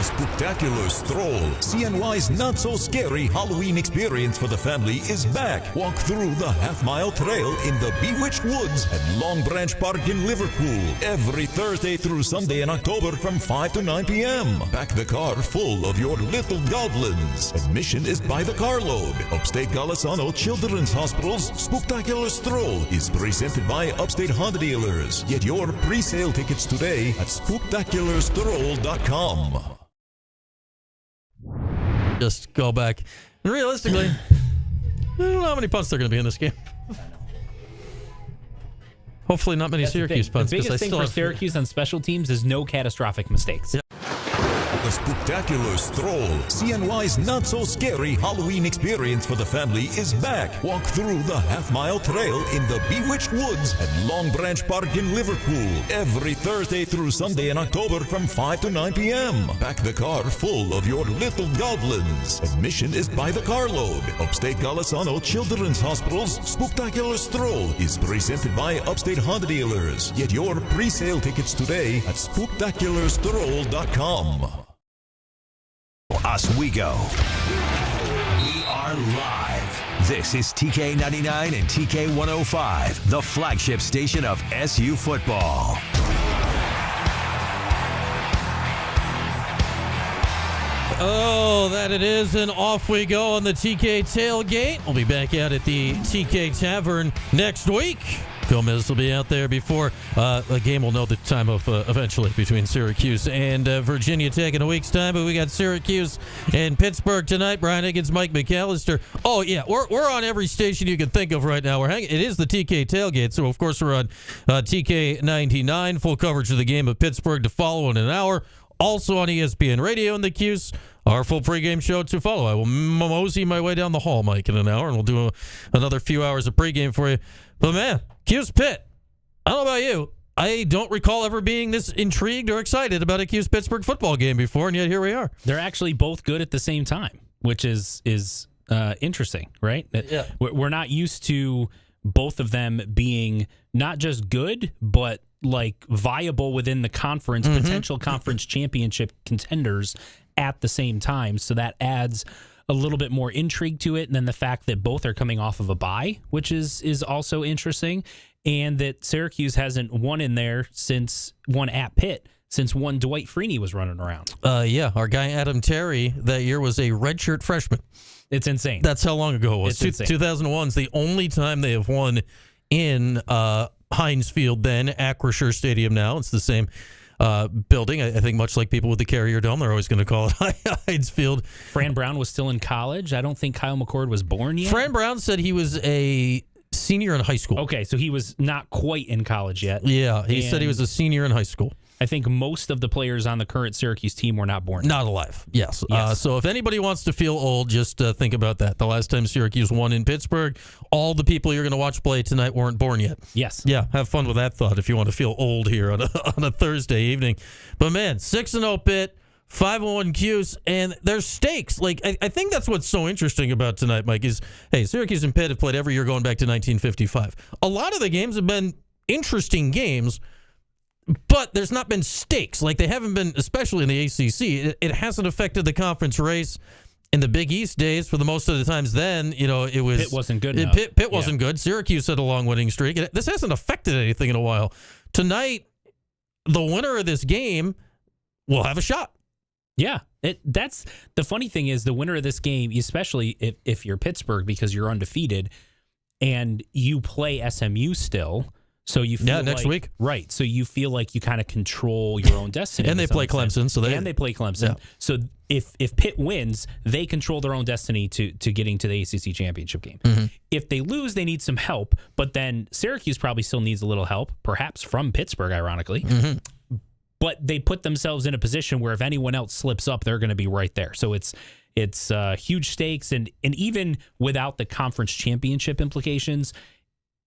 The Spooktacular Stroll, CNY's not-so-scary Halloween experience for the family, is back. Walk through the half-mile trail in the Bewitched Woods at Long Branch Park in Liverpool every Thursday through Sunday in October from 5 to 9 p.m. Pack the car full of your little goblins. Admission is by the carload. Upstate Golisano Children's Hospital's Spooktacular Stroll is presented by Upstate Honda Dealers. Get your pre-sale tickets today at spooktacularstroll.com. Just go back. And realistically, I don't know how many punts there are going to be in this game. Hopefully not many Syracuse punts. The biggest thing for Syracuse on special teams is no catastrophic mistakes. Yeah. The Spooktacular Stroll, CNY's not-so-scary Halloween experience for the family, is back. Walk through the half-mile trail in the Bewitched Woods at Long Branch Park in Liverpool every Thursday through Sunday in October from 5 to 9 p.m. Pack the car full of your little goblins. Admission is by the carload. Upstate Golisano Children's Hospital's Spooktacular Stroll is presented by Upstate Honda Dealers. Get your pre-sale tickets today at spooktacularstroll.com. Oswego. We are live. This is TK 99 and TK 105, the flagship station of SU football. Oh, that it is, and off we go on the TK Tailgate. We'll be back out at the TK Tavern next week. Gomez will be out there before the game. Will know the time of eventually between Syracuse and Virginia Tech in a week's time. But we got Syracuse and Pittsburgh tonight. Brian Higgins, Mike McAllister. Oh yeah, we're on every station you can think of right now. It is the TK Tailgate, so of course we're on TK 99. Full coverage of the game of Pittsburgh to follow in an hour. Also on ESPN Radio and the Cuse. Our full pregame show to follow. I will mosey my way down the hall, Mike, in an hour, and we'll do another few hours of pregame for you. But man, Cuse Pitt, I don't know about you. I don't recall ever being this intrigued or excited about a Cuse Pittsburgh football game before, and yet here we are. They're actually both good at the same time, which is interesting, right? Yeah. We're not used to both of them being not just good, but like viable within the conference, potential conference championship contenders at the same time. So that adds a little bit more intrigue to it. And then the fact that both are coming off of a bye, which is also interesting. And that Syracuse hasn't won in there since one at Pitt, since one Dwight Freeney was running around. Yeah, our guy Adam Terry that year was a redshirt freshman. It's insane. That's how long ago it was. 2001 is the only time they have won in Heinz Field then, Acrisure Stadium now. It's the same building. I think much like people with the Carrier Dome, they're always going to call it Heinz Field. Fran Brown was still in college. I don't think Kyle McCord was born yet. Fran Brown said he was a senior in high school. Okay, so he was not quite in college yet. Yeah, he said he was a senior in high school. I think most of the players on the current Syracuse team were not born. Not alive, yes. So if anybody wants to feel old, just think about that. The last time Syracuse won in Pittsburgh, all the people you're going to watch play tonight weren't born yet. Yes. Yeah, have fun with that thought if you want to feel old here on a Thursday evening. But man, 6-0 Pitt, 5-1 Cuse, and there's stakes. Like I think that's what's so interesting about tonight, Mike, is, hey, Syracuse and Pitt have played every year going back to 1955. A lot of the games have been interesting games, but there's not been stakes. Like they haven't been, especially in the ACC. It hasn't affected the conference race. In the Big East days, for the most of the times then, it was... Pitt wasn't good enough. Pitt wasn't good. Syracuse had a long winning streak. This hasn't affected anything in a while. Tonight, the winner of this game will have a shot. Yeah. That's the funny thing is the winner of this game, especially if you're Pittsburgh because you're undefeated and you play SMU still... So you feel next week, right? So you feel like you kind of control your own destiny, and they play Clemson. And they play Clemson. Yeah. So if Pitt wins, they control their own destiny to getting to the ACC championship game. Mm-hmm. If they lose, they need some help. But then Syracuse probably still needs a little help, perhaps from Pittsburgh, ironically. Mm-hmm. But they put themselves in a position where if anyone else slips up, they're going to be right there. So it's huge stakes, and even without the conference championship implications.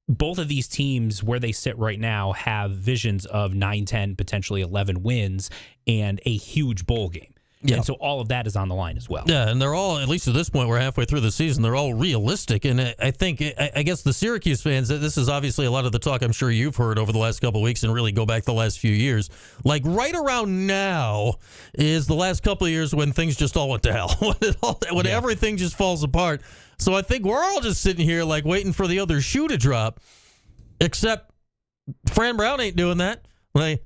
Both of these teams, where they sit right now, have visions of 9, 10, potentially 11 wins and a huge bowl game. Yeah. And so all of that is on the line as well. Yeah, and they're all, at least at this point, we're halfway through the season, they're all realistic. And I think, I guess the Syracuse fans, this is obviously a lot of the talk I'm sure you've heard over the last couple of weeks and really go back the last few years. Like right around now is the last couple of years when things just all went to hell, when everything just falls apart. So I think we're all just sitting here like waiting for the other shoe to drop, except Fran Brown ain't doing that. Like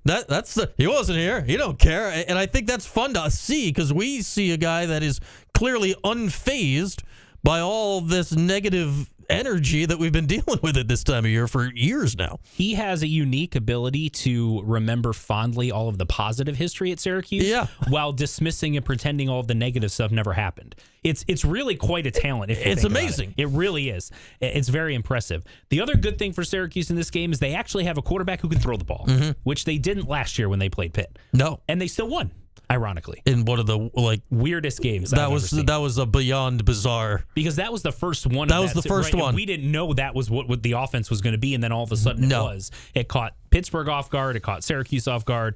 he wasn't here. He don't care. And I think that's fun to see because we see a guy that is clearly unfazed by all this negative energy that we've been dealing with at this time of year for years now. He has a unique ability to remember fondly all of the positive history at Syracuse while dismissing and pretending all of the negative stuff never happened. It's really quite a talent. It's amazing. It really is. It's very impressive. The other good thing for Syracuse in this game is they actually have a quarterback who can throw the ball, which they didn't last year when they played Pitt. No. And they still won. Ironically, in one of the weirdest games that was a beyond bizarre, because that was the first one. That was the first one. We didn't know that was what the offense was going to be, and then all of a sudden it was. It caught Pittsburgh off guard. It caught Syracuse off guard.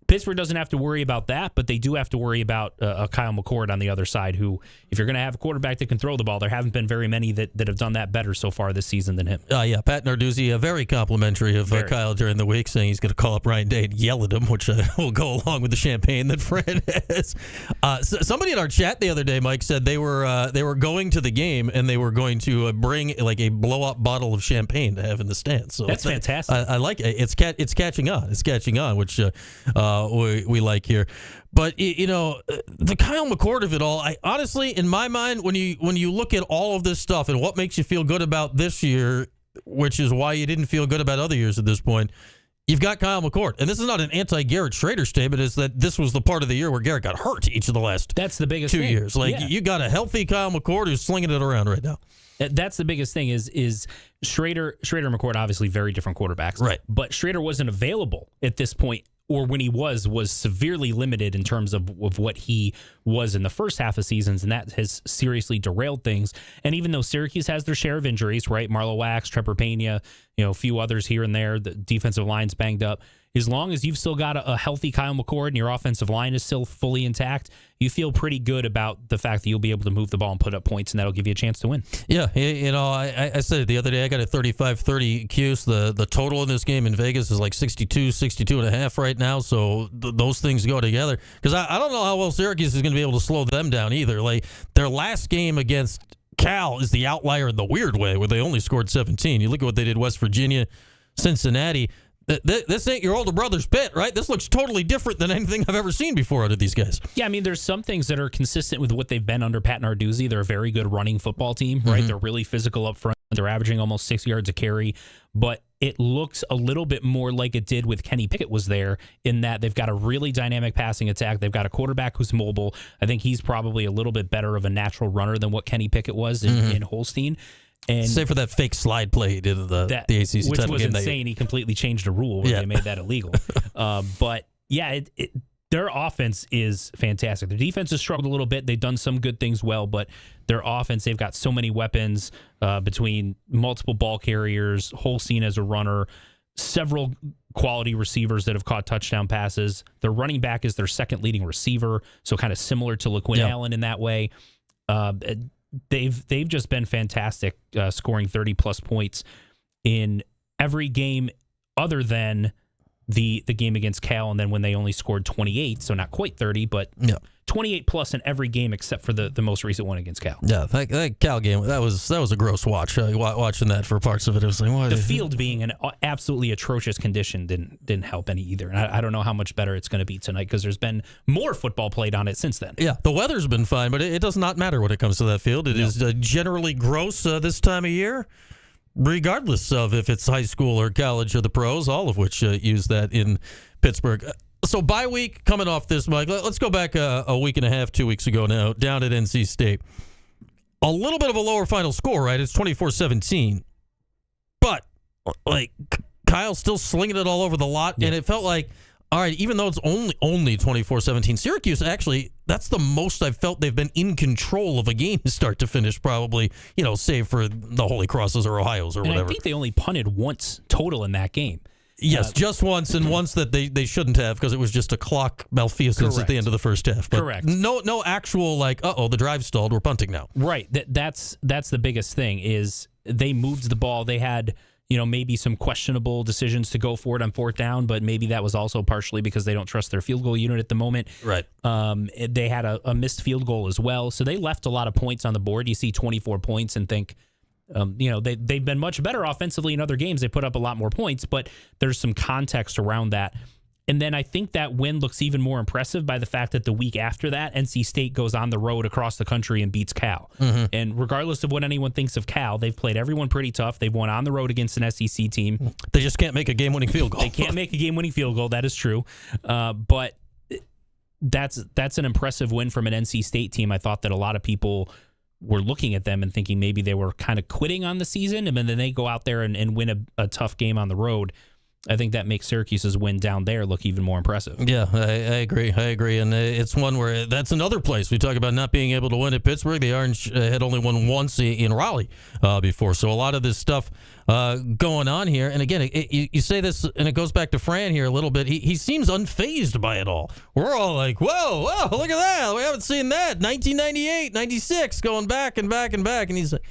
Pittsburgh doesn't have to worry about that, but they do have to worry about Kyle McCord on the other side, who, if you're going to have a quarterback that can throw the ball, there haven't been very many that have done that better so far this season than him. Pat Narduzzi, very complimentary of Kyle during the week, saying he's going to call up Ryan Day and yell at him, which will go along with the champagne that Fran has. Somebody in our chat the other day, Mike, said they were going to the game and they were going to bring like a blow-up bottle of champagne to have in the stands. So that's fantastic. I like it. It's catching on. It's catching on, which we like here. But the Kyle McCord of it all, I honestly, in my mind, when you look at all of this stuff and what makes you feel good about this year, which is why you didn't feel good about other years at this point, you've got Kyle McCord. And this is not an anti-Garrett Schrader statement, it's that this was the part of the year where Garrett got hurt each of the last That's the biggest 2 thing. years. You got a healthy Kyle McCord who's slinging it around right now. That's the biggest thing is Schrader and McCord, obviously very different quarterbacks. Right. But Schrader wasn't available at this point, or when he was severely limited in terms of what he was in the first half of seasons, and that has seriously derailed things. And even though Syracuse has their share of injuries, right, Marlo Wax, Trevor Pena, a few others here and there, the defensive line's banged up, as long as you've still got a healthy Kyle McCord and your offensive line is still fully intact, you feel pretty good about the fact that you'll be able to move the ball and put up points, and that'll give you a chance to win. Yeah, I said it the other day. I got a 35-30 Cuse. The total in this game in Vegas is like 62 and a half right now, so those things go together. Because I don't know how well Syracuse is going to be able to slow them down either. Like, their last game against Cal is the outlier in the weird way, where they only scored 17. You look at what they did West Virginia, Cincinnati. This ain't your older brother's Pitt, right? This looks totally different than anything I've ever seen before out of these guys. Yeah, I mean, there's some things that are consistent with what they've been under Pat Narduzzi. They're a very good running football team, right? They're really physical up front. They're averaging almost 6 yards a carry, but it looks a little bit more like it did with Kenny Pickett was there, in that they've got a really dynamic passing attack. They've got a quarterback who's mobile. I think he's probably a little bit better of a natural runner than what Kenny Pickett was in Holstein. And save for that fake slide play he did in the ACC title game. Which was insane. He completely changed a rule where they made that illegal. But yeah, their offense is fantastic. Their defense has struggled a little bit. They've done some good things well, but their offense, they've got so many weapons between multiple ball carriers, Holstein as a runner, several quality receivers that have caught touchdown passes. Their running back is their second leading receiver, so kind of similar to LaQuinn Allen in that way. They've just been fantastic, scoring 30-plus points in every game other than the game against Cal, and then when they only scored 28, so not quite 30, but 28-plus in every game except for the most recent one against Cal. Yeah, that Cal game, that was a gross watch. Watching that for parts of it, it was like, what? The field being in absolutely atrocious condition didn't help any either. And I don't know how much better it's going to be tonight, because there's been more football played on it since then. Yeah, the weather's been fine, but it does not matter when it comes to that field. It is generally gross this time of year, regardless of if it's high school or college or the pros, all of which use that in Pittsburgh. So bye week coming off this, Mike. Let's go back a week and a half, 2 weeks ago now, down at NC State. A little bit of a lower final score, right? It's 24-17. But, like, Kyle's still slinging it all over the lot, and it felt like, all right, even though it's only 24-17, Syracuse actually, that's the most I've felt they've been in control of a game start to finish, probably, save for the Holy Crosses or Ohio's or whatever. I think they only punted once total in that game. Yes, just once, and once that they shouldn't have because it was just a clock malfeasance at the end of the first half. But correct. No actual the drive stalled. We're punting now. Right. That's the biggest thing is they moved the ball. They had maybe some questionable decisions to go for it on fourth down, but maybe that was also partially because they don't trust their field goal unit at the moment. Right. They had a missed field goal as well, so they left a lot of points on the board. You see 24 points and think. They've been much better offensively in other games. They put up a lot more points, but there's some context around that. And then I think that win looks even more impressive by the fact that the week after that, NC State goes on the road across the country and beats Cal. Mm-hmm. And regardless of what anyone thinks of Cal, they've played everyone pretty tough. They've won on the road against an SEC team. They just can't make a game-winning field goal. They can't make a game-winning field goal. That is true. But that's an impressive win from an NC State team. I thought that a lot of people were looking at them and thinking maybe they were kind of quitting on the season, and then they go out there and win a tough game on the road. I think that makes Syracuse's win down there look even more impressive. Yeah, I agree. And it's one where that's another place. We talk about not being able to win at Pittsburgh. The Orange had only won once in Raleigh before. So a lot of this stuff going on here. And again, you say this, and it goes back to Fran here a little bit. He seems unfazed by it all. We're all like, whoa, look at that. We haven't seen that. 1998, 96, going back and back and back. And he's like,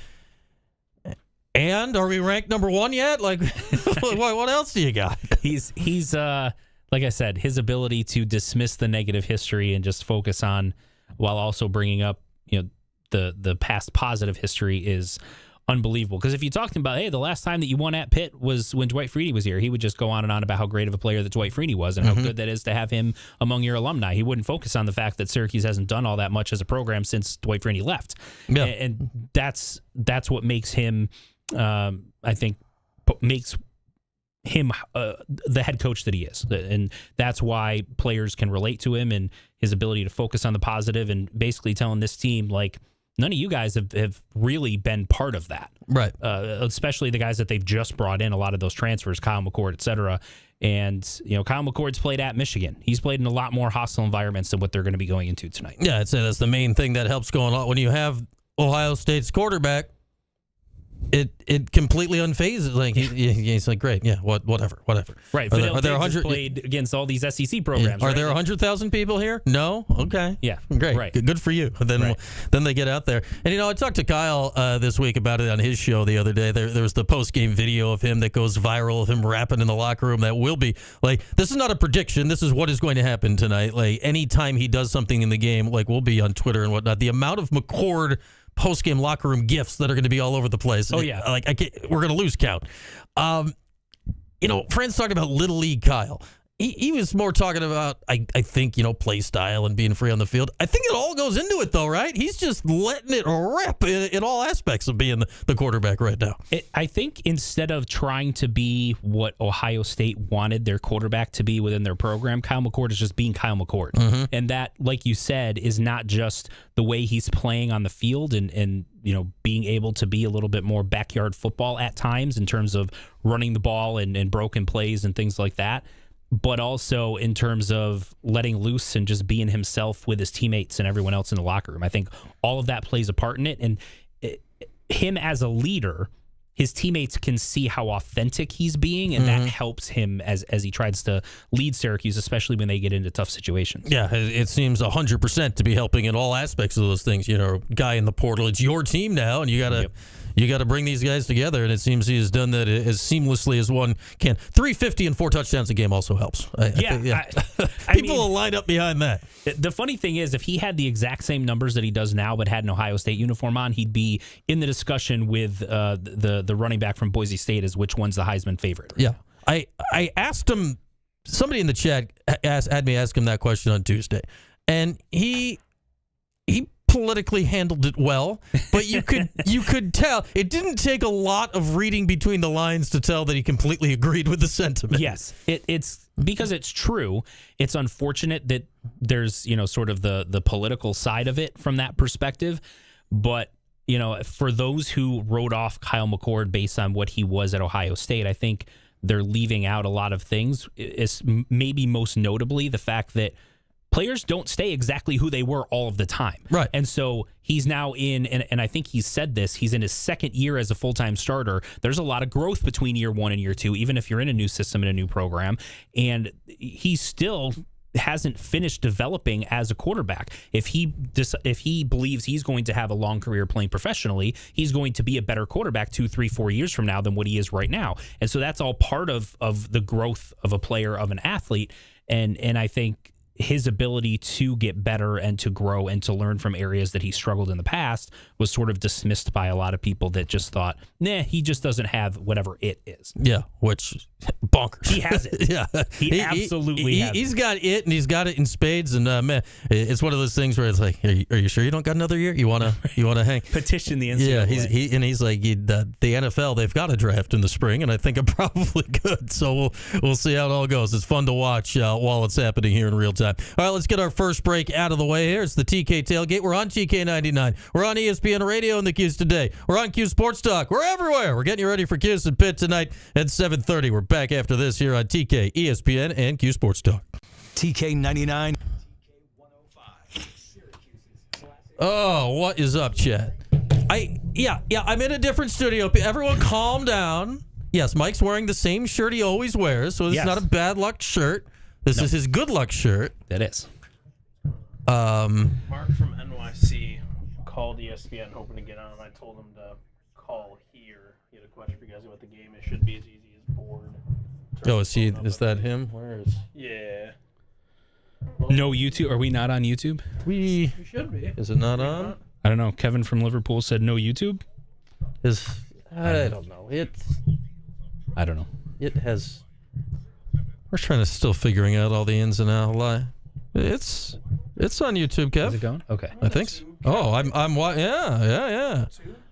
and are we ranked number one yet? Like, what else do you got? He's like I said, his ability to dismiss the negative history and just focus on, while also bringing up, the past positive history is unbelievable. Because if you talked about, hey, the last time that you won at Pitt was when Dwight Freeney was here, he would just go on and on about how great of a player that Dwight Freeney was and how good that is to have him among your alumni. He wouldn't focus on the fact that Syracuse hasn't done all that much as a program since Dwight Freeney left. Yeah. And that's what makes him, I think, makes him the head coach that he is. And that's why players can relate to him and his ability to focus on the positive and basically telling this team, like, none of you guys have really been part of that. Right. Especially the guys that they've just brought in, a lot of those transfers, Kyle McCord, et cetera. And, Kyle McCord's played at Michigan. He's played in a lot more hostile environments than what they're going to be going into tonight. Yeah, I'd say that's the main thing that helps going on. When you have Ohio State's quarterback, it completely unfazes. Like he's like, great, yeah, whatever. Right. Are there 100 played against all these SEC programs? Are there 100,000 people here? No. Okay. Yeah. Great. Right. Good for you. Then they get out there, and I talked to Kyle this week about it on his show the other day. There was the post game video of him that goes viral of him rapping in the locker room. That will be like, this is not a prediction. This is what is going to happen tonight. Like anytime he does something in the game, like we'll be on Twitter and whatnot. The amount of McCord post-game locker room gifts that are going to be all over the place. Oh, yeah. Like we're going to lose count. Friends talking about Little League Kyle. He was more talking about, I think, play style and being free on the field. I think it all goes into it, though, right? He's just letting it rip in all aspects of being the quarterback right now. I think instead of trying to be what Ohio State wanted their quarterback to be within their program, Kyle McCord is just being Kyle McCord. Mm-hmm. And that, like you said, is not just the way he's playing on the field and being able to be a little bit more backyard football at times in terms of running the ball and broken plays and things like that, but also in terms of letting loose and just being himself with his teammates and everyone else in the locker room. I think all of that plays a part in it. And him as a leader, his teammates can see how authentic he's being, and that helps him as he tries to lead Syracuse, especially when they get into tough situations. Yeah, it seems 100% to be helping in all aspects of those things. Guy in the portal, it's your team now, and you got to... Yep. You got to bring these guys together, and it seems he has done that as seamlessly as one can. 350 and 4 touchdowns a game also helps. People will line up behind that. The funny thing is, if he had the exact same numbers that he does now but had an Ohio State uniform on, he'd be in the discussion with the running back from Boise State as which one's the Heisman favorite. Yeah. I asked him, somebody in the chat had me ask him that question on Tuesday, and he politically handled it well, but you could tell it didn't take a lot of reading between the lines to tell that he completely agreed with the sentiment. Yes, it's because it's true. It's unfortunate that there's sort of the political side of it from that perspective, but for those who wrote off Kyle McCord based on what he was at Ohio State, I think they're leaving out a lot of things. It's maybe most notably the fact that players don't stay exactly who they were all of the time. Right. And so he's now and I think he's said this, he's in his second year as a full-time starter. There's a lot of growth between year 1 and year 2, even if you're in a new system and a new program. And he still hasn't finished developing as a quarterback. If he believes he's going to have a long career playing professionally, he's going to be a better quarterback 2, 3, 4 years from now than what he is right now. And so that's all part of the growth of a player, of an athlete. And I think his ability to get better and to grow and to learn from areas that he struggled in the past was sort of dismissed by a lot of people that just thought, he just doesn't have whatever it is. Yeah, which bonkers. He has it. Yeah, he absolutely has he's it. got it, and he's got it in spades. And man, it's one of those things where it's like, are you sure you don't got another year? You wanna hang? Petition the NCAA. Yeah, he's like the NFL. They've got a draft in the spring, and I think I'm probably good. So we'll see how it all goes. It's fun to watch while it's happening here in real time. All right, let's get our first break out of the way here. It's the TK Tailgate. We're on TK 99. We're on ESPN Radio and the Cuse Today. We're on Cuse Sports Talk. We're everywhere. We're getting you ready for Cuse and Pitt tonight at 7:30. We're back after this here on TK, ESPN, and Cuse Sports Talk. TK 99. Oh, what is up, Chad? I'm in a different studio. Everyone calm down. Yes, Mike's wearing the same shirt he always wears, so this is not a bad luck shirt. This is his good luck shirt. That is. Mark from NYC called ESPN hoping to get on. I told him to call here. He had a question for you guys about the game. It should be as easy as board. Oh, is that him? Where is? Yeah. No YouTube. Are we not on YouTube? We should be. Is it not on? I don't know. Kevin from Liverpool said no YouTube. I don't know. I don't know. It has. We're trying to still figuring out all the ins and outs. It's on YouTube, Kev. Is it going? Okay. I think so. Oh,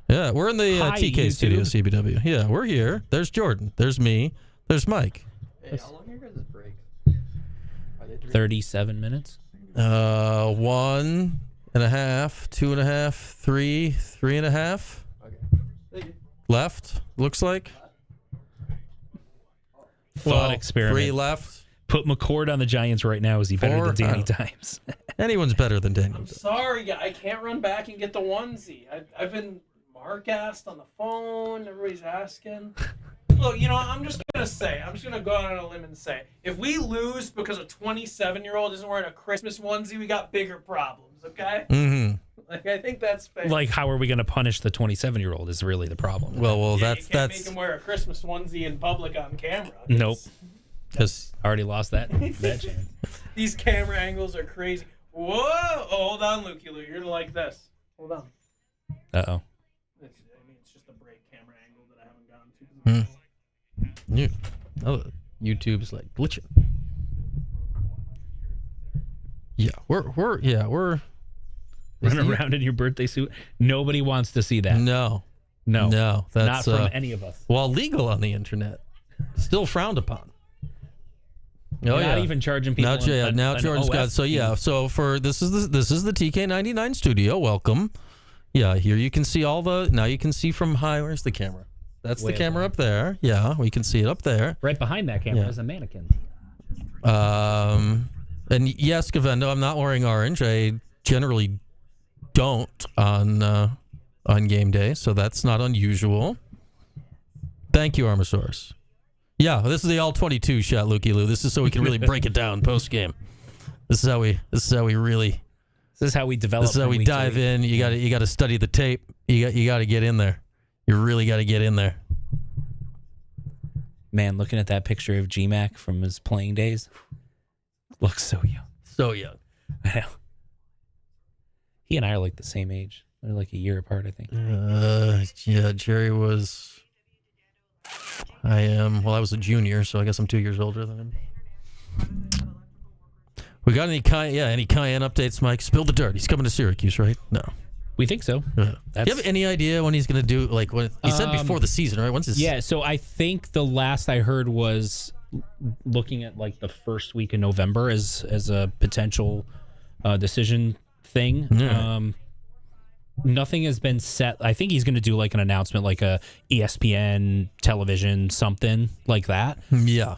yeah. We're in the Hi, TK YouTube. studio, CBW. Yeah, we're here. There's Jordan. There's me. There's Mike. Hey, how long are your guys' breaks? Are they 37 minutes. 1.5, 2.5, 3.5. Okay. Thank you. Left. Looks like. Thought experiment. 3 left. Put McCord on the Giants right now. Is he better 4? than Danny Dimes? Anyone's better than Daniel. I'm sorry, I can't run back and get the onesie. I've been Mark-asked on the phone. Everybody's asking. Look, I'm just going to go out on a limb and say, if we lose because a 27-year-old isn't wearing a Christmas onesie, we got bigger problems, okay? Mm-hmm. I think that's fair. Like, how are we going to punish the 27-year-old is really the problem. Well, Yeah, that's you can't make him wear a Christmas onesie in public on camera. Nope. because Already lost that chance. These camera angles are crazy. Whoa! Oh, hold on, Lukey Lou. You're like this. Hold on. Uh-oh. It's just a break camera angle that I haven't gotten to. YouTube's like glitching. Yeah, we're Running around in your birthday suit. Nobody wants to see that. No, Not that's from any of us. well, legal on the internet, still frowned upon. Oh, not even charging people. Now Jordan's got so for this is the TK 99 studio. Welcome. Yeah, here you can see now you can see from high. Where's the camera? That's Way the camera up there. Yeah, we can see it up there. Right behind that camera is a mannequin. And yes, Gavendo, I'm not wearing orange. I generally don't on game day, so that's not unusual. Thank you, Armosaurus. Yeah, this is the all 22 shot, Lukey Lou. This is so we can really break it down post game. This is how we really. This is how we develop. This is how we dive in. You got to study the tape. You got to get in there. You really got to get in there. Man, looking at that picture of GMAC from his playing days, looks so young. So young. I know. He and I are like the same age. They're like a year apart, I think. Yeah, Jerry was. I was a junior, so I guess I'm 2 years older than him. We got any Cayenne updates, Mike? Spill the dirt. He's coming to Syracuse, right? No. We think so. Do you have any idea when he's going to do, like, what he said before the season, right? When's his... Yeah, so I think the last I heard was looking at, like, the first week of November as a potential decision thing. Yeah. Nothing has been set. I think he's going to do, like, an announcement, like a ESPN television, something like that. Yeah.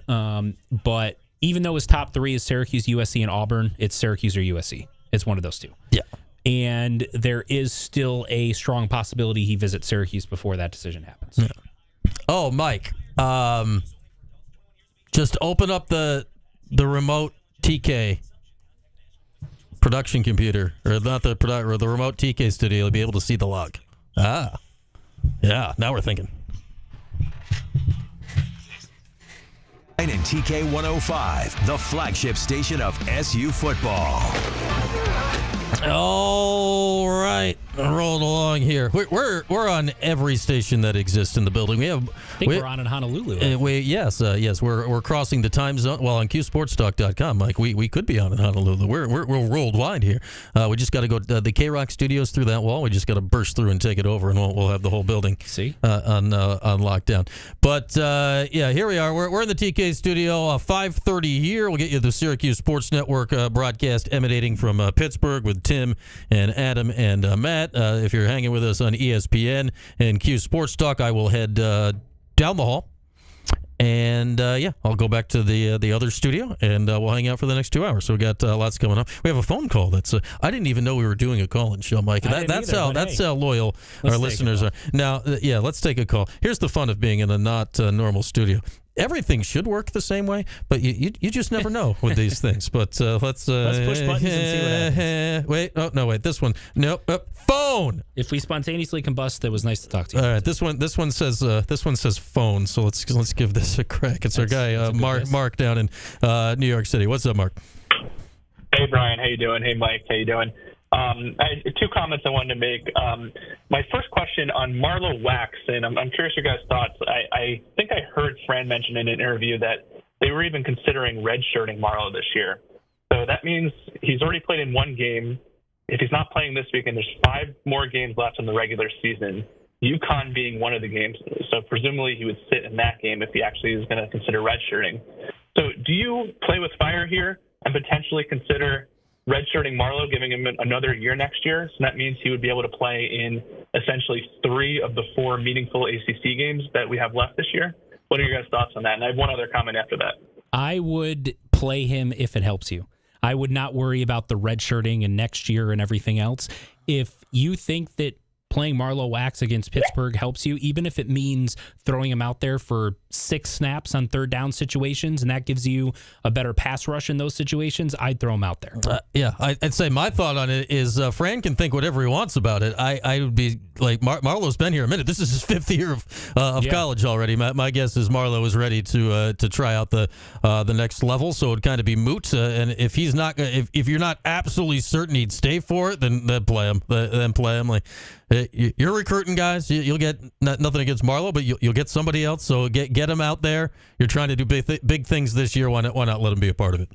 But even though his top 3 is Syracuse, USC, and Auburn, it's Syracuse or USC. It's one of those two. Yeah. And there is still a strong possibility he visits Syracuse before that decision happens. Yeah. Oh, Mike, just open up the remote TK production computer, or not the or the remote TK studio. You'll be able to see the log. Ah, yeah. Now we're thinking. And TK 105, the flagship station of SU football. All right, rolling along here. We're on every station that exists in the building. I think we're on in Honolulu. Yes. We're crossing the time zone. Well, on QSportsTalk.com, Mike, we could be on in Honolulu. We're worldwide here. We just got to go the K-Rock studios through that wall. We just got to burst through and take it over, and we'll have the whole building on lockdown. But here we are. We're in the TK studio. 5:30 here. We'll get you the Syracuse Sports Network broadcast emanating from Pittsburgh with Tim and Adam and Matt. If you're hanging with us on ESPN and Cuse Sports Talk, I will head down the hall. And, I'll go back to the other studio, and we'll hang out for the next 2 hours. So we got lots coming up. We have a phone call. That's I didn't even know we were doing a call-in show, Mike. That's how loyal our listeners are. Now, let's take a call. Here's the fun of being in a not normal studio. Everything should work the same way, but you just never know with these things. But let's push buttons and see what happens. Wait. This one. Nope. Phone. If we spontaneously combust, it was nice to talk to you. All right. This one says phone. So let's give this a crack. It's our guy Mark down in New York City. What's up, Mark? Hey, Brian. How you doing? Hey, Mike. How you doing? I had 2 comments I wanted to make. My first question on Marlowe Wax, and I'm curious your guys' thoughts. I think I heard Fran mention in an interview that they were even considering redshirting Marlowe this year. So that means he's already played in 1 game. If he's not playing this weekend, there's 5 more games left in the regular season, UConn being one of the games. So presumably he would sit in that game if he actually is going to consider redshirting. So do you play with fire here and potentially consider redshirting Marlowe, giving him another year next year? So that means he would be able to play in essentially 3 of the 4 meaningful ACC games that we have left this year. What are your guys' thoughts on that? And I have one other comment after that. I would play him if it helps you. I would not worry about the redshirting and next year and everything else. If you think that playing Marlowe Wax against Pittsburgh helps you, even if it means throwing him out there for 6 snaps on 3rd down situations, and that gives you a better pass rush in those situations, I'd throw him out there. I'd say my thought on it is Fran can think whatever he wants about it. I would be like, Marlowe's been here a minute. This is his 5th year of college already. My guess is Marlowe is ready to try out the next level, so it'd kind of be moot. And if he's not, if you're not absolutely certain he'd stay for it, then play him. Then play him. Like, you're recruiting guys. You'll get nothing against Marlowe, but you'll get somebody else. So get him out there. You're trying to do big things this year. Why not let him be a part of it?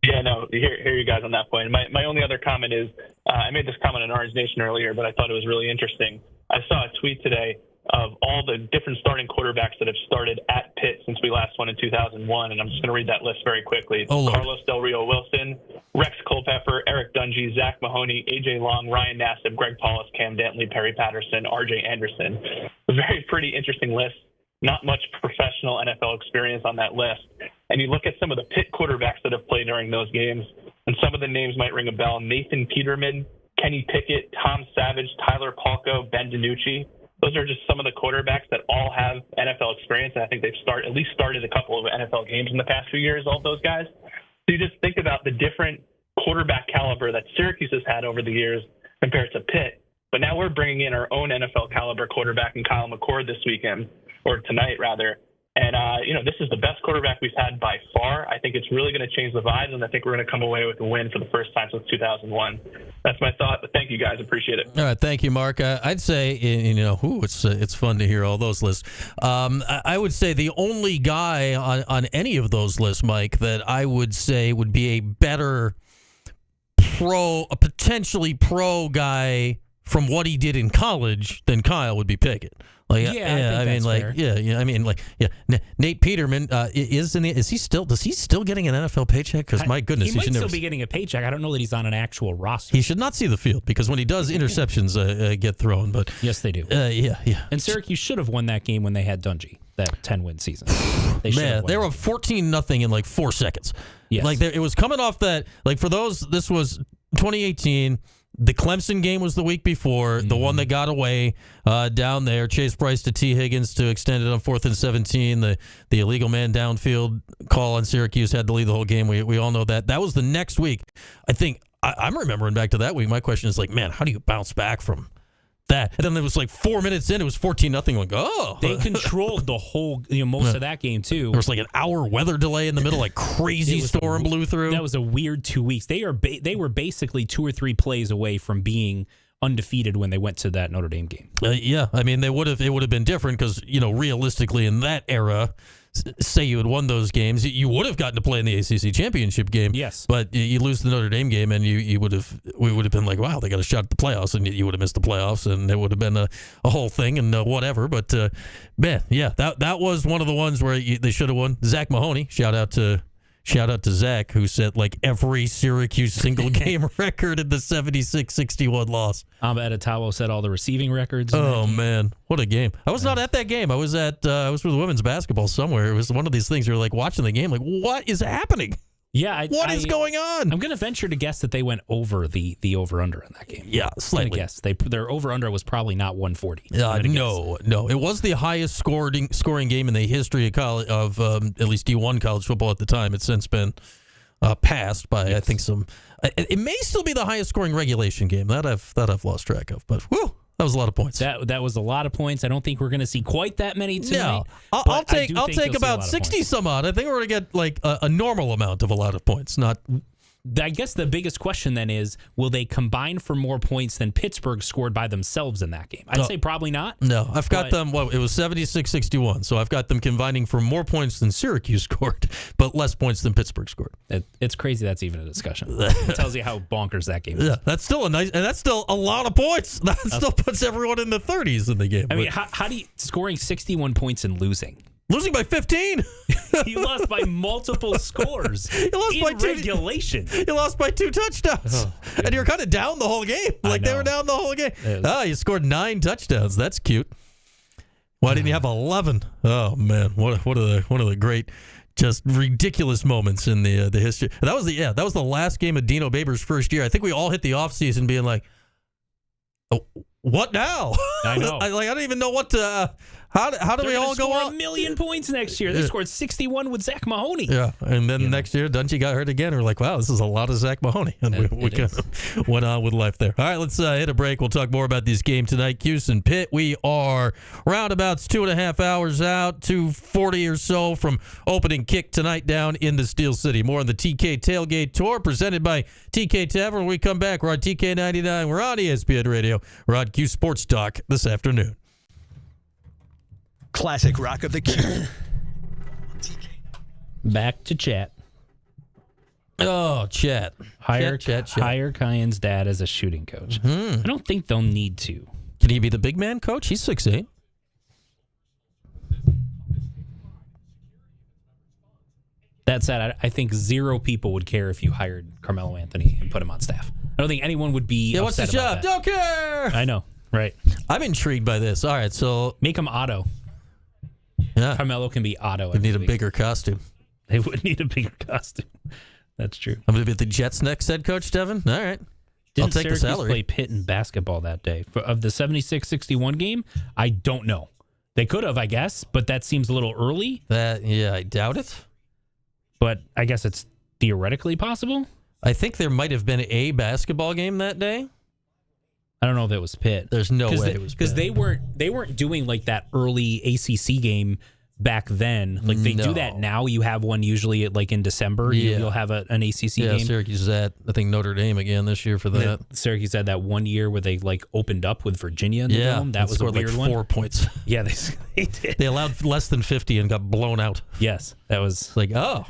Yeah, no, hear you guys on that point. My only other comment is I made this comment on Orange Nation earlier, but I thought it was really interesting. I saw a tweet today of all the different starting quarterbacks that have started at Pitt since we last won in 2001, and I'm just going to read that list very quickly. Carlos Del Rio Wilson, Rex Culpepper, Eric Dungy, Zach Mahoney, A.J. Long, Ryan Nassib, Greg Paulus, Cam Dantley, Perry Patterson, R.J. Anderson. A very pretty interesting list. Not much professional NFL experience on that list. And you look at some of the Pitt quarterbacks that have played during those games, and some of the names might ring a bell. Nathan Peterman, Kenny Pickett, Tom Savage, Tyler Palko, Ben DiNucci. Those are just some of the quarterbacks that all have NFL experience, and I think they've at least started a couple of NFL games in the past few years, all of those guys. So you just think about the different quarterback caliber that Syracuse has had over the years compared to Pitt. But now we're bringing in our own NFL caliber quarterback in Kyle McCord this weekend, or tonight rather. And, this is the best quarterback we've had by far. I think it's really going to change the vibes, and I think we're going to come away with a win for the first time since 2001. That's my thought, but thank you guys. Appreciate it. All right. Thank you, Mark. I'd say, it's fun to hear all those lists. I would say the only guy on any of those lists, Mike, that I would say would be a better potentially pro guy from what he did in college than Kyle would be Pickett. Nate Peterman does he still getting an NFL paycheck? Because my goodness, he might still be getting a paycheck. I don't know that he's on an actual roster. He should not see the field because when he does, interceptions get thrown. But yes, they do. Yeah. And Syracuse should have won that game when they had Dungy. that 10-win season. They Man, they were up 14-0 in like 4 seconds. Yes. Like it was coming off that. Like for those, this was 2018. The Clemson game was the week before, the one that got away down there. Chase Bryce to T. Higgins to extend it on 4th and 17. The illegal man downfield call on Syracuse had to lead the whole game. We all know that. That was the next week. I think I'm remembering back to that week. My question is like, man, how do you bounce back from that? And then it was like 4 minutes in, it was 14-0. Like, oh, they controlled the whole, most of that game too. There was like an hour weather delay in the middle, like crazy storm blew through. That was a weird 2 weeks. They were basically 2 or 3 plays away from being undefeated when they went to that Notre Dame game. Yeah, I mean it would have been different because realistically in that era, say you had won those games, you would have gotten to play in the ACC championship game. Yes, but you lose the Notre Dame game, and we would have been like, wow, they got a shot at the playoffs, and you would have missed the playoffs, and it would have been a whole thing and whatever. But man, yeah, that was one of the ones where they should have won. Zach Mahoney, shout out to Zach, who set like every Syracuse single game record in the 76-61 loss. Amba Editawo set all the receiving records. Oh man, what a game! I was not at that game. I was with women's basketball somewhere. It was one of these things you're like watching the game, like what is happening? Yeah, what is going on? I'm going to venture to guess that they went over the over-under in that game. Yeah, slightly. Guess their over-under was probably not 140. No. It was the highest scoring game in the history of college, of at least D1 college football at the time. It's since been passed by I think some. It may still be the highest scoring regulation game that I've lost track of. But whew, that was a lot of points. That was a lot of points. I don't think we're going to see quite that many tonight. No, I'll take about 60 some odd. I think we're going to get like a normal amount of a lot of points. Not. I guess the biggest question then is, will they combine for more points than Pittsburgh scored by themselves in that game? I'd say probably not. No, I've got them. Well, it was 76-61, so I've got them combining for more points than Syracuse scored, but less points than Pittsburgh scored. It's crazy that's even a discussion. It tells you how bonkers that game is. Yeah, that's still that's still a lot of points. That still puts everyone in the 30s in the game. I mean, how do you scoring 61 points and losing? Losing by 15. You lost by multiple scores. You lost by regulation. You lost by 2 touchdowns. And you're kind of down the whole game. Like they were down the whole game. You scored 9 touchdowns. That's cute. Why didn't you have 11? Oh man, one of the great, just ridiculous moments in the history. That was the last game of Dino Babers' first year. I think we all hit the offseason being like, oh, what now? I know. I don't even know what to. How do we all go on? 1 million points next year. They scored 61 with Zach Mahoney. Yeah, and then next year, Dungy got hurt again. We're like, wow, this is a lot of Zach Mahoney. And we kind of went on with life there. All right, let's hit a break. We'll talk more about this game tonight. Cuse and Pitt. We are roundabouts 2.5 hours out, 2:40 or so from opening kick tonight down in the Steel City. More on the TK Tailgate Tour presented by TK Tavern. When we come back, we're on TK 99. We're on ESPN Radio. We're on Cuse Sports Talk this afternoon. Classic rock of the Cue. Back to chat. Oh, chat. Hire Kyan's dad as a shooting coach. Mm-hmm. I don't think they'll need to. Can he be the big man coach? He's 6'8". That said, I think 0 people would care if you hired Carmelo Anthony and put him on staff. I don't think anyone would be what's his job? That. Don't care. I know. Right. I'm intrigued by this. All right, so make him Otto. Yeah. Carmelo can be Otto. They need a bigger costume. They would need a bigger costume. That's true. I'm going to be the Jets' next head coach, Devin. All right. Didn't I'll take Syracuse the salary. Play Pitt in basketball that day of the 76-61 game? I don't know. They could have, I guess, but that seems a little early. I doubt it. But I guess it's theoretically possible. I think there might have been a basketball game that day. I don't know if it was Pitt. There's no way it was Pitt. Because they weren't doing like that early ACC game back then. Like they do that now. You have one usually like in December. Yeah. You'll have an ACC game. Yeah, Syracuse is at, I think, Notre Dame again this year for that. Syracuse had that one year where they like opened up with Virginia in the dome. That was a weird one. 4 points. Yeah, they did. They allowed less than 50 and got blown out. Yes, that was like, oh.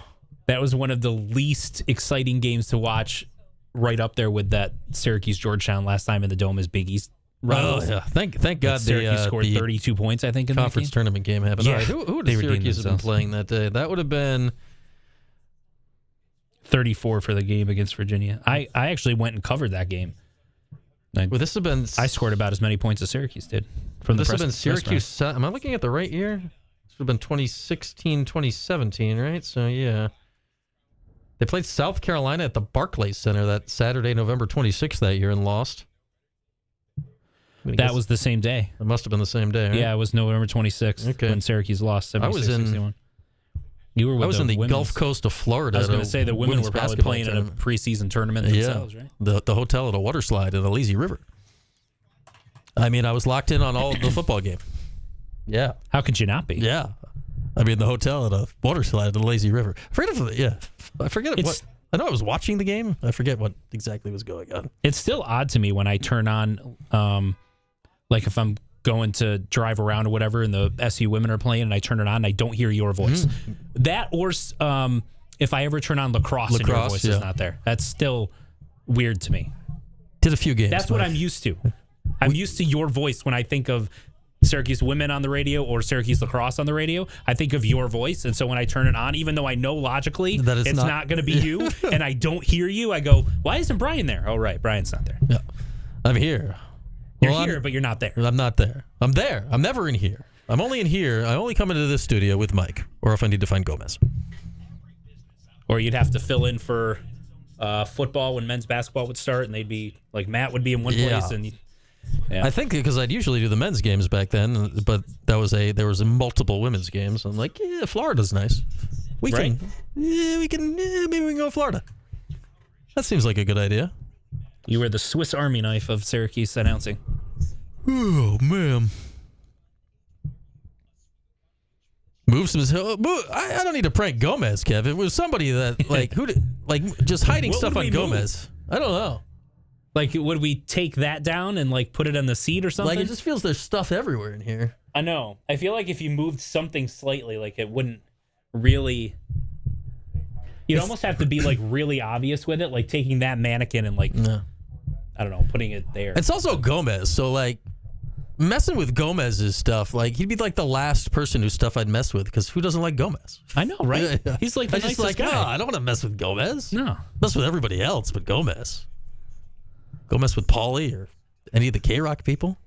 That was one of the least exciting games to watch, right up there with that Syracuse-Georgetown last time in the Dome as Big East. Oh, yeah. Thank God Syracuse scored 32 points, I think, in conference tournament game happened. Yeah. All right, who did Syracuse have been playing that day? That would have been 34 for the game against Virginia. I actually went and covered that game. This have been. I scored about as many points as Syracuse did. From this have been Syracuse. Am I looking at the right year? would have been 2016, 2017, right? So, yeah. They played South Carolina at the Barclays Center that Saturday, November 26th that year and lost. That was the same day. It must have been the same day, right? Yeah, it was November 26th when Syracuse lost 76-61. I was in the Gulf Coast of Florida. I was going to say the women were probably playing in a preseason tournament themselves, right? The hotel at a water slide in the Lazy River. I mean, I was locked in on all of the football game. Yeah. How could you not be? Yeah. I mean, the hotel at a water slide in the Lazy River. I forget what. I know I was watching the game. I forget what exactly was going on. It's still odd to me when I turn on, like if I'm going to drive around or whatever and the SU women are playing and I turn it on and I don't hear your voice. That or if I ever turn on lacrosse and your voice is not there. That's still weird to me. Did a few games. That's what I'm used to. I'm used to your voice when I think of Syracuse women on the radio or Syracuse lacrosse on the radio. I think of your voice, and so when I turn it on, even though I know logically that it's not going to be you, and I don't hear you, I go, why isn't Brian there? Oh, right, Brian's not there. Yeah. I'm here. You're here, but you're not there. I'm not there. I'm there. I'm never in here. I'm only in here. I only come into this studio with Mike, or if I need to find Gomez. Or you'd have to fill in for football when men's basketball would start, and they'd be like Matt would be in one place, and I think because I'd usually do the men's games back then, but there was multiple women's games. I'm like, yeah, Florida's nice. Maybe we can go to Florida. That seems like a good idea. You were the Swiss Army knife of Syracuse announcing. Oh man. I don't need to prank Gomez, Kev. It was somebody that just hiding stuff on Gomez. I don't know. Like, would we take that down and put it on the seat or something? Like, it just feels there's stuff everywhere in here. I know. I feel like if you moved something slightly, it wouldn't really. You'd almost have to be really obvious with it, taking that mannequin and I don't know, putting it there. It's also Gomez, so messing with Gomez's stuff, he'd be the last person whose stuff I'd mess with, because who doesn't like Gomez? I know, right? Yeah. He's the nicest guy. No, I don't want to mess with Gomez. No. Mess with everybody else, but Gomez. Go mess with Paulie or any of the K-Rock people.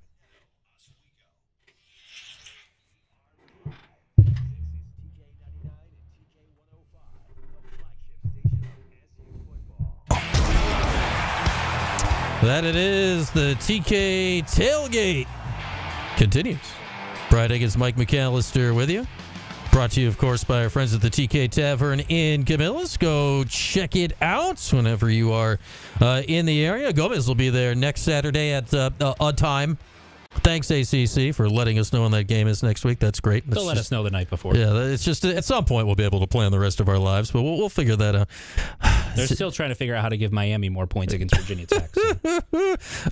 That it is. The TK Tailgate continues. Brian Higgins Mike McAllister with you. Brought to you, of course, by our friends at the TK Tavern in Camillus. Go check it out whenever you are in the area. Gomez will be there next Saturday at odd time. Thanks, ACC, for letting us know when that game is next week. That's great. They'll let us know the night before. Yeah, it's just at some point we'll be able to plan the rest of our lives, but we'll figure that out. They're still trying to figure out how to give Miami more points against Virginia Tech.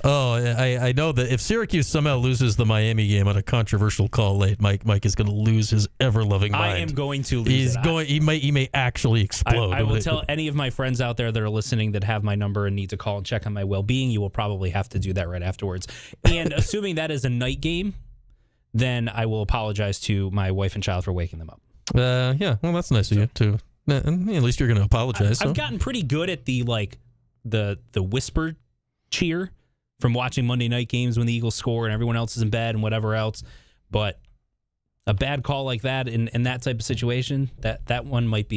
Oh, I know that if Syracuse somehow loses the Miami game on a controversial call late, Mike is going to lose his ever-loving mind. I am going to lose He may actually explode. I will tell any of my friends out there that are listening that have my number and need to call and check on my well-being, you will probably have to do that right afterwards. And assuming that is a night game, then I will apologize to my wife and child for waking them up. Yeah, well, that's nice of you too. At least you're going to apologize. I've gotten pretty good at the whisper cheer from watching Monday night games when the Eagles score and everyone else is in bed and whatever else. But a bad call like that in that type of situation, that one might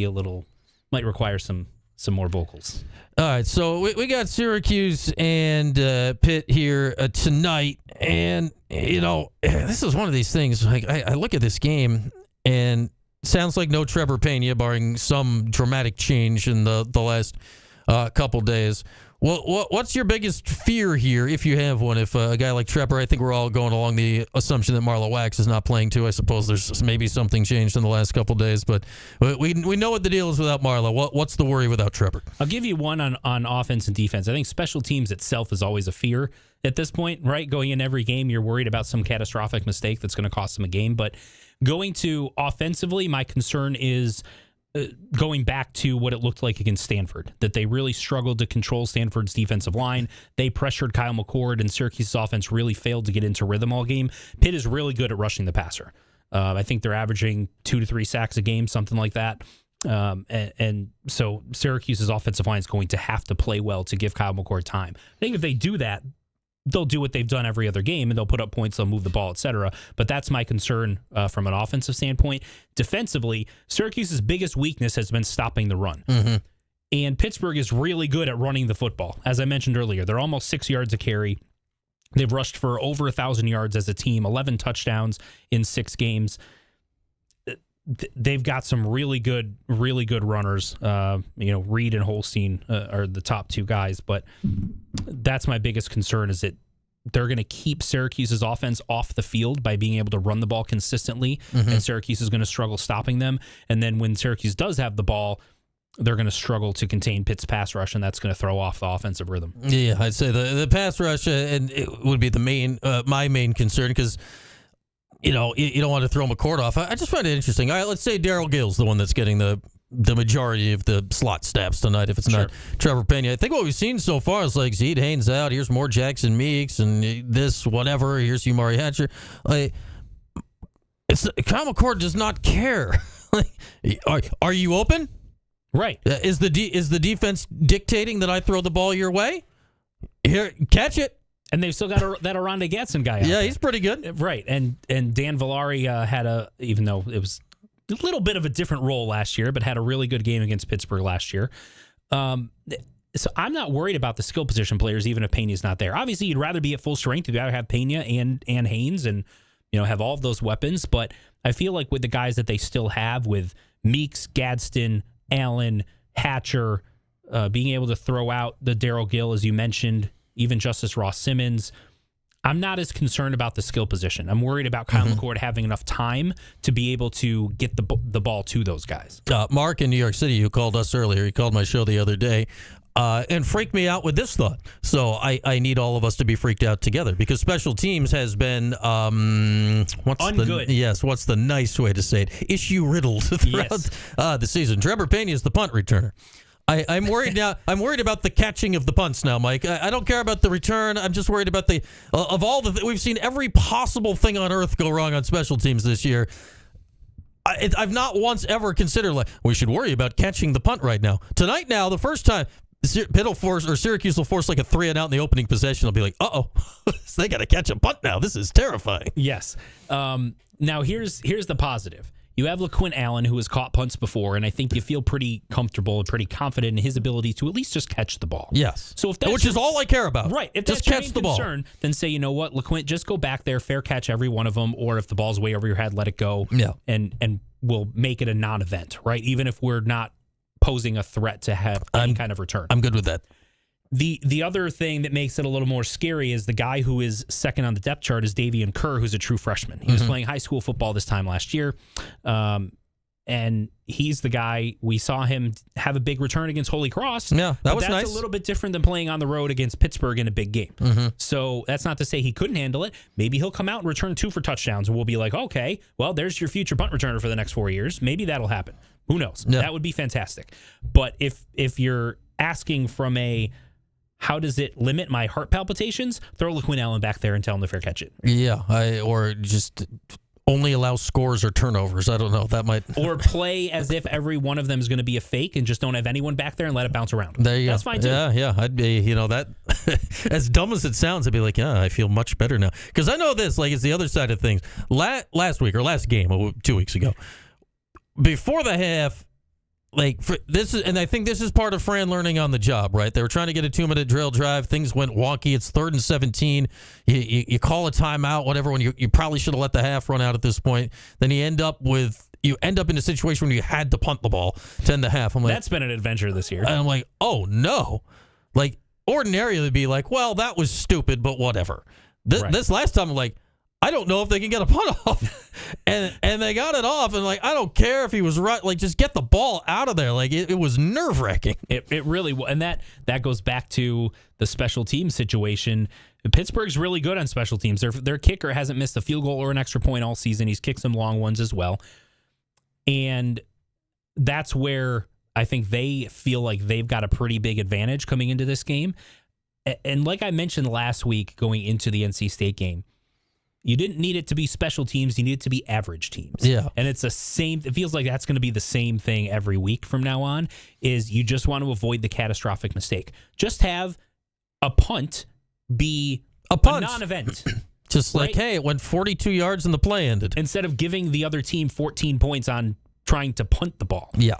require some more vocals. All right, so we got Syracuse and Pitt here tonight, and this is one of these things. I look at this game and sounds like no Trevor Pena, barring some dramatic change in the last couple days. Well, what's your biggest fear here, if you have one? If a guy like Trevor, I think we're all going along the assumption that Marla Wax is not playing too. I suppose there's maybe something changed in the last couple days, but we know what the deal is without Marla. What's the worry without Trevor? I'll give you one on offense and defense. I think special teams itself is always a fear at this point, right? Going in every game, you're worried about some catastrophic mistake that's going to cost them a game. But going to offensively, my concern is going back to what it looked like against Stanford, that they really struggled to control Stanford's defensive line. They pressured Kyle McCord, and Syracuse's offense really failed to get into rhythm all game. Pitt is really good at rushing the passer. I think they're averaging 2 to 3 sacks a game, something like that. And so Syracuse's offensive line is going to have to play well to give Kyle McCord time. I think if they do that, they'll do what they've done every other game, and they'll put up points, they'll move the ball, etc. But that's my concern from an offensive standpoint. Defensively, Syracuse's biggest weakness has been stopping the run. Mm-hmm. And Pittsburgh is really good at running the football. As I mentioned earlier, they're almost 6 yards a carry. They've rushed for over 1,000 yards as a team, 11 touchdowns in 6 games. They've got some really good runners. Reed and Holstein are the top 2 guys, but that's my biggest concern is that they're going to keep Syracuse's offense off the field by being able to run the ball consistently, and Syracuse is going to struggle stopping them. And then when Syracuse does have the ball, they're going to struggle to contain Pitt's pass rush, and that's going to throw off the offensive rhythm. Yeah, I'd say the pass rush and it would be my main concern because you don't want to throw McCourt off. I just find it interesting. All right, let's say Darryl Gill's the one that's getting the majority of the slot snaps tonight. If it's not Trevor Pena, I think what we've seen so far is like Zede Haynes out. Here's more Jackson Meeks and this whatever. Here's Umari Hatcher. Kyle McCourt does not care. Are you open? Right. Is the defense dictating that I throw the ball your way? Here, catch it. And they've still got that Aronde Gatson guy out Yeah, there. he's pretty good. Right. And Dan Villari had even though it was a little bit of a different role last year, but had a really good game against Pittsburgh last year. So I'm not worried about the skill position players, even if Pena's not there. Obviously, you'd rather be at full strength. You'd rather have Pena and Haynes and have all of those weapons. But I feel like with the guys that they still have with Meeks, Gadsden, Allen, Hatcher, being able to throw out the Darryl Gill, as you mentioned, even Justice Ross Simmons, I'm not as concerned about the skill position. I'm worried about Kyle McCord having enough time to be able to get the ball to those guys. Mark in New York City, who called us earlier, he called my show the other day, and freaked me out with this thought. So I need all of us to be freaked out together because special teams has been what's the nice way to say it? Issue riddled throughout the season. Trevor Pena is the punt returner. I'm worried now. I'm worried about the catching of the punts now, Mike. I don't care about the return. I'm just worried about we've seen every possible thing on earth go wrong on special teams this year. I've not once ever considered we should worry about catching the punt right now. Tonight, now the first time Pitt will force or Syracuse will force like a 3 and out in the opening possession. I'll be like, they got to catch a punt now. This is terrifying. Yes. Now here's the positive. You have LaQuint Allen, who has caught punts before, and I think you feel pretty comfortable and pretty confident in his ability to at least just catch the ball. Yes. So if that's which is all I care about. Right. If just that's catch the concern, ball, then say, you know what, LaQuint, just go back there, fair catch every one of them, or if the ball's way over your head, let it go. Yeah. And we'll make it a non-event, right? Even if we're not posing a threat to have any kind of return. I'm good with that. The other thing that makes it a little more scary is the guy who is second on the depth chart is Davian Kerr, who's a true freshman. He was playing high school football this time last year. And he's the guy, we saw him have a big return against Holy Cross. Yeah, that was nice. That's a little bit different than playing on the road against Pittsburgh in a big game. So that's not to say he couldn't handle it. Maybe he'll come out and return 2 for touchdowns, and we'll be like, okay, well, there's your future punt returner for the next 4 years. Maybe that'll happen. Who knows? Yeah. That would be fantastic. But if you're asking from how does it limit my heart palpitations, throw LaQuint Allen back there and tell him to fair catch it. Yeah, or just only allow scores or turnovers. I don't know. That might or play as if every one of them is going to be a fake and just don't have anyone back there and let it bounce around. There you go. That's fine too. Yeah. I'd be, that as dumb as it sounds, I'd be like, I feel much better now because I know this. It's the other side of things. Last week or last game, 2 weeks ago, before the half. And I think this is part of Fran learning on the job, right? They were trying to get a 2-minute drill drive. Things went wonky. It's 3rd and 17. You call a timeout, whatever, when you probably should have let the half run out at this point. Then you end up in a situation where you had to punt the ball to end the half. I'm like, that's been an adventure this year. And I'm like, oh no. Ordinarily it'd be like, well, that was stupid, but whatever. This last time I'm like, I don't know if they can get a punt off. and they got it off, and I don't care if he was right. Just get the ball out of there. It was nerve-wracking. It really was. And that goes back to the special team situation. Pittsburgh's really good on special teams. Their kicker hasn't missed a field goal or an extra point all season. He's kicked some long ones as well. And that's where I think they feel like they've got a pretty big advantage coming into this game. And like I mentioned last week going into the NC State game, you didn't need it to be special teams. You need it to be average teams. Yeah. And it feels like that's going to be the same thing every week from now on, is you just want to avoid the catastrophic mistake. Just have a punt be A punt. non-event. Just like, Right. hey, it went 42 yards and the play ended. Instead of giving the other team 14 points on trying to punt the ball. Yeah.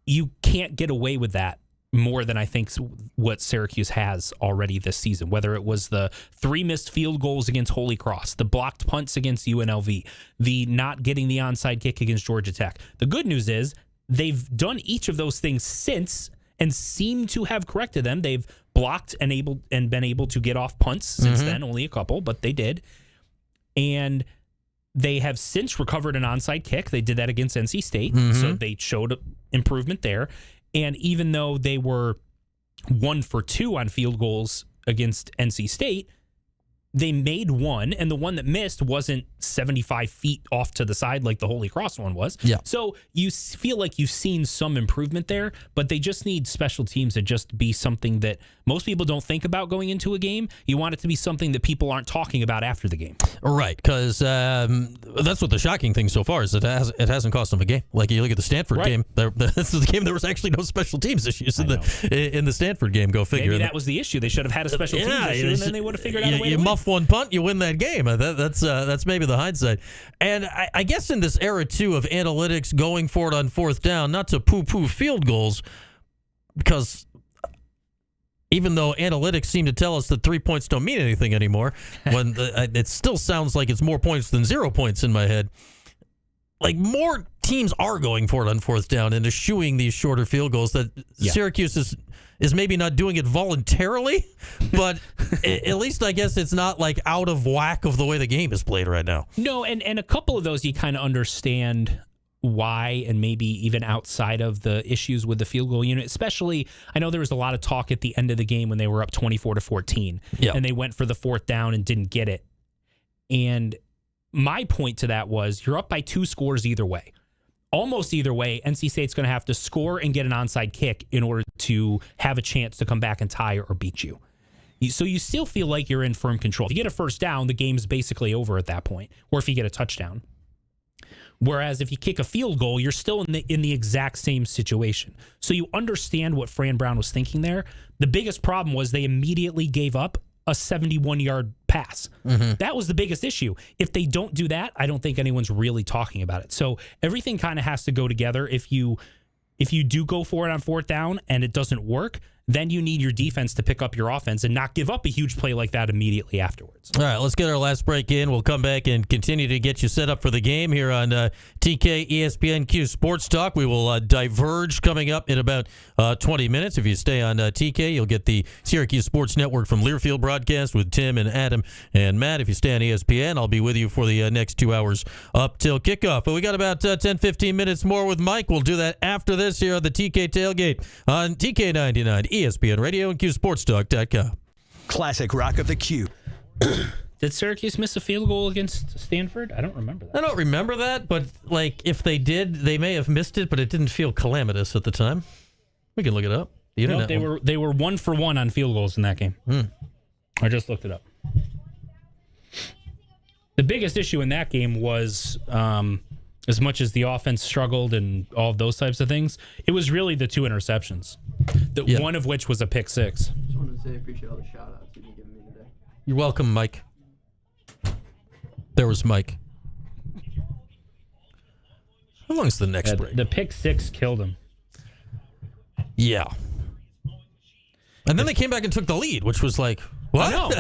You can't get away with that more than I think what Syracuse has already this season, whether it was the 3 missed field goals against Holy Cross, the blocked punts against UNLV, the not getting the onside kick against Georgia Tech. The good news is they've done each of those things since and seem to have corrected them. They've blocked and been able to get off punts since then, only a couple, but they did. And they have since recovered an onside kick. They did that against NC State, so they showed improvement there. And even though they were 1 for 2 on field goals against NC State, they made one, and the one that missed wasn't 75 feet off to the side like the Holy Cross one was. Yeah. So you feel like you've seen some improvement there, but they just need special teams to just be something that most people don't think about going into a game. You want it to be something that people aren't talking about after the game. Right, because that's what the shocking thing so far is. It hasn't cost them a game. Like you look at the Stanford game. This is the game. There was actually no special teams issues in the Stanford game. Go figure. Maybe that was the issue. They should have had a special teams issue, and then they would have figured out a way to win. Muff one punt, you win that game. That's maybe the hindsight. And I guess in this era too of analytics going for it on fourth down, not to poo-poo field goals, because even though analytics seem to tell us that 3 points don't mean anything anymore, when it still sounds like it's more points than 0 points in my head. Like, more teams are going for it on fourth down and eschewing these shorter field goals. That Syracuse is maybe not doing it voluntarily, but at least I guess it's not like out of whack of the way the game is played right now. No, and a couple of those you kind of understand why, and maybe even outside of the issues with the field goal unit. Especially, I know there was a lot of talk at the end of the game when they were up 24-14, and they went for the fourth down and didn't get it. And my point to that was, you're up by 2 scores either way. Almost either way, NC State's going to have to score and get an onside kick in order to have a chance to come back and tie or beat you. So you still feel like you're in firm control. If you get a first down, the game's basically over at that point, or if you get a touchdown. Whereas if you kick a field goal, you're still in the exact same situation. So you understand what Fran Brown was thinking there. The biggest problem was they immediately gave up a 71-yard pass. That was the biggest issue. If they don't do that, I don't think anyone's really talking about it. So everything kind of has to go together. If you do go for it on fourth down and it doesn't work, then you need your defense to pick up your offense and not give up a huge play like that immediately afterwards. All right, let's get our last break in. We'll come back and continue to get you set up for the game here on TK ESPN Cuse Sports Talk. We will diverge coming up in about 20 minutes. If you stay on TK, you'll get the Syracuse Sports Network from Learfield broadcast with Tim and Adam and Matt. If you stay on ESPN, I'll be with you for the next 2 hours up till kickoff. But we got about 10, 15 minutes more with Mike. We'll do that after this here on the TK Tailgate on TK99, ESPN Radio, and CuseSportsTalk.com. Classic rock of the Q. Did Syracuse miss a field goal against Stanford? I don't remember that. I don't remember that, but like if they did, they may have missed it, but it didn't feel calamitous at the time. We can look it up. The internet. No, they were 1 for 1 on field goals in that game. I just looked it up. The biggest issue in that game was, as much as the offense struggled and all of those types of things, it was really the 2 interceptions. One of which was a pick six. Just wanted to say I appreciate all the shout outs you've been giving me today. You're welcome, Mike. There was Mike. How long is the next break? The pick six killed him. Yeah. And then they came back and took the lead, which was like, what? I know.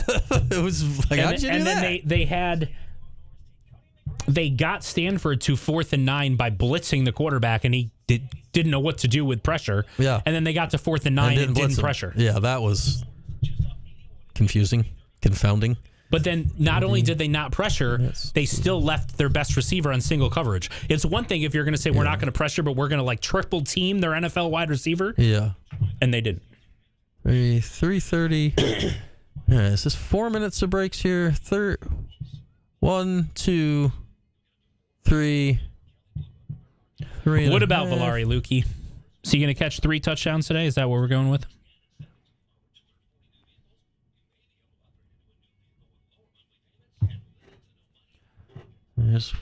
It was like, how'd you do that? And then they got Stanford to 4th and 9 by blitzing the quarterback, and he didn't know what to do with pressure. Yeah. And then they got to 4th and 9 and didn't pressure. Yeah, that was confusing, confounding. But then not only did they not pressure, they still left their best receiver on single coverage. It's one thing if you're going to say we're not going to pressure, but we're going to like triple team their NFL wide receiver. Yeah. And they didn't. 3:30. Yeah, is this 4 minutes of breaks here? 1, 2, 3. What about Valari Lukey? Is he going to catch 3 touchdowns today? Is that what we're going with? There's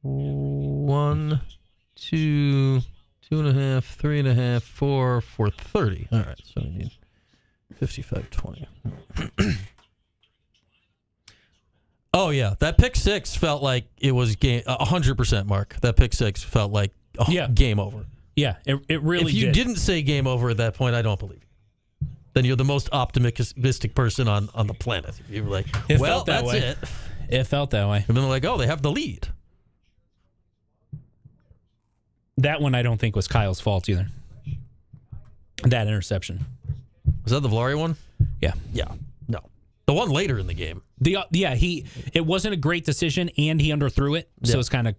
1, 2, 2.5, 3.5, 4, 4:30. All right, so we need 55:20. Oh, yeah. That pick six felt like it was 100%, Mark. That pick six felt like game over. Yeah, it really If you did. didn't say game over at that point, I don't believe you. Then you're the most optimistic person on the planet. If you were like, well, that's it. It felt that way. And then they're like, oh, they have the lead. That one I don't think was Kyle's fault either. That interception. Was that the Valari one? Yeah. Yeah. No. The one later in the game. It wasn't a great decision, and he underthrew it, so it's kind of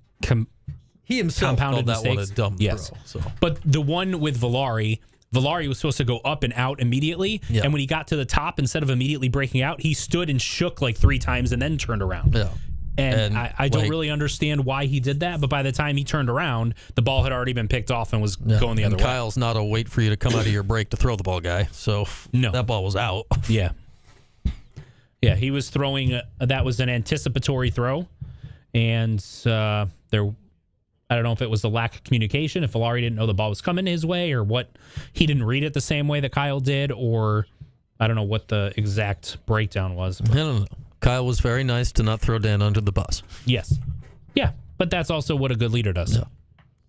he himself compounded called that mistakes. one a dumb yes. throw. So. But the one with Valari was supposed to go up and out immediately, and when he got to the top, instead of immediately breaking out, he stood and shook like 3 times and then turned around. Yeah. And I don't really understand why he did that, but by the time he turned around, the ball had already been picked off and was going the other way. Kyle's not a wait for you to come out of your break to throw the ball guy, so that ball was out. Yeah. Yeah, he was throwing, that was an anticipatory throw, and I don't know if it was the lack of communication, if Valari didn't know the ball was coming his way, or what, he didn't read it the same way that Kyle did, or I don't know what the exact breakdown was. I don't know. Kyle was very nice to not throw Dan under the bus. Yes. Yeah, but that's also what a good leader does. Yeah.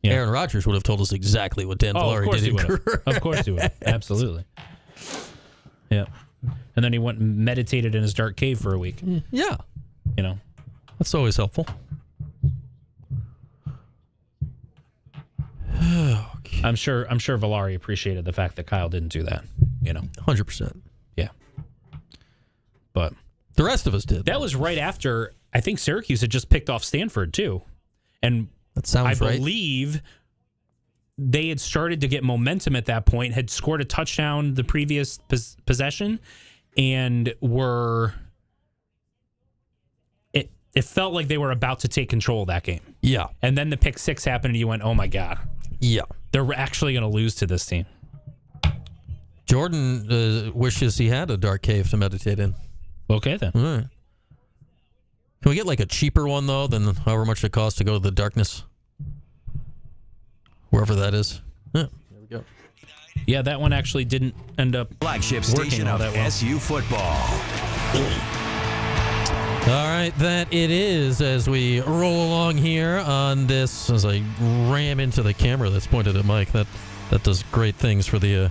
Yeah. Aaron Rodgers would have told us exactly what Dan Valari did incorrect. Of course he would. Absolutely. Yeah. And then he went and meditated in his dark cave for a week. Yeah. You know. That's always helpful. Okay. I'm sure Valari appreciated the fact that Kyle didn't do that. 100%. Yeah. But the rest of us did. That was right after, I think Syracuse had just picked off Stanford too. And that sounds right. I believe they had started to get momentum at that point, had scored a touchdown the previous possession, and it felt like they were about to take control of that game. Yeah. And then the pick six happened and you went, oh my God. Yeah. They're actually going to lose to this team. Jordan wishes he had a dark cave to meditate in. Okay, then. All right. Can we get like a cheaper one, though, than however much it costs to go to the darkness? Wherever that is. Yeah, there we go. Yeah, that one actually didn't end up flagship station of SU football. All right, that it is as we roll along here on this, as I ram into the camera that's pointed at Mike. That does great things for the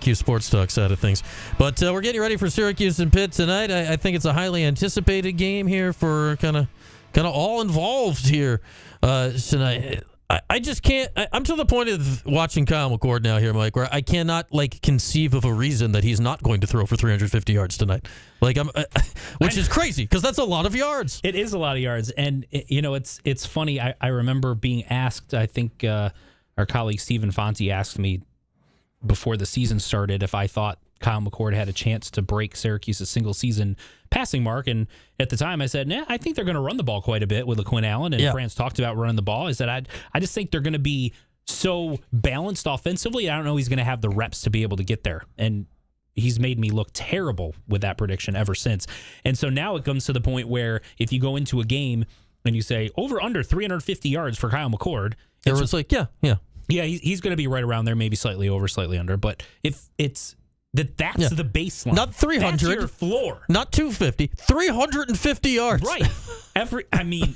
Cuse Sports Talk side of things. But we're getting ready for Syracuse and Pitt tonight. I think it's a highly anticipated game here for kind of all involved here tonight. I just can't. I'm to the point of watching Kyle McCord now here, Mike, where I cannot conceive of a reason that he's not going to throw for 350 yards tonight. Which is crazy because that's a lot of yards. It is a lot of yards, and it's funny. I remember being asked. I think our colleague Stephen Fonte asked me before the season started if I thought Kyle McCord had a chance to break Syracuse's single season passing mark. And at the time I said, I think they're going to run the ball quite a bit with LaQuinn Allen. And France talked about running the ball. I said, I just think they're going to be so balanced offensively. I don't know he's going to have the reps to be able to get there. And he's made me look terrible with that prediction ever since. And so now it comes to the point where if you go into a game and you say over under 350 yards for Kyle McCord, it's like, yeah, he's going to be right around there, maybe slightly over, slightly under. But if it's that's the baseline, not 300, that's your floor, not 250, 350 yards, right?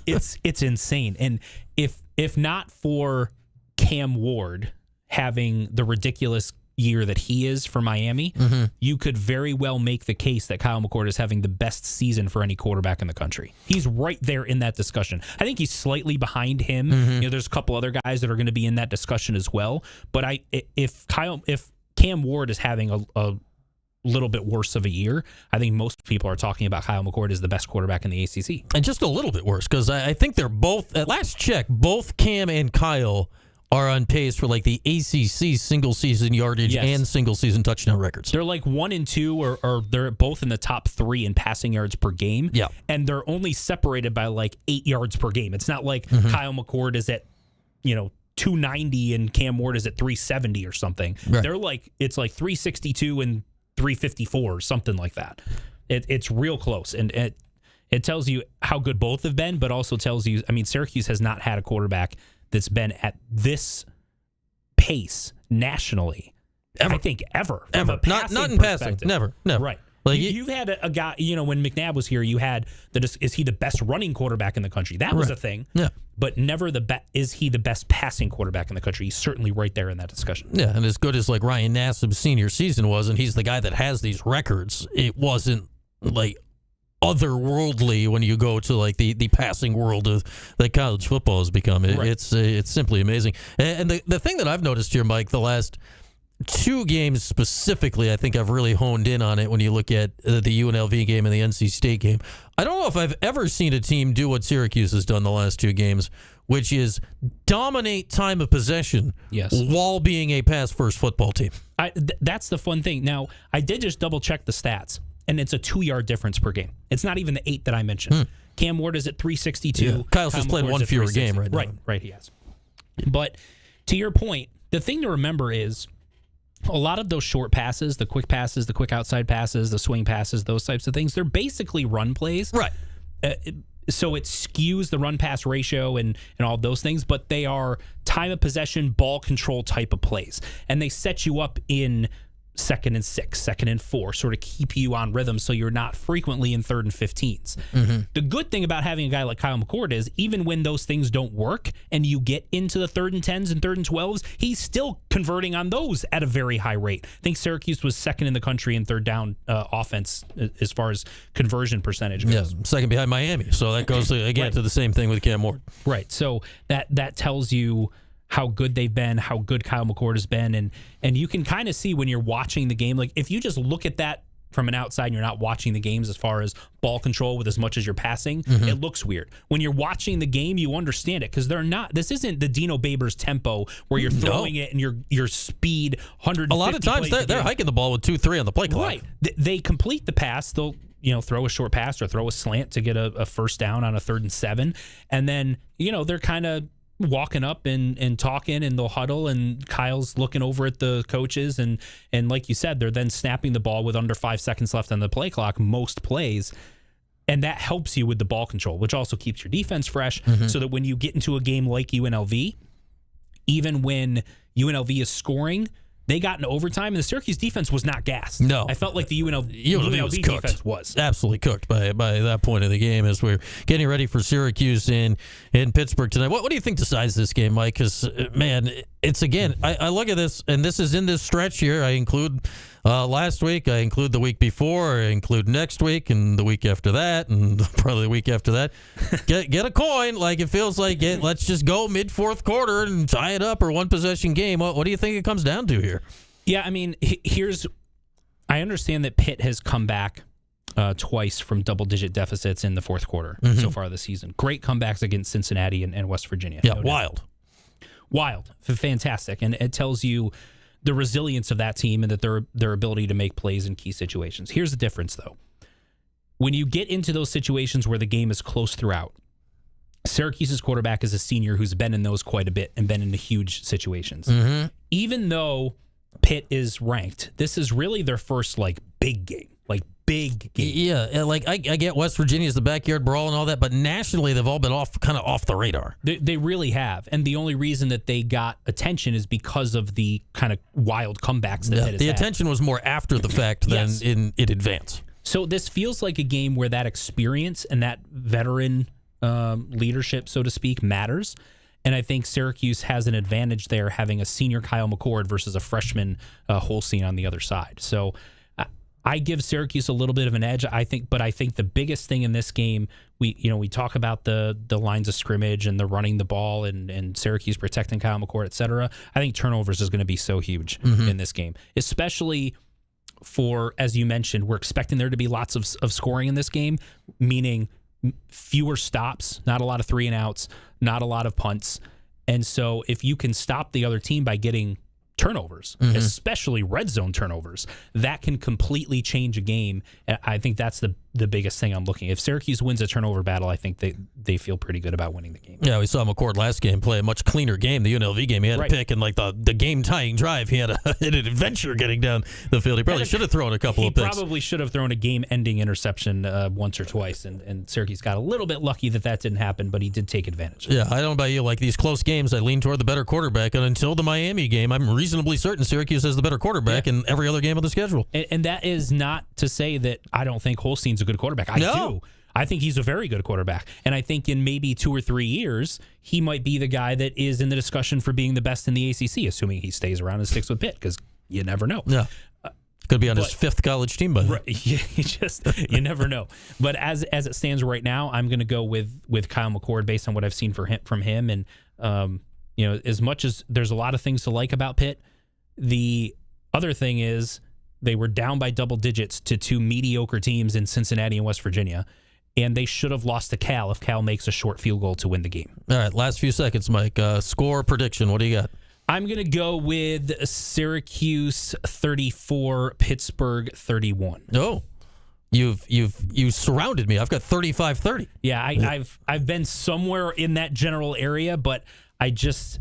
It's insane. And if not for Cam Ward having the ridiculous year that he is for Miami, you could very well make the case that Kyle McCord is having the best season for any quarterback in the country. He's right there in that discussion. I think he's slightly behind him. There's a couple other guys that are going to be in that discussion as well. But if Cam Ward is having a little bit worse of a year, I think most people are talking about Kyle McCord as the best quarterback in the ACC. And just a little bit worse because I think they're both, at last check, both Cam and Kyle are on pace for the ACC single season yardage and single season touchdown records. They're 1 and 2, or they're both in the top 3 in passing yards per game. Yeah, and they're only separated by 8 yards per game. It's not like Kyle McCord is at 290 and Cam Ward is at 370 or something. Right. They're it's 362 and 354 or something like that. It's real close, and it tells you how good both have been, but also tells you, Syracuse has not had a quarterback that's been at this pace nationally. Ever. I think ever. Not in passing. Never. Right. Like you've had a guy, when McNabb was here, you had is he the best running quarterback in the country? That was a thing. Yeah. But never is he the best passing quarterback in the country? He's certainly right there in that discussion. Yeah, and as good as like Ryan Nassib's senior season was, and he's the guy that has these records, it wasn't like otherworldly when you go to like the passing world of that college football has become. It's simply amazing. And the thing that I've noticed here, Mike, the last 2 games specifically, I think I've really honed in on it when you look at the UNLV game and the NC State game. I don't know if I've ever seen a team do what Syracuse has done the last 2 games, which is dominate time of possession while being a pass-first football team. That's the fun thing. Now, I did just double-check the stats, and it's a 2-yard difference per game. It's not even the 8 that I mentioned. Cam Ward is at 362. Yeah. Kyle's just played one fewer game right now. Right, he has. But to your point, the thing to remember is a lot of those short passes, the quick outside passes, the swing passes, those types of things, they're basically run plays. Right. So it skews the run-pass ratio and all of those things, but they are time of possession, ball control type of plays. And they set you up in 2nd and 6, 2nd and 4, sort of keep you on rhythm so you're not frequently in 3rd and 15s. Mm-hmm. The good thing about having a guy like Kyle McCord is even when those things don't work and you get into the 3rd and 10s and 3rd and 12s, he's still converting on those at a very high rate. I think Syracuse was 2nd in the country in 3rd down offense as far as conversion percentage goes. Yeah, 2nd behind Miami. So that goes, again, to the same thing with Cam Ward. Right. So that tells you how good they've been, how good Kyle McCord has been. And you can kind of see when you're watching the game, like if you just look at that from an outside and you're not watching the games as far as ball control with as much as you're passing, it looks weird. When you're watching the game, you understand it because this isn't the Dino Babers tempo where you're throwing it and your speed 150. A lot of times they're hiking the ball with 2-3 on the play clock. Right. They complete the pass. They'll throw a short pass or throw a slant to get a first down on a 3rd and 7. And then, they're kind of walking up and talking, and they'll huddle, and Kyle's looking over at the coaches, and like you said, they're then snapping the ball with under 5 seconds left on the play clock most plays, and that helps you with the ball control, which also keeps your defense fresh, so that when you get into a game like UNLV, even when UNLV is scoring, they got into overtime, and the Syracuse defense was not gassed. No. I felt like the UNLV was cooked. defense was. Absolutely cooked by that point of the game as we're getting ready for Syracuse in Pittsburgh tonight. What do you think decides this game, Mike? Because, man, it's, again, I look at this, and this is in this stretch here. I include last week, I include the week before, I include next week, and the week after that, and probably the week after that. Get a coin. Like, it feels like let's just go mid-4th quarter and tie it up, or one-possession game. What do you think it comes down to here? Yeah, I mean, I understand that Pitt has come back twice from double-digit deficits in the 4th quarter so far this season. Great comebacks against Cincinnati and West Virginia. Yeah, wild. Fantastic. And it tells you the resilience of that team and that their ability to make plays in key situations. Here's the difference, though. When you get into those situations where the game is close throughout, Syracuse's quarterback is a senior who's been in those quite a bit and been in the huge situations. Even though Pitt is ranked, this is really their first big game. Yeah, I get West Virginia's the backyard brawl and all that, but nationally they've all been off the radar. They really have, and the only reason that they got attention is because of the kind of wild comebacks that Pitt has the had. attention was more after the fact than in advance. So this feels like a game where that experience and that veteran leadership, so to speak, matters. And I think Syracuse has an advantage there, having a senior Kyle McCord versus a freshman Holstein on the other side. So I give Syracuse a little bit of an edge, I think the biggest thing in this game, we talk about the lines of scrimmage and the running the ball and Syracuse protecting Kyle McCord, et cetera. I think turnovers is going to be so huge in this game, especially for, as you mentioned, we're expecting there to be lots of scoring in this game, meaning fewer stops, not a lot of 3-and-outs, not a lot of punts. And so if you can stop the other team by getting turnovers, especially red zone turnovers, that can completely change a game. I think that's the the biggest thing I'm looking. If Syracuse wins a turnover battle, I think they feel pretty good about winning the game. Yeah, we saw McCord last game play a much cleaner game. The UNLV game, he had a pick and like the game-tying drive. He had an adventure getting down the field. He probably should have thrown a couple of picks. He probably should have thrown a game-ending interception once or twice, and Syracuse got a little bit lucky that didn't happen, but he did take advantage. Yeah, I don't know about you. Like these close games, I lean toward the better quarterback, and until the Miami game, I'm reasonably certain Syracuse has the better quarterback in every other game of the schedule. And that is not to say that I don't think Holstein's a good quarterback. I do. I think he's a very good quarterback. And I think in maybe 2 or 3 years, he might be the guy that is in the discussion for being the best in the ACC, assuming he stays around and sticks with Pitt, because you never know. Yeah. Could be on his 5th college team by then. Right, you never know. But as it stands right now, I'm going to go with Kyle McCord based on what I've seen from him. And, as much as there's a lot of things to like about Pitt, the other thing is they were down by double digits to 2 mediocre teams in Cincinnati and West Virginia, and they should have lost to Cal if Cal makes a short field goal to win the game. All right, last few seconds, Mike. Score prediction. What do you got? I'm going to go with Syracuse 34, Pittsburgh 31. Oh, you've surrounded me. I've got 35-30. Yeah, I've been somewhere in that general area, but I just,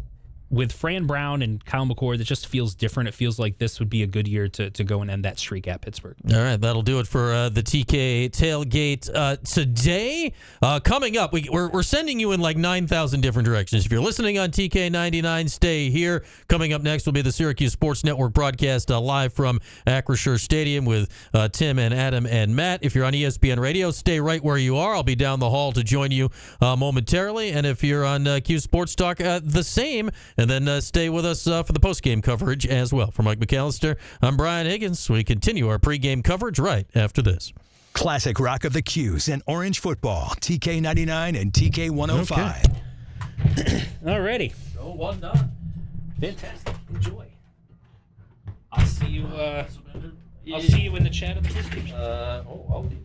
with Fran Brown and Kyle McCord, it just feels different. It feels like this would be a good year to go and end that streak at Pittsburgh. All right, that'll do it for the TK Tailgate today. Coming up, we're sending you in like 9,000 different directions. If you're listening on TK99, stay here. Coming up next will be the Syracuse Sports Network broadcast live from Acrisure Stadium with Tim and Adam and Matt. If you're on ESPN Radio, stay right where you are. I'll be down the hall to join you momentarily. And if you're on Cuse Sports Talk, the same. And then stay with us for the post-game coverage as well. For Mike McAllister, I'm Brian Higgins. We continue our pregame coverage right after this. Classic rock of the Cuse and Orange football. TK99 and TK105. Okay. Alrighty. Go one done. Fantastic. Enjoy. I'll see you. I'll see you in the chat of the post-game. I'll be.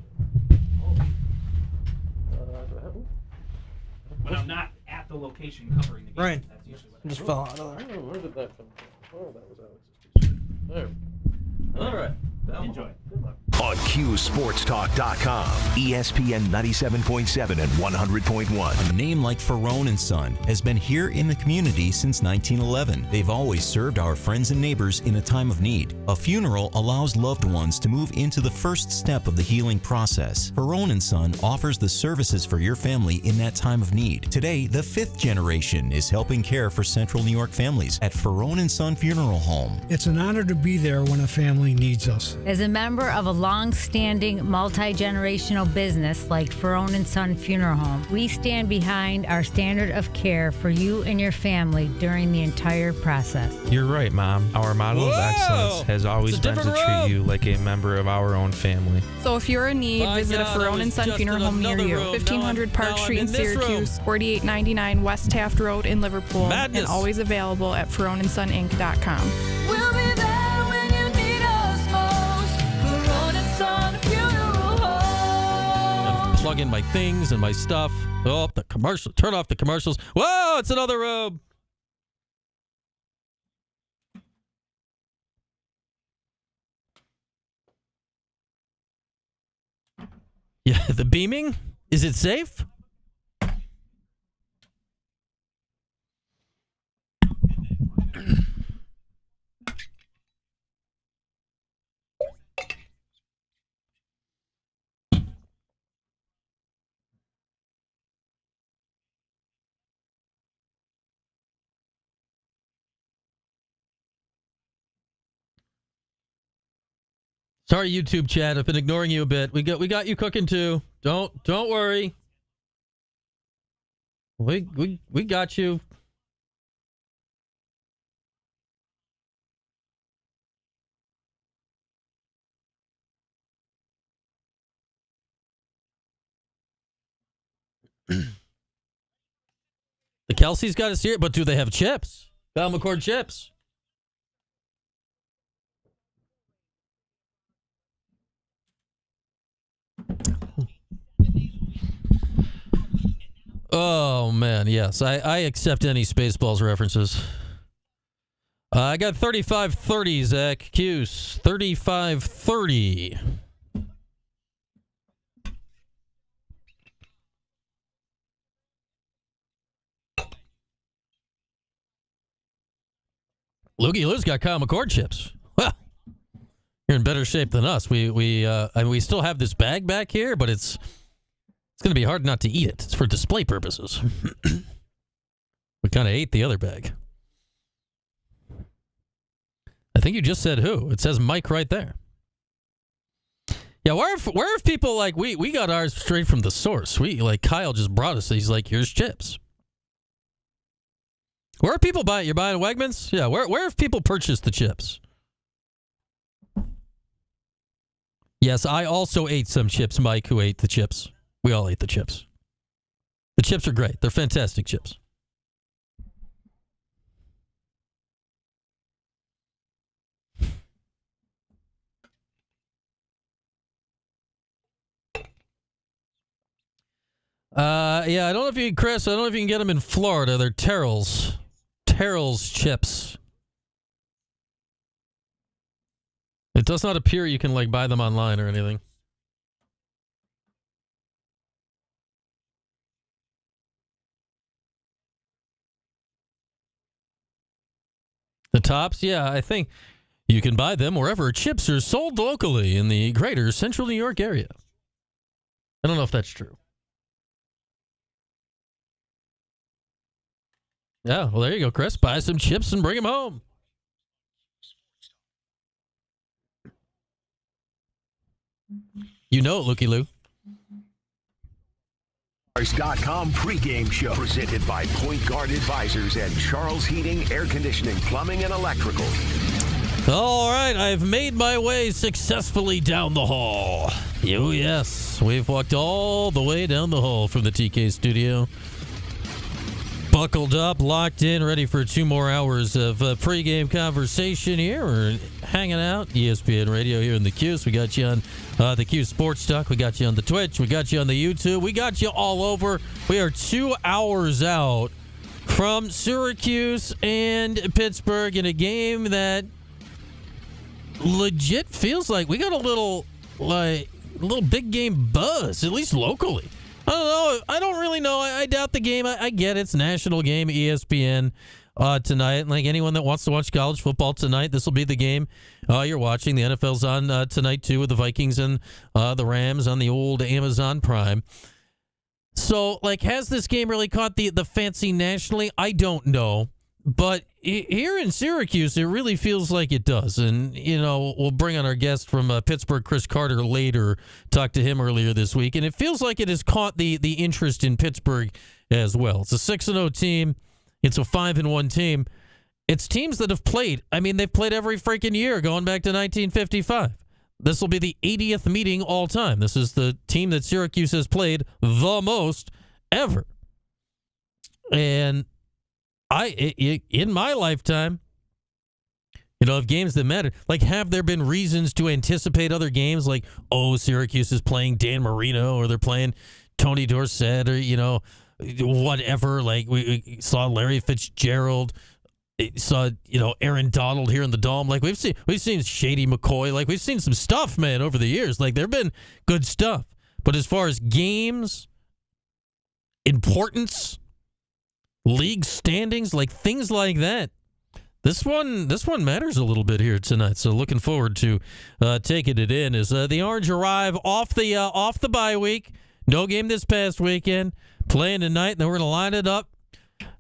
When I'm not at the location covering the game. Brian, That's usually what just fell out of there. Where did that come from? Oh, that was Alex's t-shirt. There. All right. Enjoy. Good luck. On CuseSportsTalk.com, ESPN 97.7 and 100.1. A name like Ferrone & Son has been here in the community since 1911. They've always served our friends and neighbors in a time of need. A funeral allows loved ones to move into the first step of the healing process. Ferrone & Son offers the services for your family in that time of need. Today, the 5th generation is helping care for Central New York families at Ferrone & Son Funeral Home. It's an honor to be there when a family needs us. As a member of a long-standing multi-generational business like Ferrone & Son Funeral Home, we stand behind our standard of care for you and your family during the entire process. You're right, Mom. Our model of excellence has always been to treat you like a member of our own family. So if you're in need, visit a Ferrone & Son Funeral Home near you. 1500 Park Street in Syracuse, 4899 West Taft Road in Liverpool, and always available at FerroneandSonInc.com. We'll be there when you need us most. Ferrone & Son Funeral Home. Plug in my things and my stuff. Oh, the commercial. Turn off the commercials. Whoa, it's another robe. Yeah, the beaming? Is it safe? Sorry, YouTube chat. I've been ignoring you a bit. We got you cooking too. Don't worry. We got you. The Kelsey's got us here, but do they have chips? Val McCord chips. Oh, man, yes. I accept any Spaceballs references. I got 35-30, Zach. Cuse. 35-30. Loogie Lou's got Kyle McCord chips. Well, you're in better shape than us. We still have this bag back here, but it's going to be hard not to eat it. It's for display purposes. We kind of ate the other bag. I think you just said who. It says Mike right there. Yeah, where if people like we got ours straight from the source. Kyle just brought us. He's like, here's chips. Where are people buying? You're buying Wegmans? Yeah. Where have people purchased the chips? Yes, I also ate some chips. Mike, who ate the chips. We all ate the chips. The chips are great. They're fantastic chips. Yeah, I don't know if you, Chris, I don't know if you can get them in Florida. They're Terrell's chips. It does not appear you can buy them online or anything. The Tops, yeah, I think you can buy them wherever chips are sold locally in the greater central New York area. I don't know if that's true. Yeah, well, there you go, Chris. Buy some chips and bring them home. You know it, Lookie Lou. .com pregame show presented by Point Guard Advisors and Charles Heating, Air Conditioning, Plumbing, and Electrical. All right, I've made my way successfully down the hall. Oh, yes. We've walked all the way down the hall from the TK studio. Buckled up, locked in, ready for 2 more hours of pregame conversation here. We're hanging out, ESPN Radio here in the Cuse. We got you on the Cuse Sports Talk. We got you on the Twitch. We got you on the YouTube. We got you all over. We are 2 hours out from Syracuse and Pittsburgh in a game that legit feels like we got a little big game buzz, at least locally. I don't know. I don't really know. I doubt the game. I get it's national game, ESPN tonight. Like anyone that wants to watch college football tonight, this will be the game you're watching. The NFL's on tonight, too, with the Vikings and the Rams on the old Amazon Prime. So, has this game really caught the fancy nationally? I don't know. But here in Syracuse, it really feels like it does. And, we'll bring on our guest from Pittsburgh, Chris Carter, later. Talked to him earlier this week. And it feels like it has caught the interest in Pittsburgh as well. It's a 6-0 team. It's a 5-1 team. It's teams that have played. I mean, they've played every freaking year going back to 1955. This will be the 80th meeting all time. This is the team that Syracuse has played the most ever. And in my lifetime, of games that matter, have there been reasons to anticipate other games Syracuse is playing Dan Marino or they're playing Tony Dorsett or, whatever. We saw Larry Fitzgerald, saw, Aaron Donald here in the Dome. We've seen Shady McCoy. We've seen some stuff, man, over the years. There've been good stuff. But as far as games, importance, league standings, things like that, this one matters a little bit here tonight. So looking forward to taking it in as the Orange arrive off the bye week. No game this past weekend, playing tonight, and then we're going to line it up.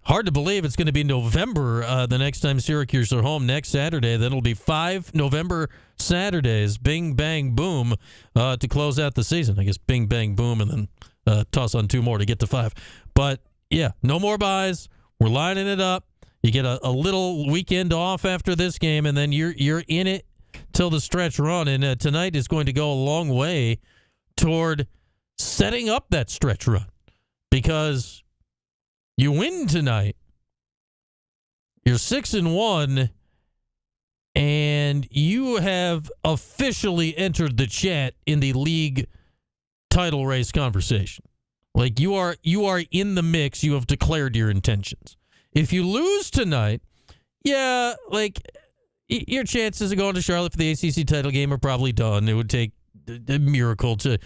Hard to believe it's going to be November the next time Syracuse are home next Saturday. Then it'll be 5 November Saturdays, bing, bang, boom, to close out the season. I guess bing, bang, boom, and then toss on 2 more to get to 5. But yeah, no more buys. We're lining it up. You get a little weekend off after this game, and then you're in it till the stretch run. And tonight is going to go a long way toward setting up that stretch run, because you win tonight, you're 6-1, and you have officially entered the chat in the league title race conversation. You are in the mix. You have declared your intentions. If you lose tonight, yeah, your chances of going to Charlotte for the ACC title game are probably done. It would take a miracle to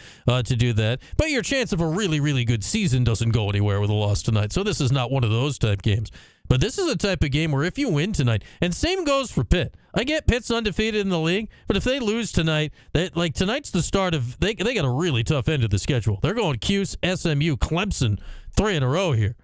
do that. But your chance of a really, really good season doesn't go anywhere with a loss tonight. So this is not one of those type games. But this is a type of game where if you win tonight, and same goes for Pitt. I get Pitt's undefeated in the league, but if they lose tonight, tonight's the start of they got a really tough end of the schedule. They're going Cuse, SMU, Clemson, 3 in a row here.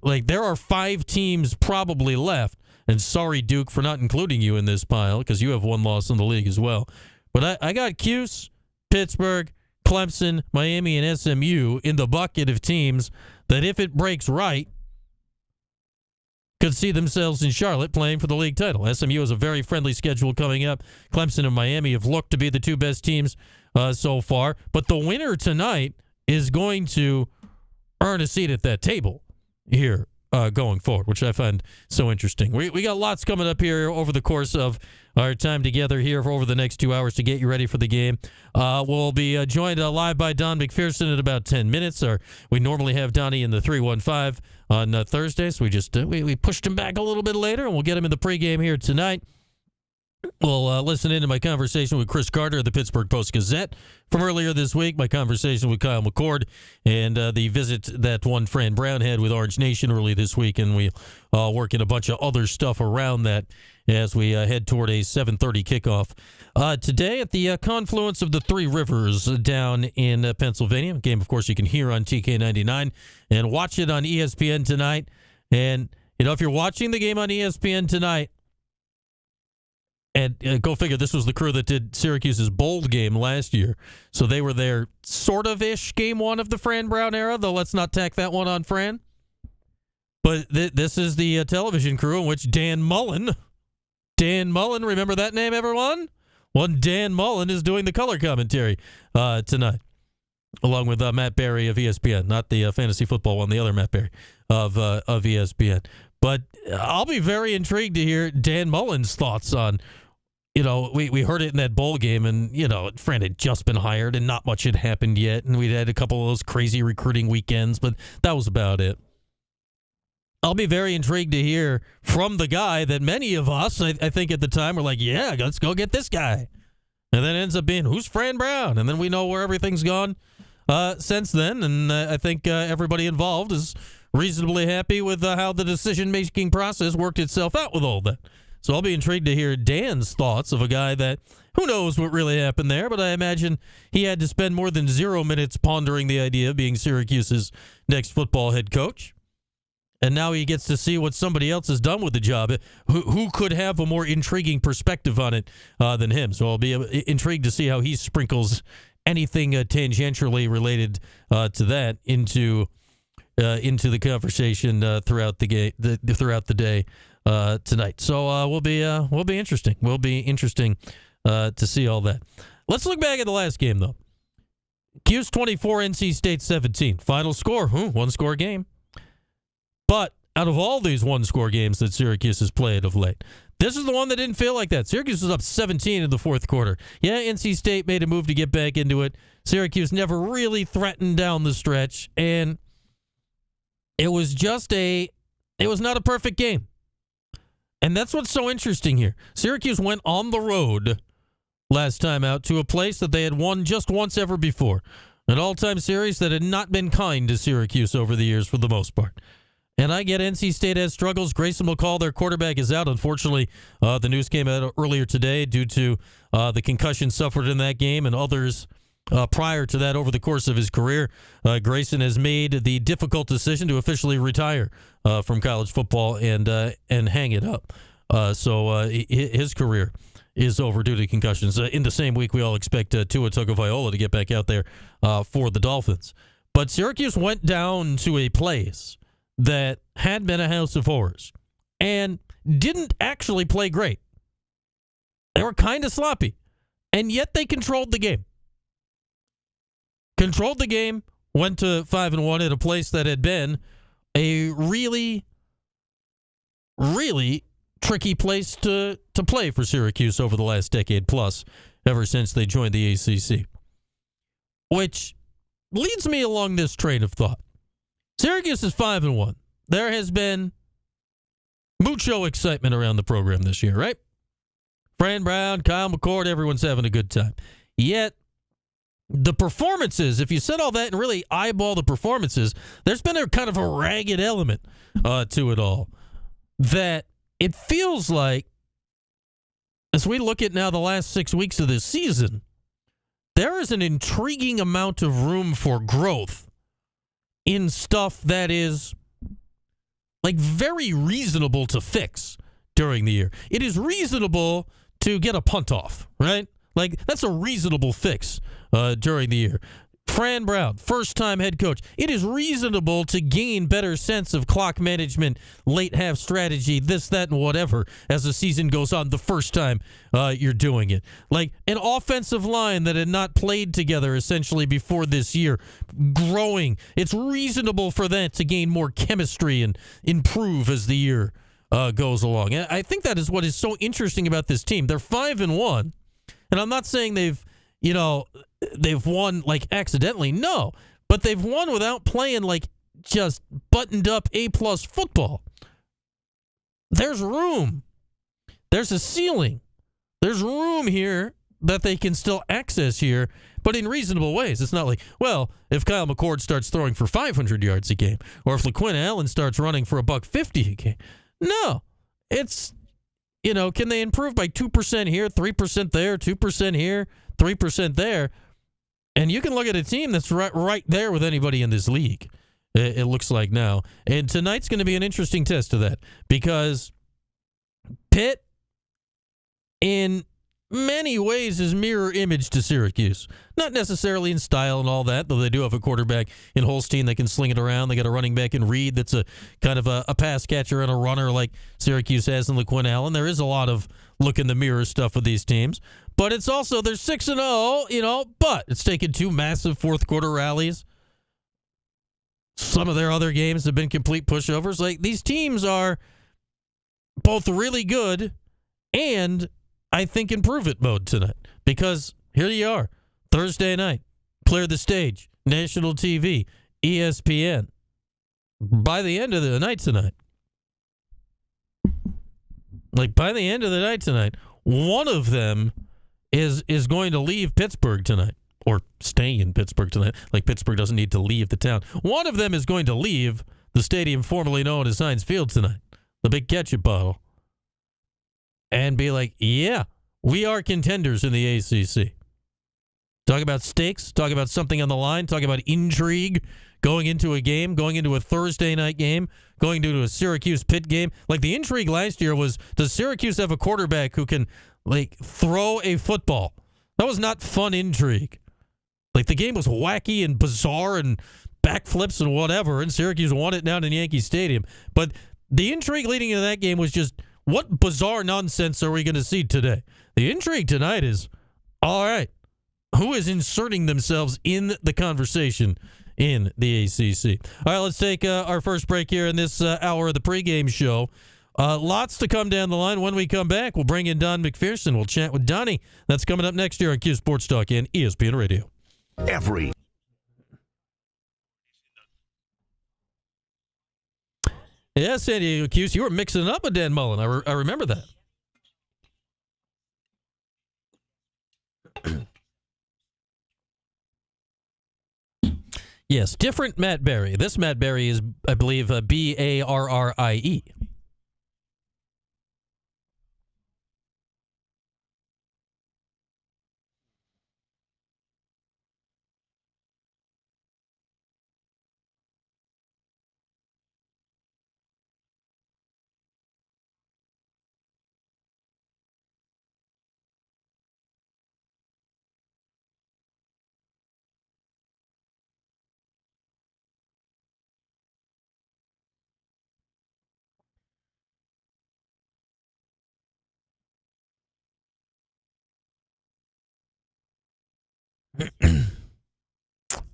Like, there are 5 teams probably left. And sorry, Duke, for not including you in this pile, because you have 1 loss in the league as well. But I got Cuse, Pittsburgh, Clemson, Miami, and SMU in the bucket of teams that, if it breaks right, could see themselves in Charlotte playing for the league title. SMU has a very friendly schedule coming up. Clemson and Miami have looked to be the 2 best teams so far. But the winner tonight is going to earn a seat at that table here going forward, which I find so interesting. We got lots coming up here over the course of our time together here for over the next 2 hours to get you ready for the game. We'll be joined live by Don McPherson in about 10 minutes. We normally have Donnie in the 315 on Thursdays. We pushed him back a little bit later, and we'll get him in the pregame here tonight. We'll listen into my conversation with Chris Carter of the Pittsburgh Post-Gazette from earlier this week, my conversation with Kyle McCord, and the visit that one Fran Brown had with Orange Nation early this week, and we work in a bunch of other stuff around that as we head toward a 7:30 kickoff. Today at the confluence of the 3 rivers down in Pennsylvania, a game, of course, you can hear on TK99 and watch it on ESPN tonight. And, if you're watching the game on ESPN tonight, and go figure, this was the crew that did Syracuse's bowl game last year. So they were there sort of-ish game 1 of the Fran Brown era, though let's not tack that one on Fran. But this is the television crew in which Dan Mullen, remember that name, everyone? One Dan Mullen is doing the color commentary tonight, along with Matt Berry of ESPN, not the fantasy football one, the other Matt Berry of ESPN. But I'll be very intrigued to hear Dan Mullen's thoughts on, we heard it in that bowl game, and, Fran had just been hired and not much had happened yet, and we'd had a couple of those crazy recruiting weekends, but that was about it. I'll be very intrigued to hear from the guy that many of us, I think at the time, were like, yeah, let's go get this guy. And then it ends up being, who's Fran Brown? And then we know where everything's gone since then, and I think everybody involved is reasonably happy with how the decision-making process worked itself out with all that. So I'll be intrigued to hear Dan's thoughts of a guy that, who knows what really happened there, but I imagine he had to spend more than 0 minutes pondering the idea of being Syracuse's next football head coach. And now he gets to see what somebody else has done with the job. Who could have a more intriguing perspective on it than him? So I'll be intrigued to see how he sprinkles anything tangentially related to that into the conversation throughout the day tonight. So we'll be interesting. We'll be interesting to see all that. Let's look back at the last game though. Cuse 24, NC State 17. Final score, 1-score game. But out of all these 1-score games that Syracuse has played of late, this is the one that didn't feel like that. Syracuse was up 17 in the 4th quarter. Yeah, NC State made a move to get back into it. Syracuse never really threatened down the stretch, and it was not a perfect game. And that's what's so interesting here. Syracuse went on the road last time out to a place that they had won just once ever before. An all-time series that had not been kind to Syracuse over the years for the most part. And I get NC State has struggles. Grayson McCall, their quarterback, is out. Unfortunately, the news came out earlier today due to the concussion suffered in that game and others prior to that over the course of his career. Grayson has made the difficult decision to officially retire from college football and hang it up. So his career is over due to concussions. In the same week, we all expect Tua Tagovailoa to get back out there for the Dolphins. But Syracuse went down to a place that had been a house of horrors and didn't actually play great. They were kind of sloppy, and yet they controlled the game. Went to 5-1 at a place that had been a really, really tricky place to play for Syracuse over the last decade plus, ever since they joined the ACC. Which leads me along this train of thought. Syracuse is 5-1. There has been mucho excitement around the program this year, right? Fran Brown, Kyle McCord, everyone's having a good time. Yet, the performances, if you said all that and really eyeball the performances, there's been a kind of a ragged element to it all. that it feels like, as we look at now the last 6 weeks of this season, there is an intriguing amount of room for growth in stuff that is like very reasonable to fix during the year. It is reasonable to get a punt off, right? Like, that's a reasonable fix during the year. Fran Brown, first-time head coach. It is reasonable to gain better sense of clock management, late half strategy, this, that, and whatever as the season goes on the first time you're doing it. Like an offensive line that had not played together essentially before this year, growing. It's reasonable for that to gain more chemistry and improve as the year goes along. And I think that is what is so interesting about this team. They're 5-1, and I'm not saying they've won like accidentally. No, but they've won without playing like just buttoned up A-plus football. There's room. There's a ceiling. There's room here that they can still access here, but in reasonable ways. It's not like, well, if Kyle McCord starts throwing for 500 yards a game, or if LaQuinn Allen starts running for $150 a game. No, it's, can they improve by 2% here, 3% there, 2% here, 3% there? And you can look at a team that's right there with anybody in this league, it looks like now. And tonight's going to be an interesting test of that, because Pitt, in many ways, is mirror image to Syracuse. Not necessarily in style and all that, though they do have a quarterback in Holstein that can sling it around. They got a running back in Reed that's a kind of a pass catcher and a runner like Syracuse has in LaQuinn Allen. There is a lot of look in the mirror stuff with these teams. But it's also, they're 6-0, but it's taken 2 massive fourth quarter rallies. Some of their other games have been complete pushovers. Like, these teams are both really good and, I think, improve-it mode tonight. Because here you are, Thursday night, clear the stage, national TV, ESPN. By the end of the night tonight, one of them is going to leave Pittsburgh tonight, or stay in Pittsburgh tonight. Like, Pittsburgh doesn't need to leave the town. One of them is going to leave the stadium formerly known as Heinz Field tonight, the big ketchup bottle, and be like, yeah, we are contenders in the ACC. Talk about stakes, talk about something on the line, talk about intrigue going into a game, going into a Thursday night game, going into a Syracuse Pitt game. Like, the intrigue last year was, does Syracuse have a quarterback who can, like, throw a football? That was not fun intrigue. Like, the game was wacky and bizarre and backflips and whatever, and Syracuse won it down in Yankee Stadium. But the intrigue leading into that game was just, what bizarre nonsense are we going to see today? The intrigue tonight is, all right, who is inserting themselves in the conversation in the ACC? All right, let's take our first break here in this hour of the pregame show. Lots to come down the line. When we come back, we'll bring in Don McPherson. We'll chat with Donnie. That's coming up next year on Cuse Sports Talk and ESPN Radio. Yeah, San Diego Cuse, you were mixing it up with Dan Mullen. I remember that. Yes, different Matt Berry. This Matt Berry is, I believe, Barrie.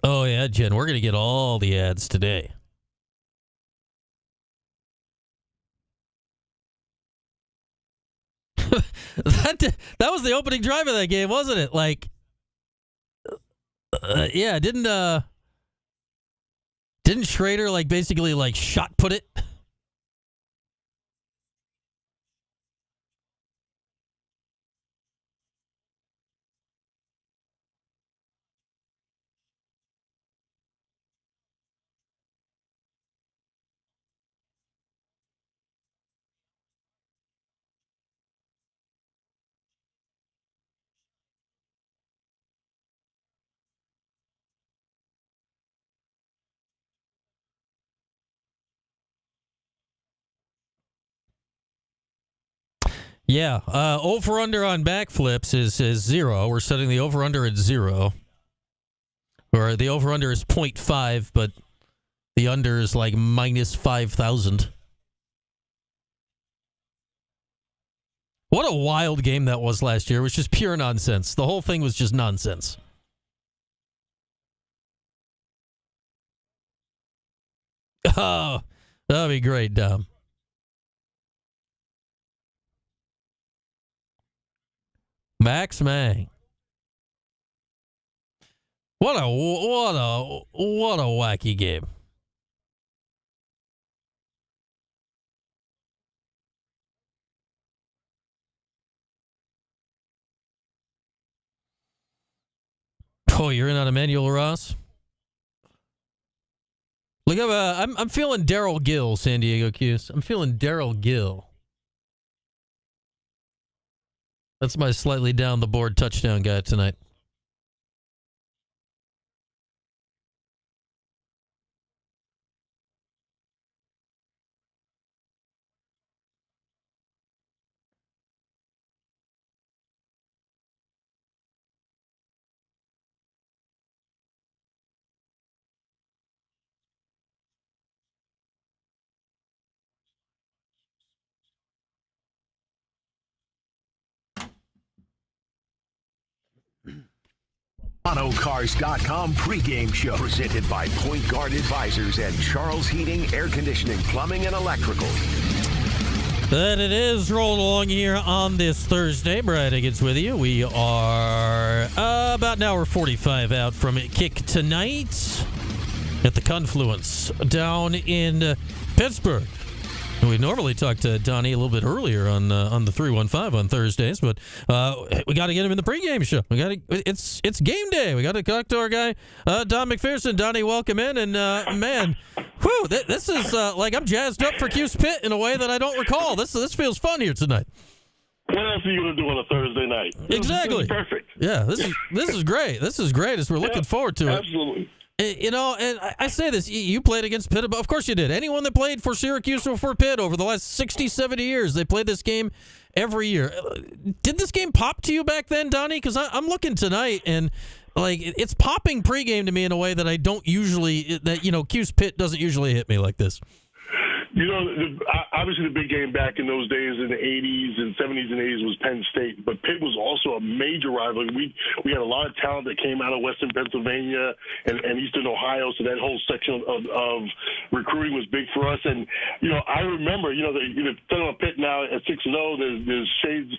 Oh, yeah, Jen, we're going to get all the ads today. That was the opening drive of that game, wasn't it? Like, yeah, didn't Schrader, like, basically, like, shot put it? Yeah, over-under on backflips is 0. We're setting the over-under at 0. Or the over-under is 0.5, but the under is like minus 5,000. What a wild game that was last year. It was just pure nonsense. The whole thing was just nonsense. Oh, that'd be great, Dom. Max Mang. What a wacky game. Oh, you're in on Emmanuel Ross? Look, I'm feeling Daryl Gill, San Diego Cuse. I'm feeling Daryl Gill. That's my slightly down the board touchdown guy tonight. MonoCars.com pregame show presented by Point Guard Advisors and Charles Heating, Air Conditioning, Plumbing, and Electrical. That it is rolling along here on this Thursday. Brad Higgins with you. We are about an hour 45 out from kick tonight at the Confluence down in Pittsburgh. We normally talk to Donnie a little bit earlier on the 315 on Thursdays, but we got to get him in the pregame show. It's game day. We got to talk to our guy Don McPherson. Donnie, welcome in, and man, whew, this is like I'm jazzed up for Cuse Pitt in a way that I don't recall. This feels fun here tonight. What else are you going to do on a Thursday night? Exactly. This is perfect. Yeah, this is great. This is great as we're looking forward to it. Absolutely. You know, and I say this, you played against Pitt. Of course you did. Anyone that played for Syracuse or for Pitt over the last 60, 70 years, they played this game every year. Did this game pop to you back then, Donnie? Because I'm looking tonight, and like it's popping pregame to me in a way that I don't usually, Cuse Pitt doesn't usually hit me like this. You know, obviously the big game back in those days in the 80s and 70s and 80s was Penn State, but Pitt was also a major rivalry. We had a lot of talent that came out of Western Pennsylvania and Eastern Ohio, so that whole section of recruiting was big for us. And, I remember, talking about Pitt now at 6-0, there's shades,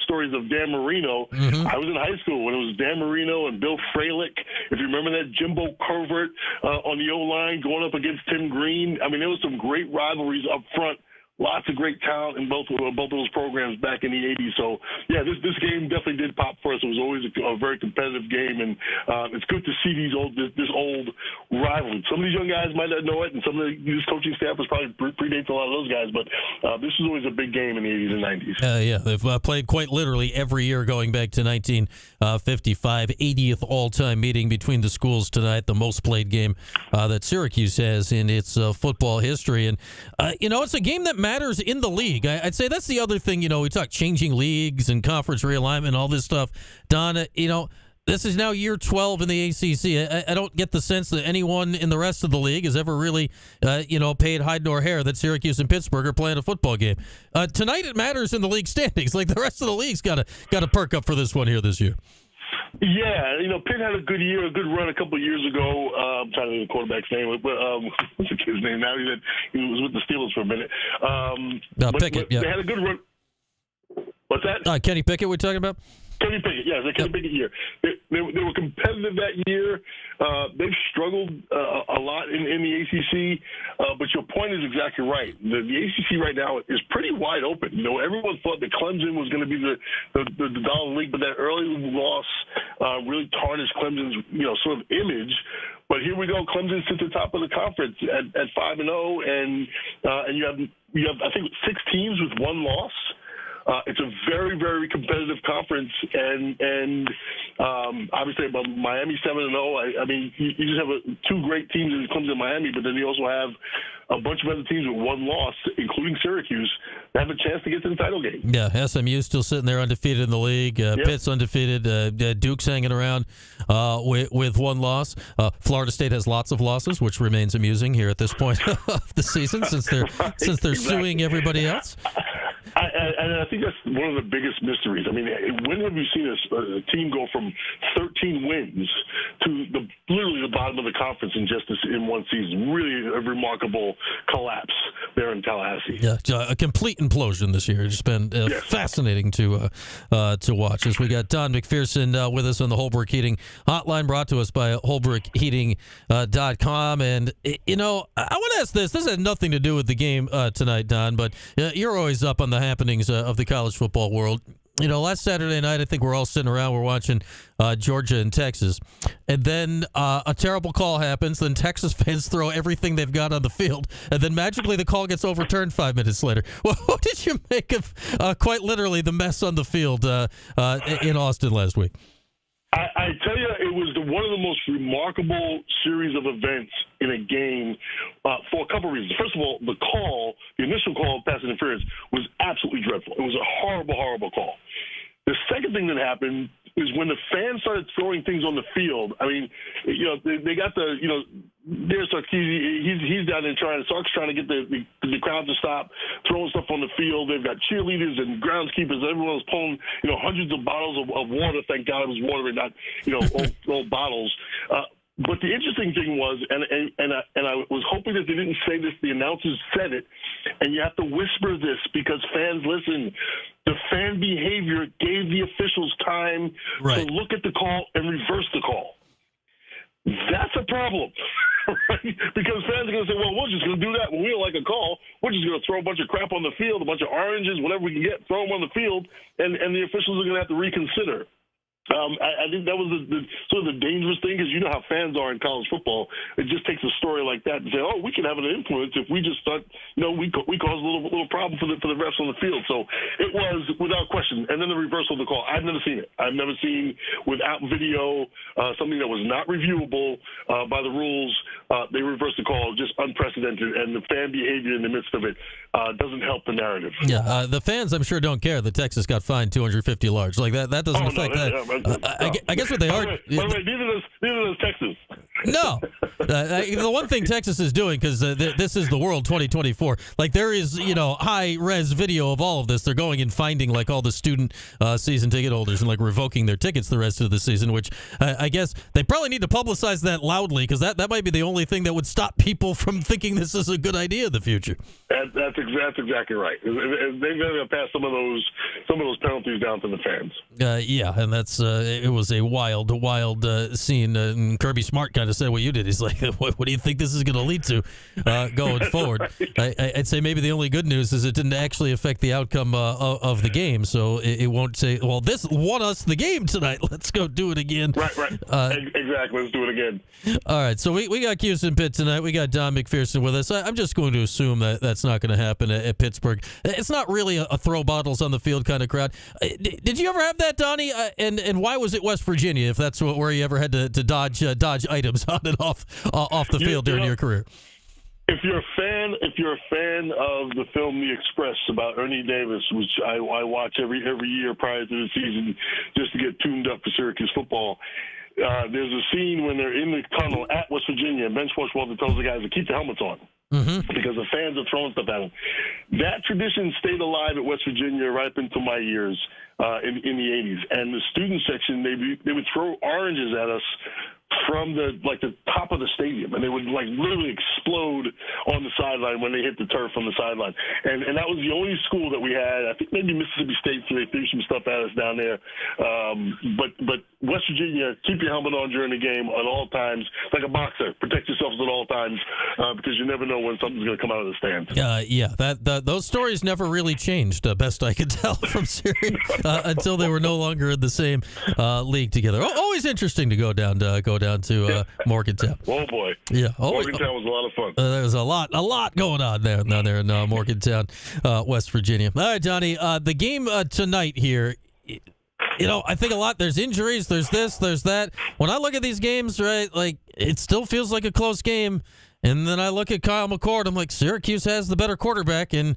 stories of Dan Marino. Mm-hmm. I was in high school when it was Dan Marino and Bill Fralick. If you remember that, Jimbo Covert on the O-line going up against Tim Green. I mean, there was some great rivalries up front. Lots of great talent in both of those programs back in the 80s. So, yeah, this game definitely did pop for us. It was always a very competitive game, and it's good to see this old rivalry. Some of these young guys might not know it, and some of this coaching staff was probably predates a lot of those guys, but this was always a big game in the 80s and 90s. Yeah, they've played quite literally every year going back to 1955, 80th all-time meeting between the schools tonight, the most played game that Syracuse has in its football history. And, it's a game that matters in the league. I'd say that's the other thing. We talk changing leagues and conference realignment, all this stuff. Don, this is now year 12 in the ACC. I don't get the sense that anyone in the rest of the league has ever really, paid hide nor hair that Syracuse and Pittsburgh are playing a football game. Tonight it matters in the league standings. Like the rest of the league's got to perk up for this one here this year. Yeah, Pitt had a good run a couple of years ago. I'm trying to think of the quarterback's name, but what's the kid's name now? He was with the Steelers for a minute. Pickett, yeah. They had a good run. What's that? Kenny Pickett we're talking about? Kenny Pickett, yes, the Kenny Pickett year. They were competitive that year. They've struggled a lot in the ACC, but your point is exactly right. The ACC right now is pretty wide open. Everyone thought that Clemson was going to be the Dollar League, but that early loss really tarnished Clemson's sort of image. But here we go. Clemson sits at the top of the conference at 5-0, and you have I think 6 teams with 1 loss. It's a very, very competitive conference, and obviously Miami 7-0. I mean, you just have 2 great teams in Clemson and Miami, but then you also have a bunch of other teams with 1 loss, including Syracuse. have a chance to get to the title game. Yeah, SMU still sitting there undefeated in the league. Pitt's undefeated. Duke's hanging around with one loss. Florida State has lots of losses, which remains amusing here at this point of the season since they're suing everybody else. I think that's one of the biggest mysteries. I mean, when have you seen a team go from 13 wins to literally the bottom of the conference in one season? Really a remarkable collapse there in Tallahassee. Yeah, a complete implosion this year. It's just been fascinating to watch. As we got Don McPherson with us on the Holbrook Heating Hotline, brought to us by HolbrookHeating.com. And, I want to ask this. This has nothing to do with the game tonight, Don, but you're always up on the happenings of the college football world. Last Saturday night, I think we're all sitting around, we're watching Georgia and Texas, and then a terrible call happens, then Texas fans throw everything they've got on the field, and then magically the call gets overturned 5 minutes later. Well, what did you make of, quite literally, the mess on the field in Austin last week? I tell you, it was one of the most remarkable series of events in a game for a couple of reasons. First of all, the initial call of pass interference was absolutely dreadful. It was a horrible, horrible call. The second thing that happened is when the fans started throwing things on the field. I mean, they got there's Cuse, he's down there Sark's trying to get the crowd to stop throwing stuff on the field. They've got cheerleaders and groundskeepers. Everyone was pulling, hundreds of bottles of water. Thank God it was water and not, old bottles. But the interesting thing was, and I was hoping that they didn't say this, the announcers said it, and you have to whisper this because fans listen. The fan behavior gave the officials time to look at the call and reverse the call. That's a problem, right? Because fans are going to say, well, we're just going to do that when we don't like a call. We're just going to throw a bunch of crap on the field, a bunch of oranges, whatever we can get, throw them on the field, and the officials are going to have to reconsider. I think that was the sort of the dangerous thing, because you know how fans are in college football. It just takes a story like that and say, oh, we can have an influence if we just start, we cause a little problem for the refs on the field. So it was without question. And then the reversal of the call. I've never seen it. I've never seen without video something that was not reviewable by the rules. They reversed the call, just unprecedented, and the fan behavior in the midst of it doesn't help the narrative. Yeah, the fans, I'm sure, don't care that Texas got fined $250 large. Like that doesn't affect that. I guess what they are. By the way, neither does Texas. No, the one thing Texas is doing, because this is the World 2024. Like there is, high res video of all of this. They're going and finding like all the student season ticket holders and like revoking their tickets the rest of the season. Which I guess they probably need to publicize that loudly, because that might be the only thing that would stop people from thinking this is a good idea in the future. That's exactly right. They've got to pass some of those penalties down to the fans. Yeah, and that's it was a wild scene. And Kirby Smart kind of said what you did. He's like, what do you think this is going to lead to going forward? I'd say maybe the only good news is it didn't actually affect the outcome of the game. So it won't say, well, this won us the game tonight. Let's go do it again. Right. Exactly. Let's do it again. All right. So we got Cuse and Pitt tonight. We got Don McPherson with us. I'm just going to assume that that's not going to happen at Pittsburgh. It's not really a throw bottles on the field kind of crowd. Did you ever have that, Donnie? And why was it West Virginia, if that's where you ever had to dodge items on and off the field during your career? If you're a fan of the film The Express about Ernie Davis, which I watch every year prior to the season just to get tuned up for Syracuse football, there's a scene when they're in the tunnel at West Virginia, and Ben Schwartzwalder tells the guys to keep the helmets on. Mm-hmm. Because the fans are throwing stuff at them. That tradition stayed alive at West Virginia right up into my years in the 80s. And the student section, they would throw oranges at us from the top of the stadium, and they would literally explode on the sideline when they hit the turf on the sideline. And that was the only school that we had. I think maybe Mississippi State, so they threw some stuff at us down there. But West Virginia, keep your helmet on during the game at all times, like a boxer. Protect yourselves at all times because you never know when something's going to come out of the stands. Those stories never really changed, best I could tell, from Syria until they were no longer in the same league together. Always interesting to go down to Morgantown. Oh boy, yeah. Morgantown was a lot of fun. There was a lot going on there in Morgantown, West Virginia. All right, Johnny. The game tonight here. I think a lot. There's injuries. There's this. There's that. When I look at these games, right, like it still feels like a close game. And then I look at Kyle McCord. I'm like, Syracuse has the better quarterback, and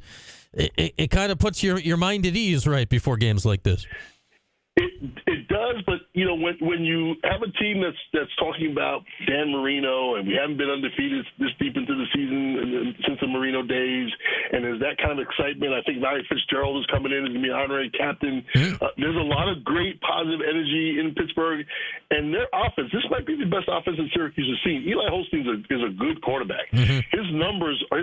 it kind of puts your mind at ease right before games like this. It does, but when you have a team that's talking about Dan Marino, and we haven't been undefeated this deep into the season since the Marino days, and there's that kind of excitement. I think Larry Fitzgerald is coming in as going to be honorary captain. There's a lot of great positive energy in Pittsburgh, and their offense. This might be the best offense that Syracuse has seen. Eli Holstein is a good quarterback. His numbers are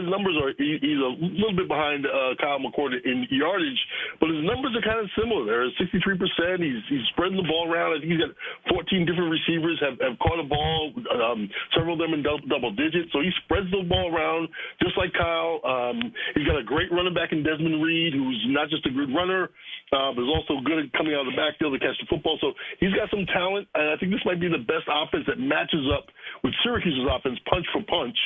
he's a little bit behind Kyle McCord in yardage, but his numbers are kind of similar. They're 63%. He's spreading the ball around. I think he's got 14 different receivers have caught a ball, several of them in double digits. So he spreads the ball around just like Kyle. He's got a great running back in Desmond Reed, who's not just a good runner, but is also good at coming out of the backfield to catch the football. So he's got some talent, and I think this might be the best offense that matches up with Syracuse's offense punch for punch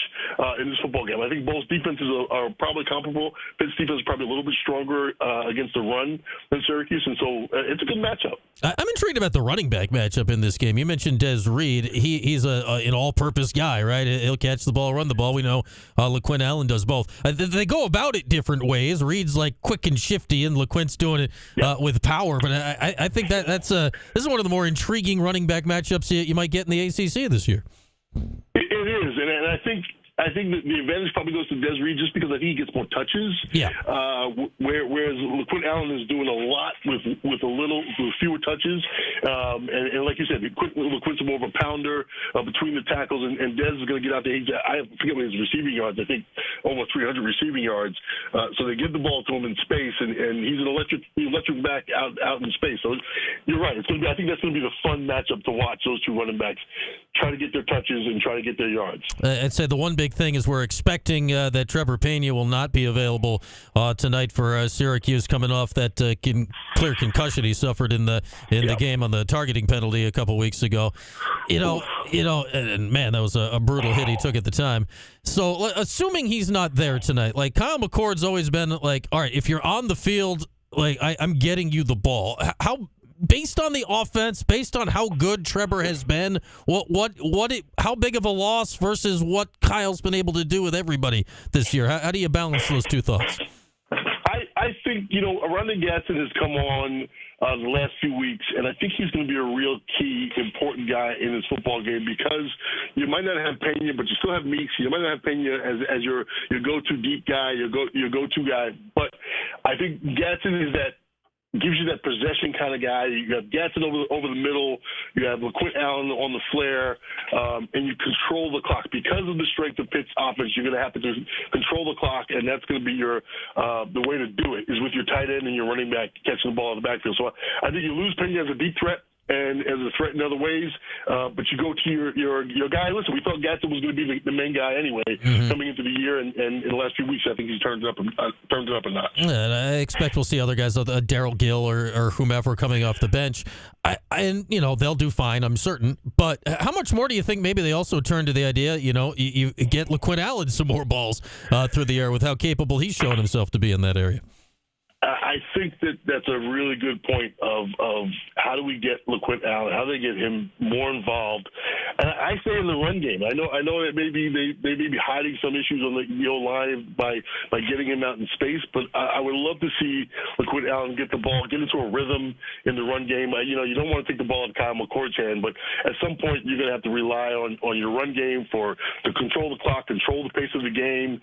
in this football game. I think both defenses are probably comparable. Pitt's defense is probably a little bit stronger against the run than Syracuse, and so it's a good matchup. I'm intrigued about the running back matchup in this game. You mentioned Des Reed. He's an all-purpose guy, right? He'll catch the ball, run the ball. We know LaQuinn Allen does both. They go about it different ways. Reed's like quick and shifty, and LaQuinn's doing it with power. But I think this is one of the more intriguing running back matchups you might get in the ACC this year. It is, and I think that the advantage probably goes to Des Reed just because I think he gets more touches. Yeah. Whereas LaQuinn Allen is doing a lot with fewer touches. And like you said, LaQuinn's more of a pounder between the tackles, and Des is going to get out there. I forget what his receiving yards. I think almost 300 receiving yards. So they give the ball to him in space, and he's an electric back out in space. So you're right. I think that's going to be the fun matchup to watch. Those two running backs try to get their touches and try to get their yards. I'd say the one big thing is we're expecting that Trevor Pena will not be available tonight for Syracuse, coming off that clear concussion he suffered in the game on the targeting penalty a couple weeks ago. And man, that was a brutal hit he took at the time. So assuming he's not there tonight, like Kyle McCord's always been like, all right, if you're on the field, like I'm getting you the ball. Based on the offense, based on how good Trevor has been, how big of a loss versus what Kyle's been able to do with everybody this year? How do you balance those two thoughts? I think, Aranda Gadsden has come on the last few weeks, and I think he's going to be a real key, important guy in this football game because you might not have Pena, but you still have Meeks. You might not have Pena as your go-to deep guy, your go-to guy. But I think Gadsden is gives you that possession kind of guy. You have Gadsden over the middle. You have LaQuinn Allen on the flare, and you control the clock. Because of the strength of Pitt's offense, you're going to have to control the clock, and that's going to be the way to do it is with your tight end and your running back catching the ball in the backfield. So I think you lose Pena as a deep threat and as a threat in other ways, but you go to your guy. Listen, we thought Gadsden was going to be the main guy anyway coming into the year, and in the last few weeks, I think he's turned it up a notch. And I expect we'll see other guys, Darryl Gill or whomever, coming off the bench. And they'll do fine, I'm certain. But how much more do you think maybe they also turn to the idea, you get LaQuinn Allen some more balls through the air with how capable he's shown himself to be in that area? I think that's a really good point of how do we get LaQuinn Allen, how do they get him more involved? And I say in the run game. I know that maybe they may be hiding some issues on the line by getting him out in space, but I would love to see LaQuinn Allen get the ball, get into a rhythm in the run game. You don't want to take the ball out of Kyle McCord's hand, but at some point you're going to have to rely on your run game to control the clock, control the pace of the game,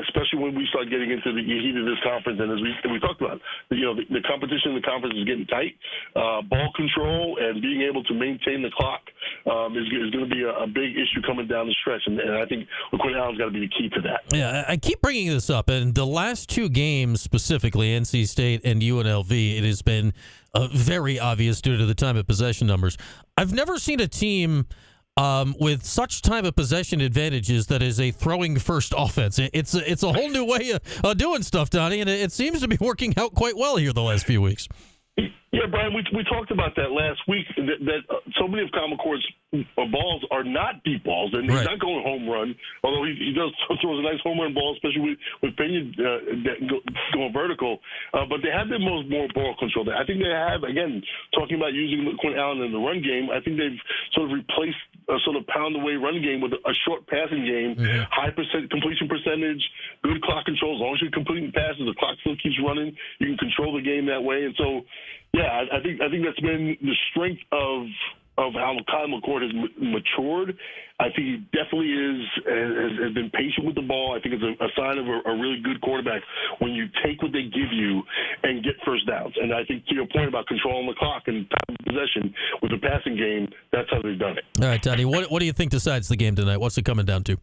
especially when we start getting into the heat of this conference. And as we talked about, the competition in the conference is getting tight. Ball control and being able to maintain the clock is going to be a big issue coming down the stretch, and I think LaQuinn Allen's got to be the key to that. Yeah, I keep bringing this up, and the last two games specifically, NC State and UNLV, it has been very obvious due to the time of possession numbers. I've never seen a team with such time of possession advantages that is a throwing first offense. It's a whole new way of doing stuff, Donnie, and it seems to be working out quite well here the last few weeks. Yeah, Brian, we talked about that last week, that so many of Kyle McCord's balls are not deep balls, and he's not going home run. Although he does throws a nice home run ball, especially with Pena going vertical. But they have the more ball control. I think they have, again, talking about using Quinn Allen in the run game. I think they've sort of replaced a sort of pound away run game with a short passing game, high completion percentage, good clock control. As long as you're completing passes, the clock still keeps running. You can control the game that way. And so, yeah, I think that's been the strength of how Kyle McCord has matured. I think he definitely has been patient with the ball. I think it's a sign of a really good quarterback when you take what they give you and get first downs. And I think to your point about controlling the clock and time of possession with the passing game, that's how they've done it. All right, Tony, what do you think decides the game tonight? What's it coming down to?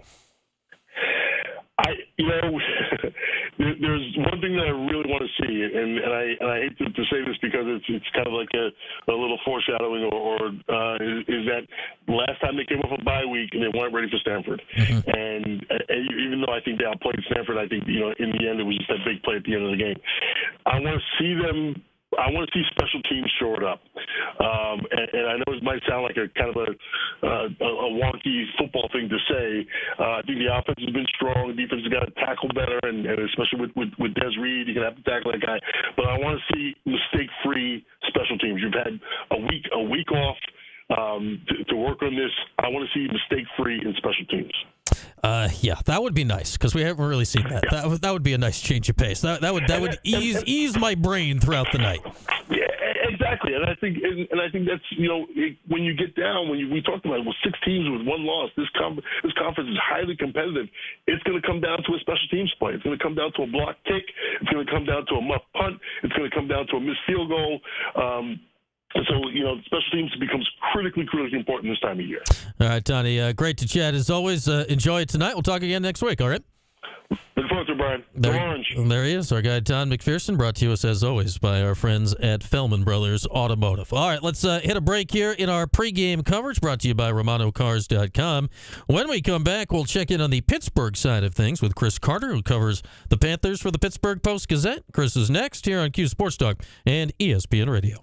There's one thing that I really want to see, and I hate to say this because it's kind of like a little foreshadowing, is that last time they came off a bye week and they weren't ready for Stanford, and even though I think they outplayed Stanford, I think in the end it was just that big play at the end of the game. I want to see them. I want to see special teams shored up, and I know it might sound like a kind of a wonky football thing to say. I think the offense has been strong. The defense has got to tackle better, and especially with Des Reed, you're gonna have to tackle that guy. But I want to see mistake-free special teams. You've had a week off to work on this. I want to see mistake-free in special teams. Yeah, that would be nice because we haven't really seen that. Yeah. That would be a nice change of pace. That would ease my brain throughout the night. Yeah, exactly. And I think that's when you get down, we talked about it, with 6 teams with 1 loss, this conference is highly competitive. It's going to come down to a special teams play. It's going to come down to a block kick. It's going to come down to a muff punt. It's going to come down to a missed field goal. So, special teams becomes critically important this time of year. All right, Tony, great to chat as always. Enjoy it tonight. We'll talk again next week, all right? Look forward to it, Brian. There he is, our guy, Don McPherson, brought to us, as always, by our friends at Fellman Brothers Automotive. All right, let's hit a break here in our pregame coverage, brought to you by RomanoCars.com. When we come back, we'll check in on the Pittsburgh side of things with Chris Carter, who covers the Panthers for the Pittsburgh Post-Gazette. Chris is next here on Cuse Sports Talk and ESPN Radio.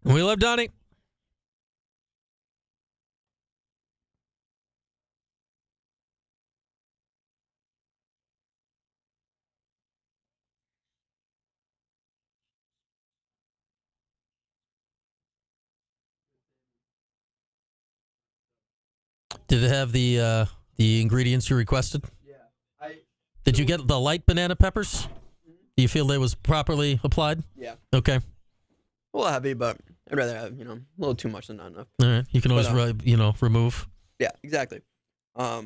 We love Donnie. Did it have the ingredients you requested? Yeah. Did you get the light banana peppers? Do you feel they was properly applied? Yeah. Okay. A little heavy, but I'd rather have, a little too much than not enough. All right. You can always, remove. Yeah, exactly. I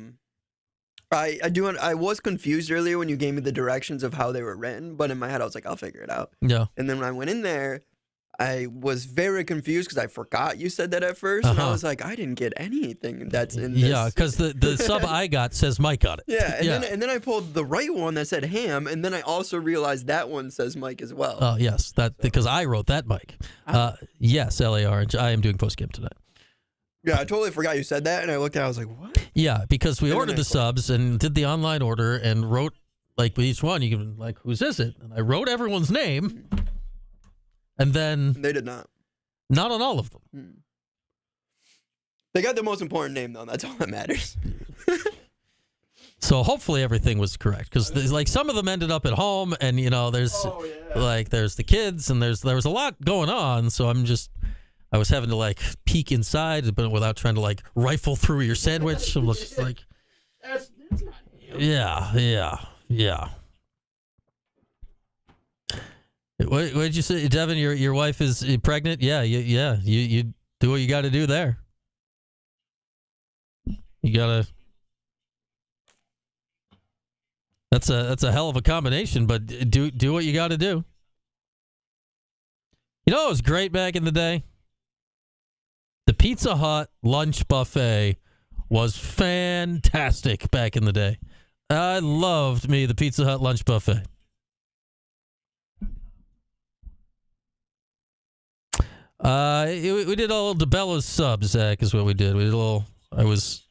was confused earlier when you gave me the directions of how they were written, but in my head I was like, I'll figure it out. Yeah. And then when I went in there, I was very confused because I forgot you said that at first, and I was like, I didn't get anything that's in this. Yeah, because the sub I got says Mike on it. Yeah, and then I pulled the right one that said Ham, and then I also realized that one says Mike as well. Oh, yes, because I wrote that Mike. Yes, LAR, I am doing postgame tonight. Yeah, I totally forgot you said that, and I looked at it, I was like, what? Yeah, because we ordered the subs and did the online order and wrote, with each one, you can, whose is it? And I wrote everyone's name. And then they did not. Not on all of them. They got the most important name, though. That's all that matters. So hopefully everything was correct, because some of them ended up at home, and there's there's the kids, and there was a lot going on. So I was having to peek inside, but without trying to rifle through your sandwich. I'm just that's not yeah. What did you say, Devin? Your wife is pregnant? Yeah. You do what you got to do there. You gotta. That's a hell of a combination, but do what you got to do. It was great back in the day. The Pizza Hut lunch buffet was fantastic back in the day. I loved the Pizza Hut lunch buffet. We did all DeBella's subs, Zach, is what we did. We did a little. I was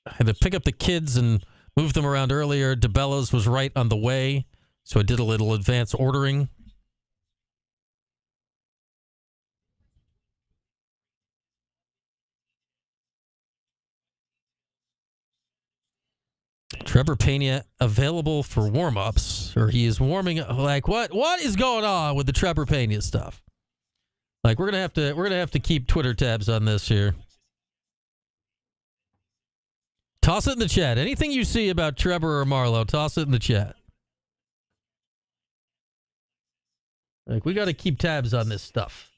had to pick up the kids and move them around earlier. DeBello's was right on the way, so I did a little advance ordering. Trevor Pena available for warm-ups, or he is warming up. Like, what is going on with the Trevor Pena stuff? Like, we're gonna have to keep Twitter tabs on this here. Toss it in the chat. Anything you see about Trevor or Marlowe, toss it in the chat. Like, we got to keep tabs on this stuff.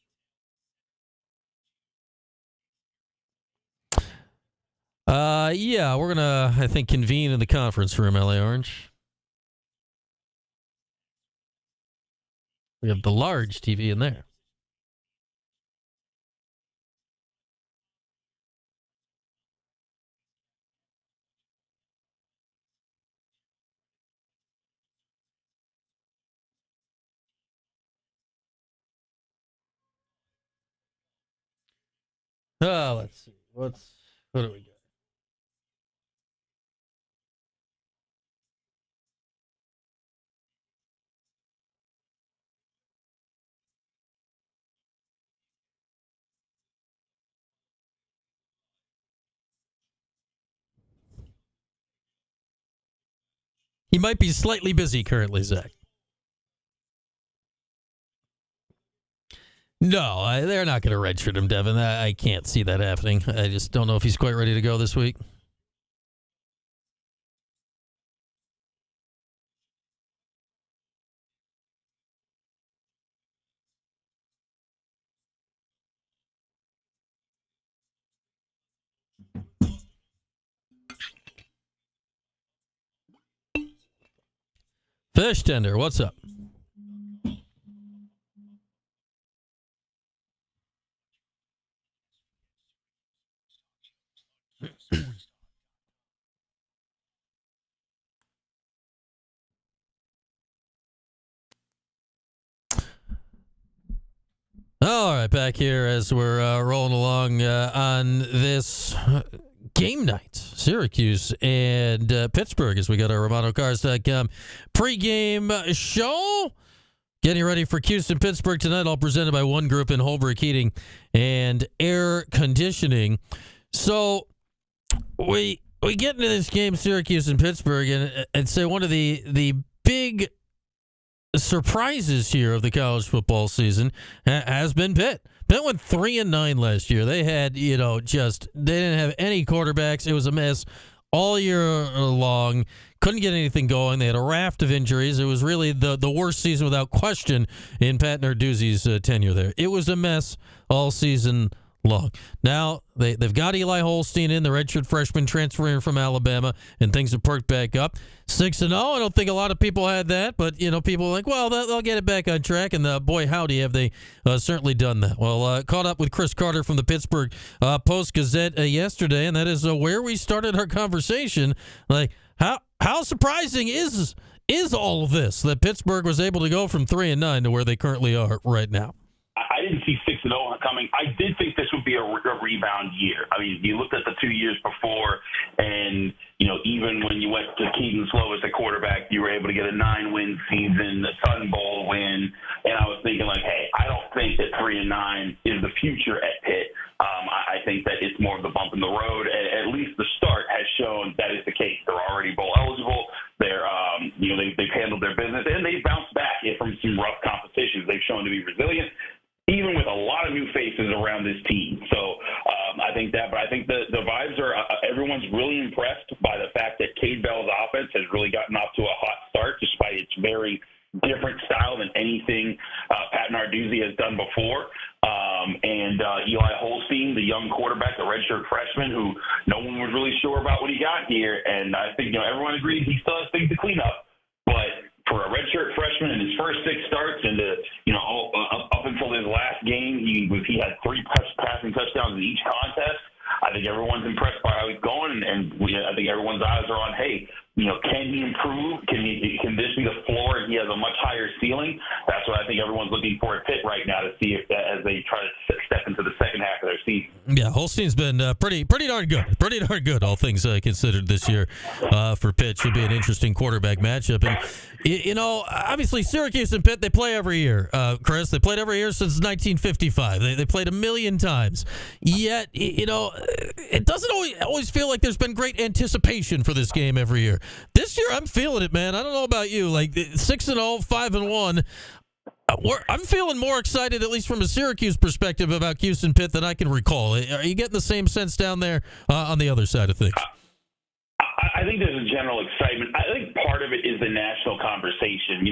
Yeah, we're gonna, I think, convene in the conference room, LA Orange. We have the large TV in there. Let's see. What do we got? He might be slightly busy currently, Zach. No, they're not going to redshirt him, Devin. I can't see that happening. I just don't know if he's quite ready to go this week. Fish tender, what's up? All right, back here as we're rolling along on this game night. Syracuse and Pittsburgh as we got our RomanoCars.com pregame show. Getting ready for Cuse and Pittsburgh tonight, all presented by One Group in Holbrook Heating and Air Conditioning. So we get into this game, Syracuse and Pittsburgh, and say one of the big surprises here of the college football season has been Pitt. Pitt went 3-9 last year. They had, they didn't have any quarterbacks. It was a mess all year long. Couldn't get anything going. They had a raft of injuries. It was really the worst season without question in Pat Narduzzi's tenure there. It was a mess all season long. Now they've got Eli Holstein in, the redshirt freshman transferring from Alabama, and things have perked back up. 6-0. I don't think a lot of people had that, but people are like, well, they'll get it back on track, and boy, howdy, have they certainly done that. Well, caught up with Chris Carter from the Pittsburgh Post-Gazette yesterday, and that is where we started our conversation. Like, how surprising is all of this that Pittsburgh was able to go from 3-9 to where they currently are right now? I didn't see 6-0 coming. I did think this would be a rebound year. I mean, you looked at the 2 years before, and even when you went to Keaton Slow as the quarterback, you were able to get a 9-win season, a Sun Bowl win, and I was thinking like, hey, I don't think that 3-9 is the future at Pitt. I think that it's more of the bump in the road. At least the start has shown that is the case. They're already bowl eligible. They're, they've handled their business, and they've bounced back from some rough competitions. They've shown to be resilient, even with a lot of new faces around this team. So I think that, but I think the vibes are, everyone's really impressed by the fact that Cade Bell's offense has really gotten off to a hot start, despite its very different style than anything Pat Narduzzi has done before. And Eli Holstein, the young quarterback, the redshirt freshman, who no one was really sure about when he got here. And I think, everyone agrees he still has things to clean up. But for a redshirt freshman in his first 6 starts and up until his last game, he had 3 passing touchdowns in each contest. I think everyone's impressed by how he's going, and I think everyone's eyes are on, hey, can he improve? Can this be the floor? And he has a much higher ceiling. That's what I think everyone's looking for at Pitt right now to see if as they try to step into the second half of their season. Yeah, Holstein's been pretty darn good. Pretty darn good, all things considered this year for Pitt. Should be an interesting quarterback matchup. And, obviously Syracuse and Pitt, they play every year, Chris. They played every year since 1955. They played a million times. Yet, it doesn't always feel like there's been great anticipation for this game every year. This year, I'm feeling it, man. I don't know about you. Like 6-0, 5-1. I'm feeling more excited, at least from a Syracuse perspective, about Cuse and Pitt than I can recall. Are you getting the same sense down there on the other side of things? I think there's a general excitement. I think part of it is the national conversation.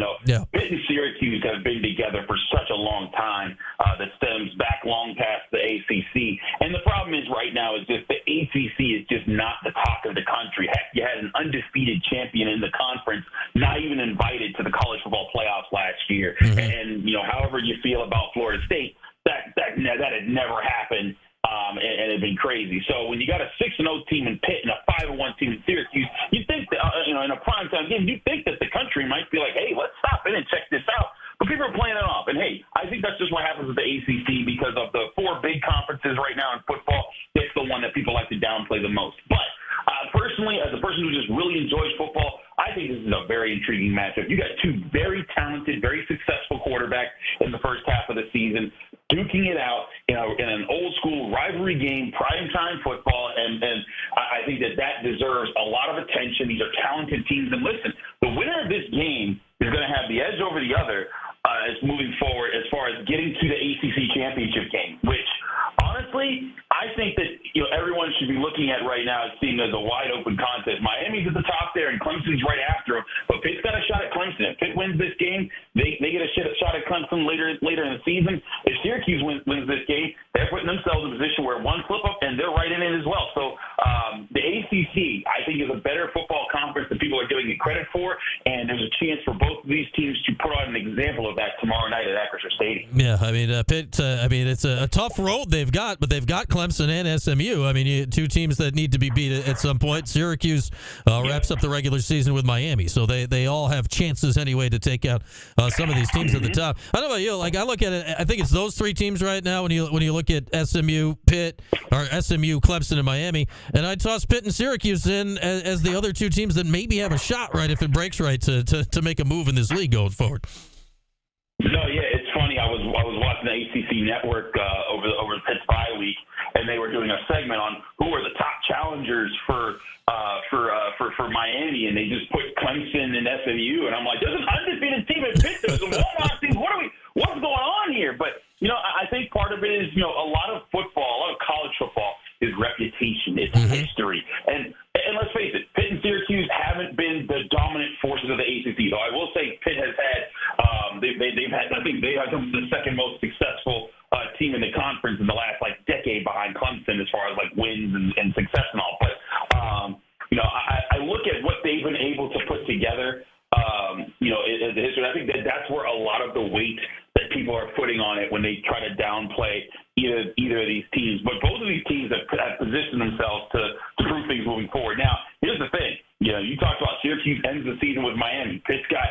Pitt and Syracuse have been together for such a long time that stems back long past the ACC. And the problem is right now is just the ACC is just not the talk of the country. Heck, you had an undefeated champion in the conference not even invited to the college football playoffs last year. Mm-hmm. And however you feel about Florida State, that had never happened. And it had been crazy. So when you got a 6-0 team in Pitt and a 5-1 team in Syracuse, you think that, in a primetime game, you think that the country might be like, hey, let's stop in and check this out. But people are playing it off. And, hey, I think that's just what happens with the ACC because of the four big conferences right now in football. It's the one that people like to downplay the most. But personally, as a person who just really enjoys football, I think this is a very intriguing matchup. You got two very talented, very successful quarterbacks in the first half of the season, duking it out in an old-school rivalry game, primetime football, and I think that deserves a lot of attention. These are talented teams. And listen, the winner of this game is going to have the edge over the other as moving forward as far as getting to the ACC championship game, which honestly, I think that everyone should be looking at right now as seeing as a wide open contest. Miami's at the top there, and Clemson's right after them. But Pitt's got a shot at Clemson. If Pitt wins this game, they get a shot at Clemson later in the season. If Syracuse wins this game, they're putting themselves in a position where one slip up and they're right in it as well. So the ACC, I think, is a better football conference than people are giving it credit for, and there's a chance for both of these teams to put on an example of that tomorrow night at Acrisure Stadium. Yeah, I mean, Pitt, it's a tough road they've got, but they've got Clemson and SMU. I mean, two teams that need to be beat at some point. Syracuse wraps up the regular season with Miami, so they all have chances anyway to take out some of these teams at the top. I don't know about you. Like, I look at it, I think it's those three teams right now when you look at SMU, Pitt, or SMU, Clemson, and Miami, and I'd toss Pitt and Syracuse in as the other two teams that maybe have a shot, right, if it breaks right, to make a move in this league going forward. No, yeah, it's funny. I was watching the ACC network over Pitt's bye week, and they were doing a segment on who are the top challengers for Miami, and they just put Clemson and SMU, and I'm like, there's an undefeated team at Pitt. There's a one-loss team. What's going on here? But I think part of it is a lot of college football is reputation, it's history, and let's face it, Pitt and Syracuse haven't been the dominant forces of the ACC. Though I will say Pitt has had they have the second most successful team in the conference in the last decade behind Clemson as far as wins and success and all. But I look at what they've been able to put together. As a history, I think that's where a lot of the weight that people are putting on it when they try to downplay either of these teams. But both of these teams have positioned themselves to prove things moving forward. Now, here's the thing. You talked about Syracuse ends the season with Miami. Pitt's got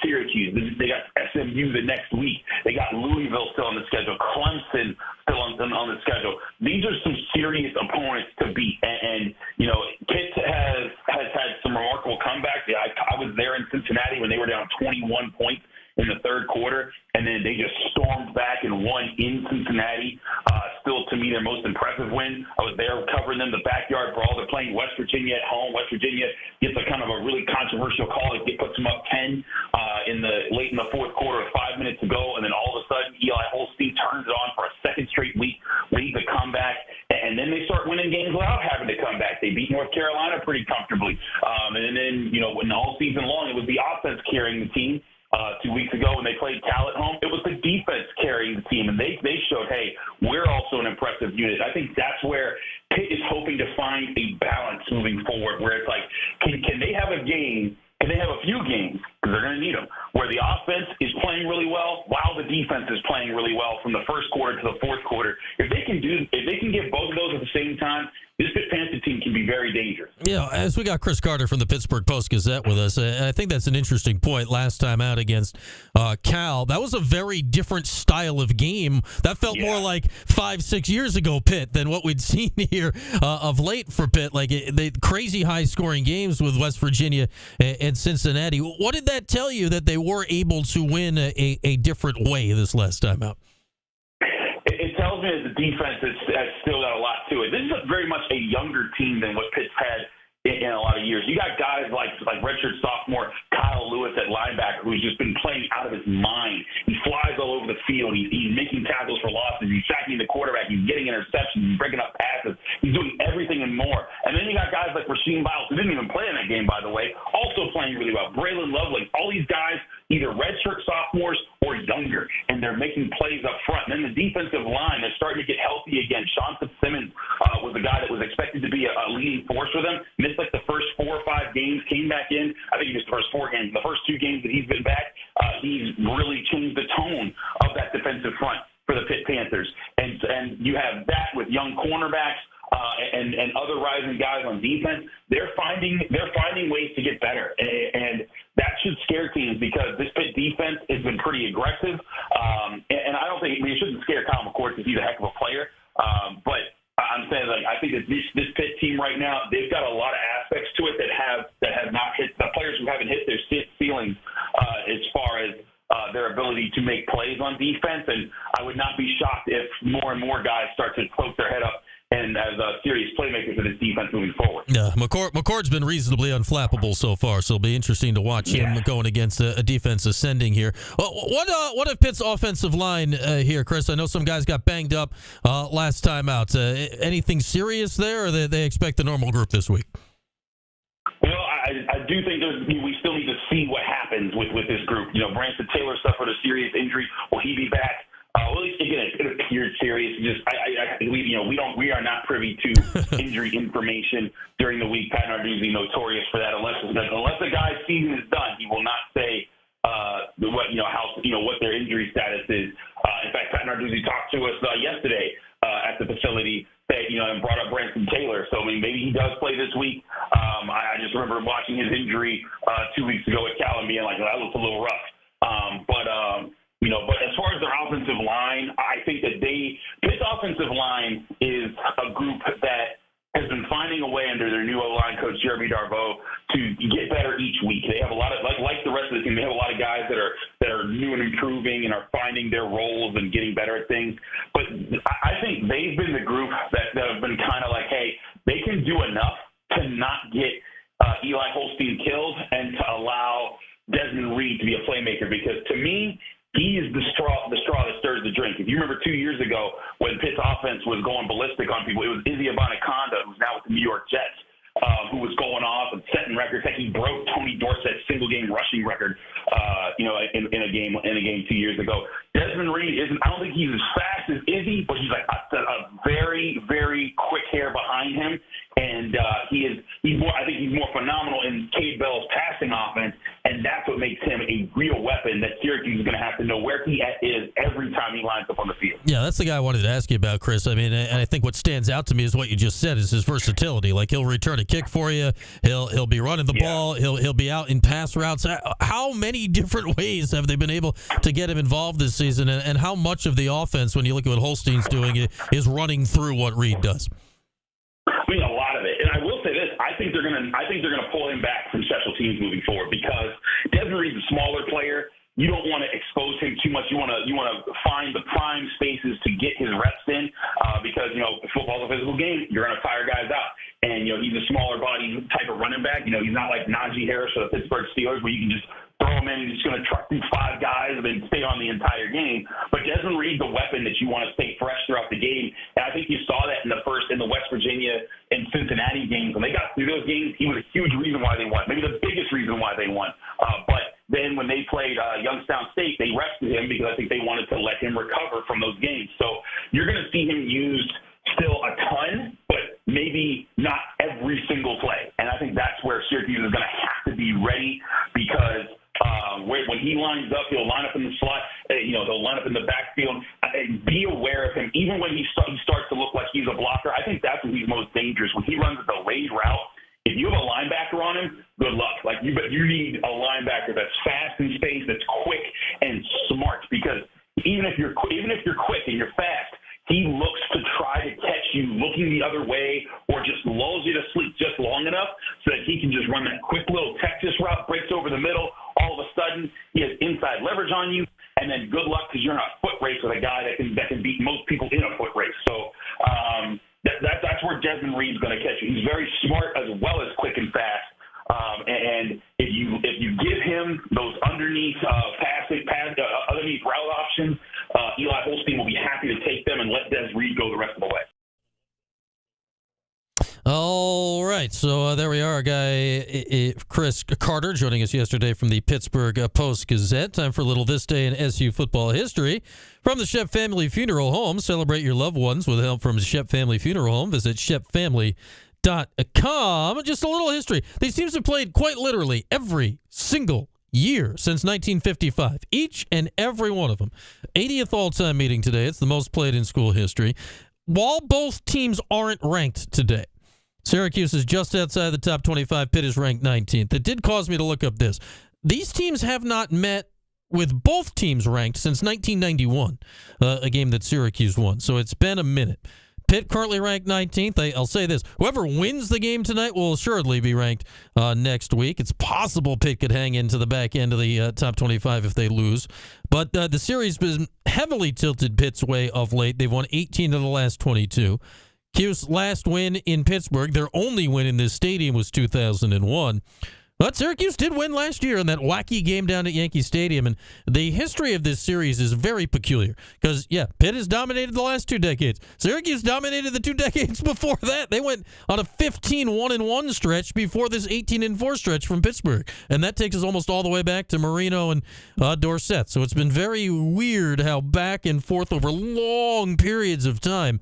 Syracuse. They got SMU the next week. They got Louisville still on the schedule. Clemson still on the schedule. These are some serious opponents to beat. And Pitt has had some remarkable comebacks. Yeah, I was there in Cincinnati when they were down 21 points in the third quarter, and then they just stormed back and won in Cincinnati. Still, to me, their most impressive win. I was there covering them, the backyard brawl. They're playing West Virginia at home. West Virginia gets a kind of a really controversial call. It puts them up 10 late in the fourth quarter with 5 minutes to go, and then all of a sudden, Eli Holstein turns it on for a second straight week, leads a comeback, and then they start winning games without having to come back. They beat North Carolina pretty comfortably. And then, when all season long, it was the offense carrying the team. 2 weeks ago when they played Cal at home, it was the defense carrying the team, and they showed, hey, we're also an impressive unit. I think that's where Pitt is hoping to find a balance moving forward, where it's like, can they have a game, can they have a few games, because they're going to need them, where the offense is playing really well while the defense is playing really well from the first quarter to the fourth quarter. If they can get both of those at the same time, this Pitt Panther team team can be very dangerous. Yeah, as we got Chris Carter from the Pittsburgh Post-Gazette with us, and I think that's an interesting point. Last time out against Cal, that was a very different style of game. That felt more like 5-6 years ago Pitt than what we'd seen here of late for Pitt. Like the crazy high-scoring games with West Virginia and Cincinnati. What did that tell you that they were able to win a different way this last time out? It tells me that the defense has still got a lot to it. This is very much a younger team than what Pitt's had in a lot of years. You got guys like redshirt sophomore Kyle Lewis at linebacker, who's just been playing out of his mind. He flies all over the field. He's making tackles for losses. He's sacking the quarterback. He's getting interceptions. He's breaking up passes. He's doing everything and more. And then you got guys like Rasheem Biles, who didn't even play in that game, by the way, also playing really well. Braylon Lovelace, all these guys, either redshirt sophomores or younger, and they're making plays up front. And then the defensive line, they're starting to get healthy again. Sean Fitzsimmons was a guy that was expected to be a leading force for them. Missed like the first 4 or 5 games, came back in. I think he missed the first 4 games. The first 2 games that he's been back, he's really changed the tone of that defensive front for the Pitt Panthers. And you have that with young cornerbacks and other rising guys on defense. They're finding ways to get better, and that should scare teams because this Pitt defense has been pretty aggressive. And I don't think it shouldn't scare Kyle McCord because he's a heck of a player. But I'm saying, like, I think that this Pitt team right now, they've got a lot of aspects to it that have not hit the players who haven't hit their ceilings as far as their ability to make plays on defense. And I would not be shocked if more and more guys start to poke their head up and as serious playmakers for this defense moving forward. Yeah, McCord's been reasonably unflappable so far, so it'll be interesting to watch him going against a defense ascending here. What of Pitt's offensive line here, Chris? I know some guys got banged up last time out. Anything serious there, or they expect the normal group this week? Well, I do think we still need to see what happens with this group. You know, Branson Taylor suffered a serious injury. Will he be back? Well, again, it appeared serious. We are not privy to injury information during the week. Pat Narduzzi notorious for that. Unless the guy's season is done, he will not say what their injury status is. In fact, Pat Narduzzi talked to us yesterday at the facility, and brought up Branson Taylor. So I mean, maybe he does play this week. I just remember watching his injury 2 weeks ago at Cal and being like, that looks a little rough. But as far as their offensive line, I think that Pitt's offensive line is a group that has been finding a way under their new O-line coach, Jeremy Darveau, to get better each week. They have a lot of, like the rest of the team, they have a lot of guys that are new and improving and are finding their roles and getting better at things. But I think they've been the group that have been kind of like, hey, they can do enough to not get Eli Holstein killed and to allow Desmond Reed to be a playmaker, because to me, he is the straw that stirs the drink. If you remember 2 years ago when Pitt's offense was going ballistic on people, it was Izzy Abanikanda, who's now with the New York Jets, who was going off and setting records. Heck, he broke Tony Dorsett's single-game rushing record, in a game 2 years ago. Desmond Reed I don't think he's as fast as Izzy, but he's like a very, very quick hair behind him. And I think he's more phenomenal in Cade Bell's passing offense, and that's what makes him a real weapon that Syracuse is going to have to know where he is every time he lines up on the field. Yeah, that's the guy I wanted to ask you about, Chris. I mean, and I think what stands out to me is what you just said is his versatility. Like, he'll return a kick for you. He'll be running the ball. He'll be out in pass routes. How many different ways have they been able to get him involved this season, and how much of the offense, when you look at what Holstein's doing, is running through what Reed does? I mean, a lot of it. And I will say this: I think they're gonna pull him back from special teams moving forward, because Desmond Reed's a smaller player. You don't want to expose him too much. You want to find the prime spaces to get his reps in, because football's a physical game. You're gonna tire guys out, and he's a smaller body type of running back. He's not like Najee Harris or the Pittsburgh Steelers, where you can just throw him in and he's going to truck through 5 guys and then stay on the entire game. But Desmond Reed's the weapon that you want to stay fresh throughout the game. And I think you saw that in the West Virginia and Cincinnati games. When they got through those games, he was a huge reason why they won, maybe the biggest reason why they won. But then when they played Youngstown State, they rested him because I think they wanted to let him recover from those games. So you're going to see him used still a ton, but maybe not every single play. And I think that's where Syracuse is going to have to be ready, because when he lines up, he'll line up in the slot. He'll line up in the backfield. be aware of him. Even when he starts to look like he's a blocker, I think that's when he's most dangerous. When he runs a delayed route, if you have a linebacker on him, good luck. Like you need a linebacker that's fast in space, that's quick and smart. Because even if you're quick and you're fast, he looks to try to catch you looking the other way, or just lulls you to sleep just long enough so that he can just run that quick little Texas route, breaks over the middle. All of a sudden, he has inside leverage on you, and then good luck because you're in a foot race with a guy that can beat most people in a foot race. So that's where Desmond Reed's going to catch you. He's very smart as well as quick and fast. And if you give him those underneath underneath route options, Eli Holstein will be happy to take them and let Des Reed go the rest of the way. All right, so there we are, our guy Chris Carter joining us yesterday from the Pittsburgh Post-Gazette. Time for a little This Day in SU football history. From the Shep Family Funeral Home, celebrate your loved ones with help from Shep Family Funeral Home. Visit shepfamily.com. Just a little history. These teams have played quite literally every single year since 1955. Each and every one of them. 80th all-time meeting today. It's the most played in school history. While both teams aren't ranked today, Syracuse is just outside the top 25. Pitt is ranked 19th. It did cause me to look up this. These teams have not met with both teams ranked since 1991, a game that Syracuse won. So it's been a minute. Pitt currently ranked 19th. I'll say this. Whoever wins the game tonight will assuredly be ranked next week. It's possible Pitt could hang into the back end of the top 25 if they lose. But the series has been heavily tilted Pitt's way of late. They've won 18 of the last 22. Cuse last win in Pittsburgh, their only win in this stadium was 2001. But Syracuse did win last year in that wacky game down at Yankee Stadium. And the history of this series is very peculiar. Because, Pitt has dominated the last 2 decades. Syracuse dominated the 2 decades before that. They went on a 15-1-1 stretch before this 18-4 stretch from Pittsburgh. And that takes us almost all the way back to Marino and Dorsett. So it's been very weird how back and forth over long periods of time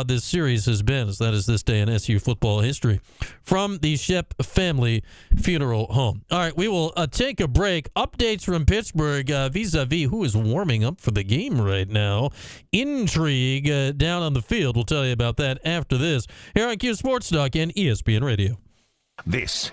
this series has been. As that is This Day in SU football history from the Shep Family Funeral Home. All right, we will take a break. Updates from Pittsburgh vis-a-vis who is warming up for the game right now. Intrigue down on the field. We'll tell you about that after this here on Cuse Sports Talk and ESPN Radio. This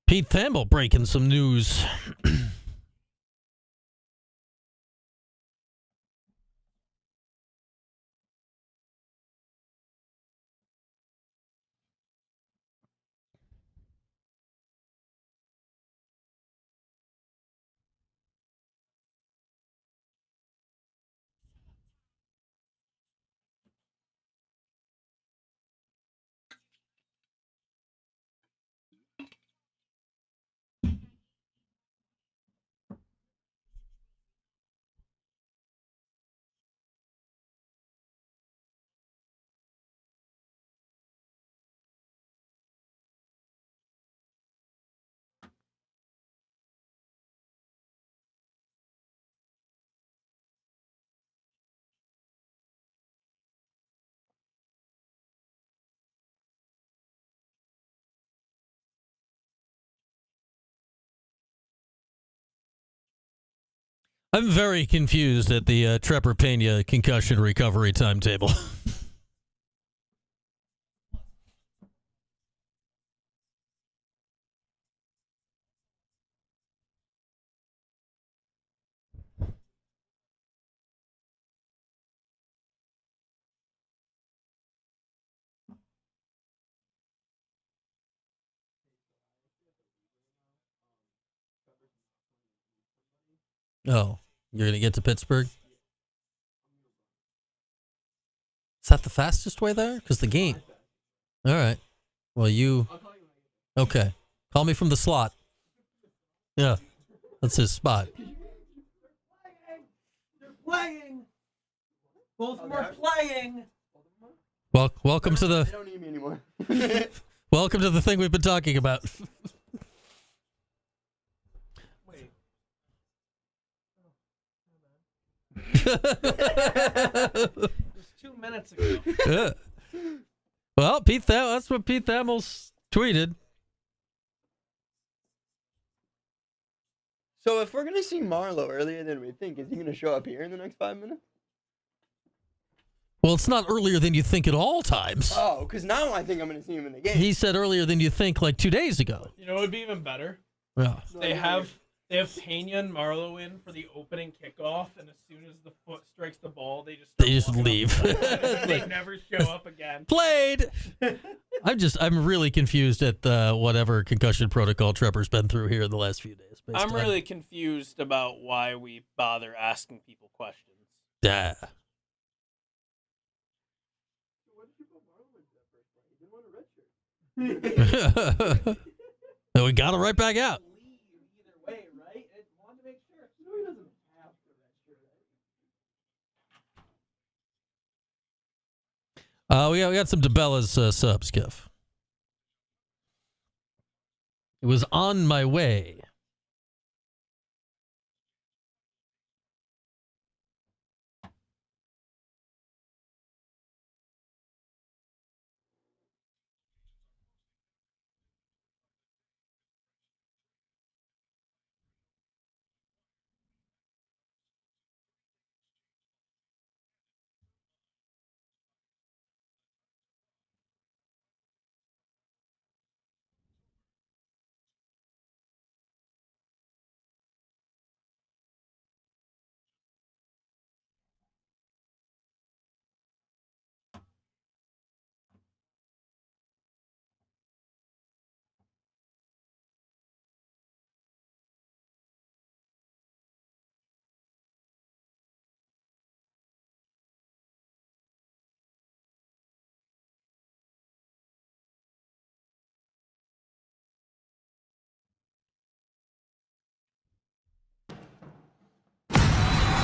Pete Thamel breaking some news. I'm very confused at the Trevor Pena concussion recovery timetable. Oh, you're going to get to Pittsburgh? Is that the fastest way there? Because the game. All right. Well, okay. Call me from the slot. Yeah. That's his spot. They're playing. Both of them are playing. Well, welcome to the. They don't need me anymore. Welcome to the thing we've been talking about. Just 2 minutes ago. Yeah. Well, that's what Pete Thamels tweeted. So if we're going to see Marlowe earlier than we think, is he going to show up here in the next 5 minutes? Well, it's not earlier than you think at all times. Oh, because now I think I'm going to see him in the game. He said earlier than you think like 2 days ago. You know what would be even better? Yeah. They have Pena and Marlowe in for the opening kickoff, and as soon as the foot strikes the ball, they just leave. They never show up again. Played. I'm really confused at whatever concussion protocol Trevor's been through here in the last few days. I'm really confused about why we bother asking people questions. Yeah. We got him right back out. We got some DeBella's subs, Kev. It was on my way.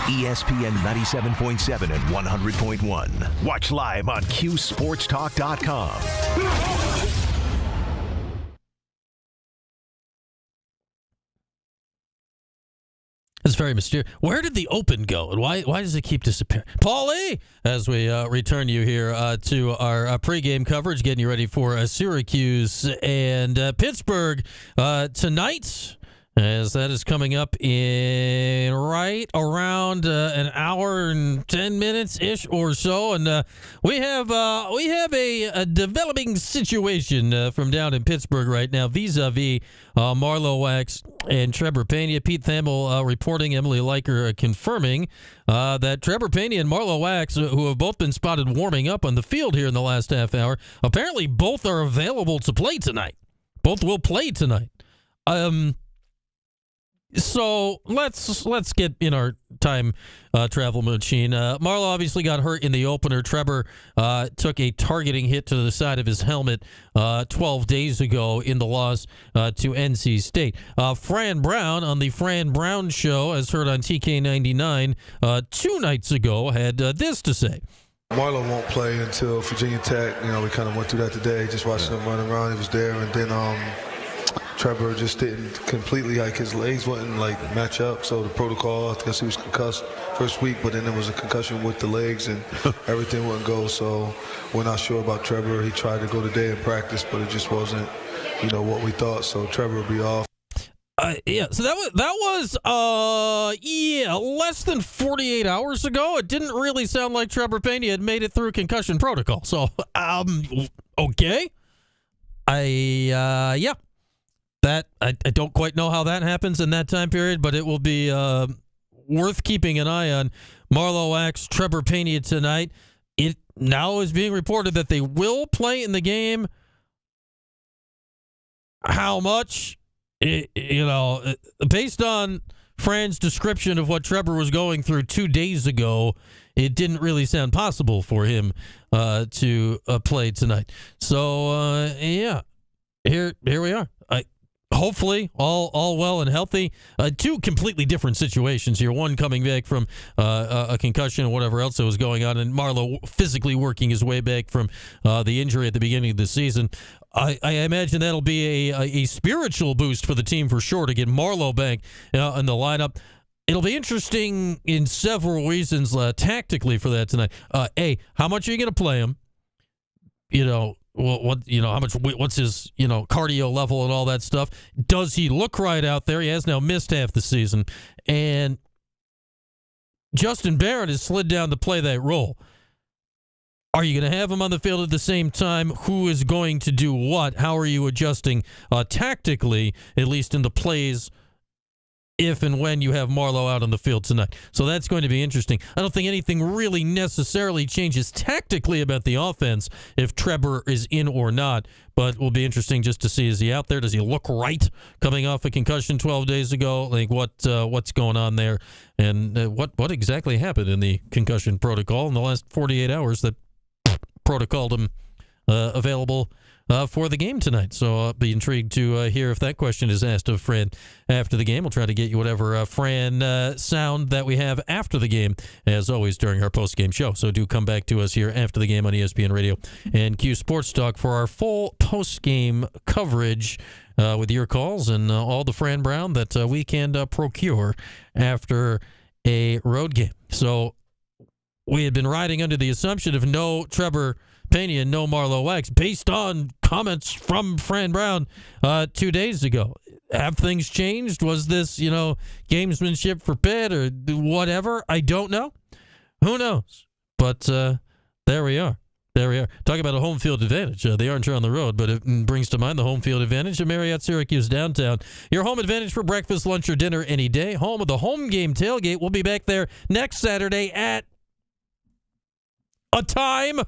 ESPN 97.7 and 100.1. Watch live on QSportsTalk.com. It's very mysterious. Where did the open go, and why does it keep disappearing? Paulie, as we return you here to our pregame coverage, getting you ready for Syracuse and Pittsburgh tonight, as that is coming up in right around an hour and 10 minutes ish or so, and we have a developing situation from down in Pittsburgh right now vis-a-vis Marlowe Wax and Trevor Pena. Pete Thamel reporting, Emily Leiker confirming that Trevor Pena and Marlowe Wax, who have both been spotted warming up on the field here in the last half hour, apparently both are available to play tonight. Both will play tonight. So let's get in our time travel machine. Marlowe obviously got hurt in the opener. Trevor took a targeting hit to the side of his helmet 12 days ago in the loss to NC State. Fran Brown on the Fran Brown Show, as heard on TK99 2 nights ago, had this to say. Marlowe won't play until Virginia Tech. You know, we kind of went through that today, just watching him run around. He was there, and then Trevor just didn't completely, like, his legs wouldn't match up. So the protocol, I guess he was concussed first week, but then there was a concussion with the legs and everything wouldn't go. So we're not sure about Trevor. He tried to go today in practice, but it just wasn't, what we thought. So Trevor will be off. So that was less than 48 hours ago. It didn't really sound like Trevor Pena had made it through concussion protocol. So okay. That I don't quite know how that happens in that time period, but it will be worth keeping an eye on. Marlowe Wax, Trevor Pena tonight. It now is being reported that they will play in the game. How much? Based on Fran's description of what Trevor was going through 2 days ago, it didn't really sound possible for him to play tonight. So here we are. Hopefully, all well and healthy. Two completely different situations here. One coming back from a concussion or whatever else that was going on, and Marlowe physically working his way back from the injury at the beginning of the season. I imagine that'll be a spiritual boost for the team for sure to get Marlowe back in the lineup. It'll be interesting in several reasons tactically for that tonight. A, how much are you going to play him? how much, what's his, cardio level and all that stuff. Does he look right out there? He has now missed half the season. And Justin Barron has slid down to play that role. Are you going to have him on the field at the same time? Who is going to do what? How are you adjusting tactically, at least in the plays, if and when you have Marlowe out on the field tonight? So that's going to be interesting. I don't think anything really necessarily changes tactically about the offense if Trevor is in or not, but it will be interesting just to see, is he out there? Does he look right coming off a concussion 12 days ago? Like what's going on there? And what exactly happened in the concussion protocol in the last 48 hours that protocoled him available for the game tonight? So I'll be intrigued to hear if that question is asked of Fran after the game. We'll try to get you whatever Fran sound that we have after the game, as always, during our post-game show. So do come back to us here after the game on ESPN Radio and Cuse Sports Talk for our full post-game coverage with your calls and all the Fran Brown that we can procure after a road game. So we had been riding under the assumption of no Trevor Pena and no Marlowe Wax based on comments from Fran Brown 2 days ago. Have things changed? Was this, gamesmanship for Pitt or whatever? I don't know. Who knows? But there we are. There we are. Talk about a home field advantage. The Orange are on the road, but it brings to mind the home field advantage of Marriott Syracuse downtown. Your home advantage for breakfast, lunch, or dinner any day. Home of the home game tailgate. We'll be back there next Saturday at a time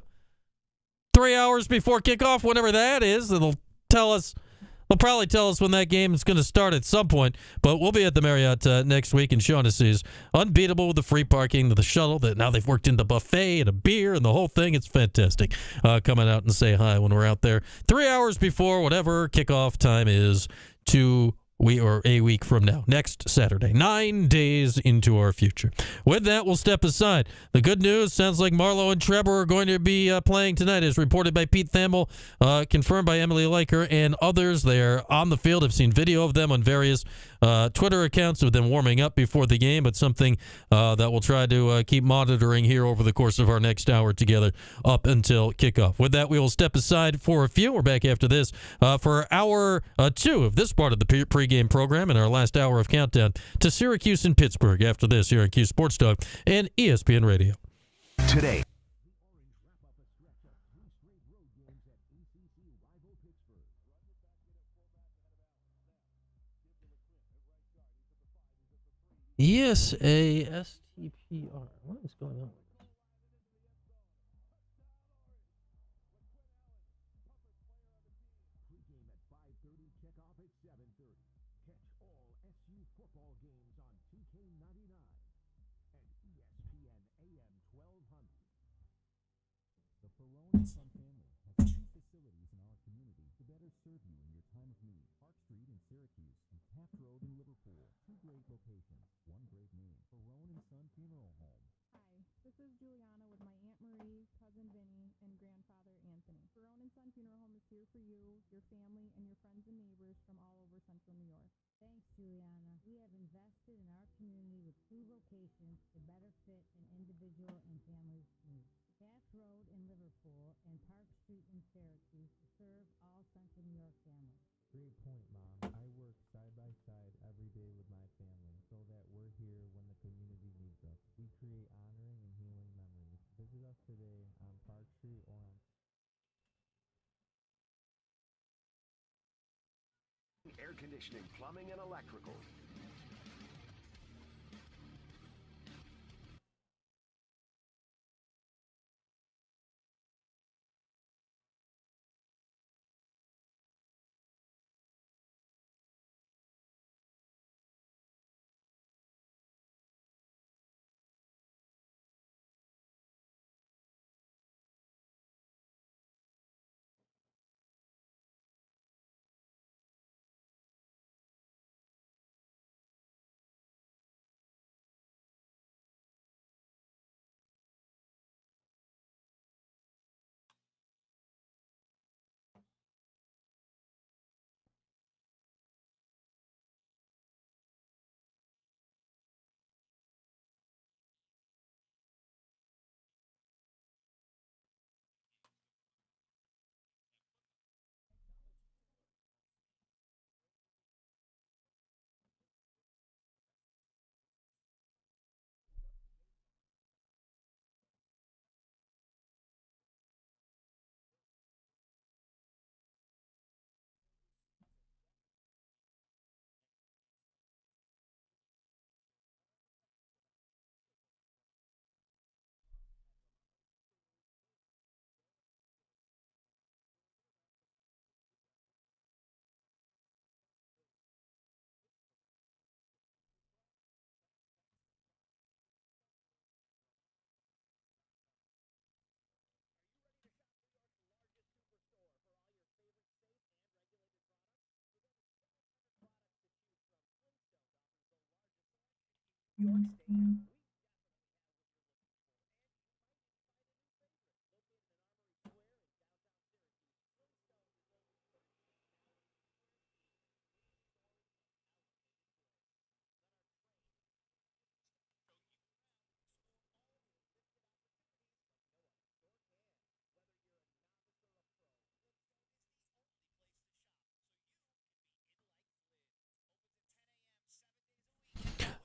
3 hours before kickoff, whatever that is. They'll probably tell us when that game is going to start at some point, but we'll be at the Marriott next week, and Shaughnessy is unbeatable with the free parking, the shuttle, that now they've worked in the buffet and a beer and the whole thing. It's fantastic. Coming out and say hi when we're out there 3 hours before whatever kickoff time is a week from now, next Saturday, 9 days into our future. With that, we'll step aside. The good news, sounds like Marlowe and Trevor are going to be playing tonight, as reported by Pete Thamel, confirmed by Emily Laker and others. They're on the field. I've seen video of them on various Twitter accounts of them warming up before the game, but something that we'll try to keep monitoring here over the course of our next hour together up until kickoff. With that, we will step aside for a few. We're back after this for hour 2 of this part of the pregame program and our last hour of countdown to Syracuse and Pittsburgh after this here on Cuse Sports Talk and ESPN Radio. Today. ESASTPR. What is going on? serve you in your time of need. Park Street in Syracuse and Taft Road in Liverpool. Two great locations, one great name. Barone and Son Funeral Home. Hi, this is Juliana with my Aunt Marie, cousin Vinny, and grandfather Anthony. Barone and Son Funeral Home is here for you, your family, and your friends and neighbors from all over Central New York. Thanks, Juliana. We have invested in our community with 2 locations to better fit an individual and family's needs. Taft Road in Liverpool and Park Street in Syracuse to serve all Central New York families. Great point, Mom. I work side by side every day with my family so that we're here when the community needs us. We create honoring and healing memories. Visit us today on Park Street or on air conditioning, plumbing, and electrical.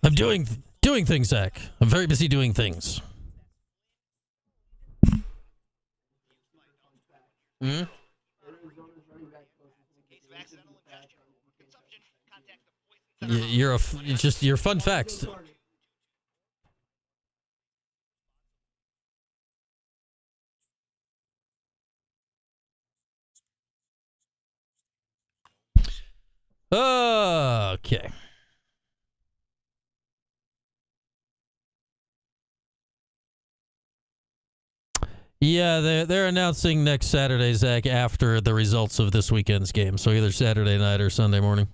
I'm doing things, Zach. I'm very busy doing things. Hmm? You're your fun facts. Okay. Yeah, they're announcing next Saturday, Zach, after the results of this weekend's game. So either Saturday night or Sunday morning.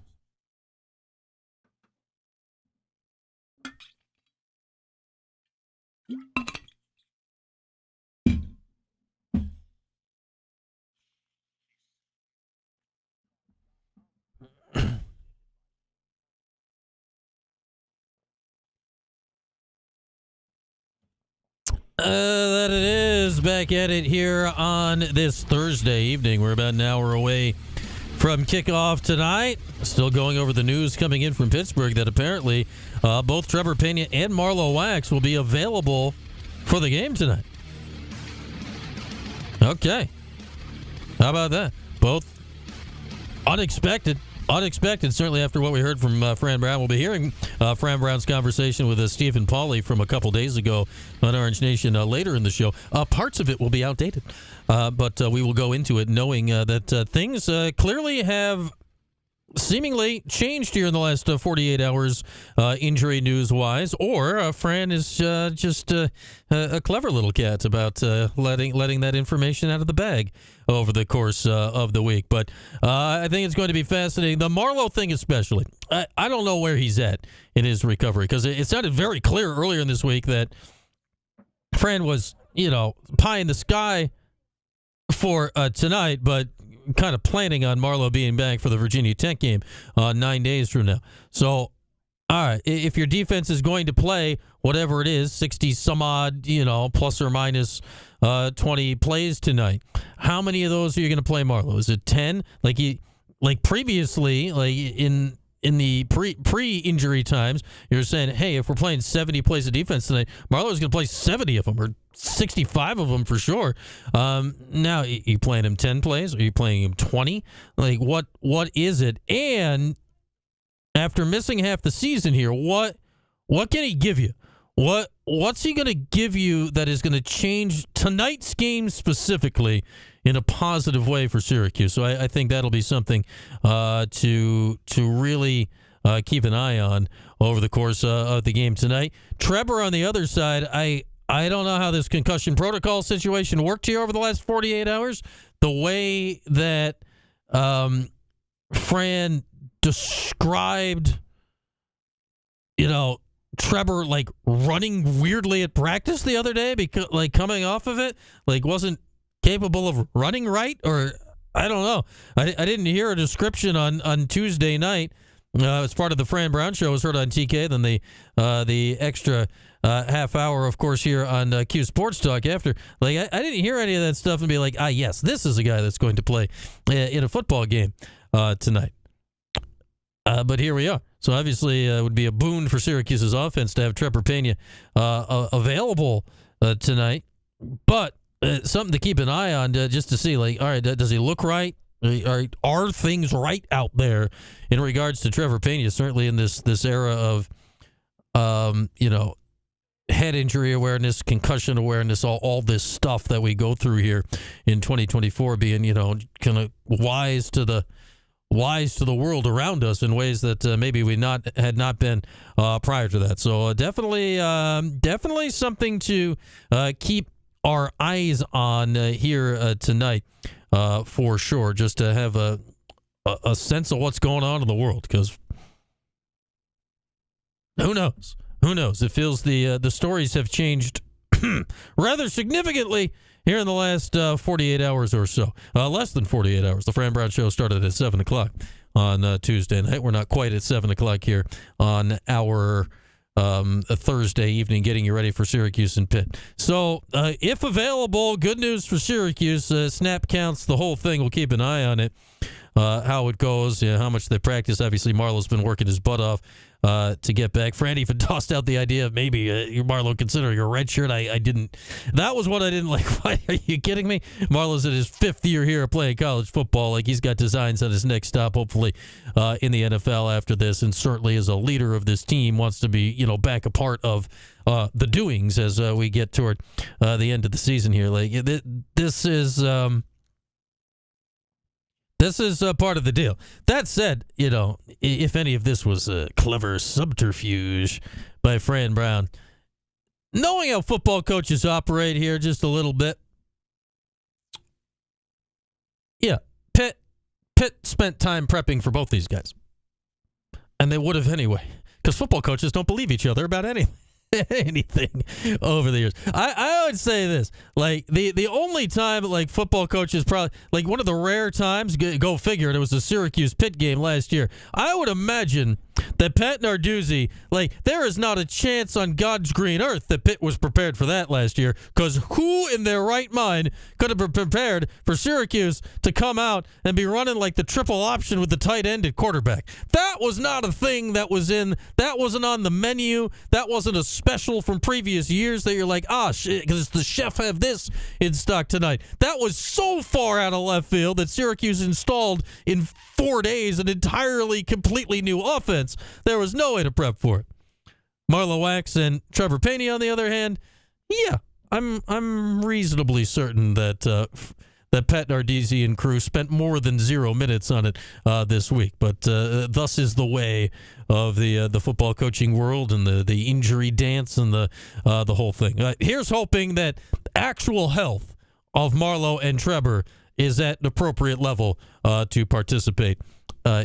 That it is. Back at it here on this Thursday evening. We're about an hour away from kickoff tonight. Still going over the news coming in from Pittsburgh that apparently both Trevor Pena and Marlo Wax will be available for the game tonight. Okay. How about that? Both unexpected, certainly after what we heard from Fran Brown. We'll be hearing Fran Brown's conversation with Stephen Pauly from a couple days ago on Orange Nation later in the show. Parts of it will be outdated, but we will go into it knowing that things clearly have seemingly changed here in the last 48 hours, injury news-wise, or Fran is just a clever little cat about letting that information out of the bag over the course of the week. But I think it's going to be fascinating. The Marlowe thing especially. I don't know where he's at in his recovery, because it sounded very clear earlier in this week that Fran was, pie in the sky for tonight, but kind of planning on Marlowe being back for the Virginia Tech game 9 days from now. So, all right, if your defense is going to play whatever it is, 60 some odd, plus or minus 20 plays tonight, how many of those are you going to play Marlowe? Is it 10? Like previously, like in the pre-injury times, you're saying, hey, if we're playing 70 plays of defense tonight, Marlowe's going to play 70 of them or 65 of them for sure. Now, are you playing him 10 plays? Are you playing him 20? Like, what is it? And after missing half the season here, what can he give you? What's he going to give you that is going to change tonight's game specifically in a positive way for Syracuse? So I think that'll be something to really keep an eye on over the course of the game tonight. Trevor on the other side, I don't know how this concussion protocol situation worked here over the last 48 hours. The way that Fran described, Trevor like running weirdly at practice the other day, because like coming off of it, like wasn't capable of running right, or I don't know. I didn't hear a description on Tuesday night. As part of the Fran Brown show, was heard on TK, then the extra half hour, of course, here on Cuse Sports Talk after. Like I didn't hear any of that stuff and be like, yes, this is a guy that's going to play in a football game tonight. But here we are. So obviously it would be a boon for Syracuse's offense to have Trevor Pena available tonight. But something to keep an eye on just to see, like, all right, does he look right? Are things right out there in regards to Trevor Pena? Certainly in this era of, head injury awareness, concussion awareness, all this stuff that we go through here in 2024, being, kind of wise to the world around us in ways that maybe we had not been prior to that. So definitely something to keep our eyes on here tonight for sure, just to have a sense of what's going on in the world, because who knows? Who knows? It feels the stories have changed rather significantly here in the last 48 hours or so. Less than 48 hours. The Fran Brown Show started at 7 o'clock on Tuesday night. We're not quite at 7 o'clock here on our a Thursday evening, getting you ready for Syracuse and Pitt. So, if available, good news for Syracuse. Snap counts, the whole thing. We'll keep an eye on it, how it goes, how much they practice. Obviously, Marlowe's been working his butt off to get back. Fran even tossed out the idea of maybe Marlowe considering a red shirt. I didn't. That was what I didn't like. Why, are you kidding me? Marlowe's in his 5th year here playing college football. Like, he's got designs on his next stop, hopefully, in the NFL after this, and certainly as a leader of this team wants to be, back a part of the doings as we get toward the end of the season here. Like, this is. This is part of the deal. That said, if any of this was a clever subterfuge by Fran Brown, knowing how football coaches operate here just a little bit, yeah, Pitt spent time prepping for both these guys. And they would have anyway, because football coaches don't believe each other about anything. Over the years. I would say this, like the only time like football coaches probably, like one of the rare times, go figure, and it was the Syracuse Pitt game last year. I would imagine that Pat Narduzzi, like, there is not a chance on God's green earth that Pitt was prepared for that last year, because who in their right mind could have been prepared for Syracuse to come out and be running like the triple option with the tight end at quarterback? That was not a thing that wasn't on the menu. That wasn't a special from previous years that you're like, shit, because the chef have this in stock tonight. That was so far out of left field that Syracuse installed in 4 days an entirely, completely new offense. There was no way to prep for it. Marlowe Wax and Trevor Payne, on the other hand, yeah, I'm reasonably certain that Pat Narduzzi and crew spent more than 0 minutes on it this week. But thus is the way of the football coaching world and the injury dance and the whole thing. Here's hoping that actual health of Marlowe and Trevor is at an appropriate level to participate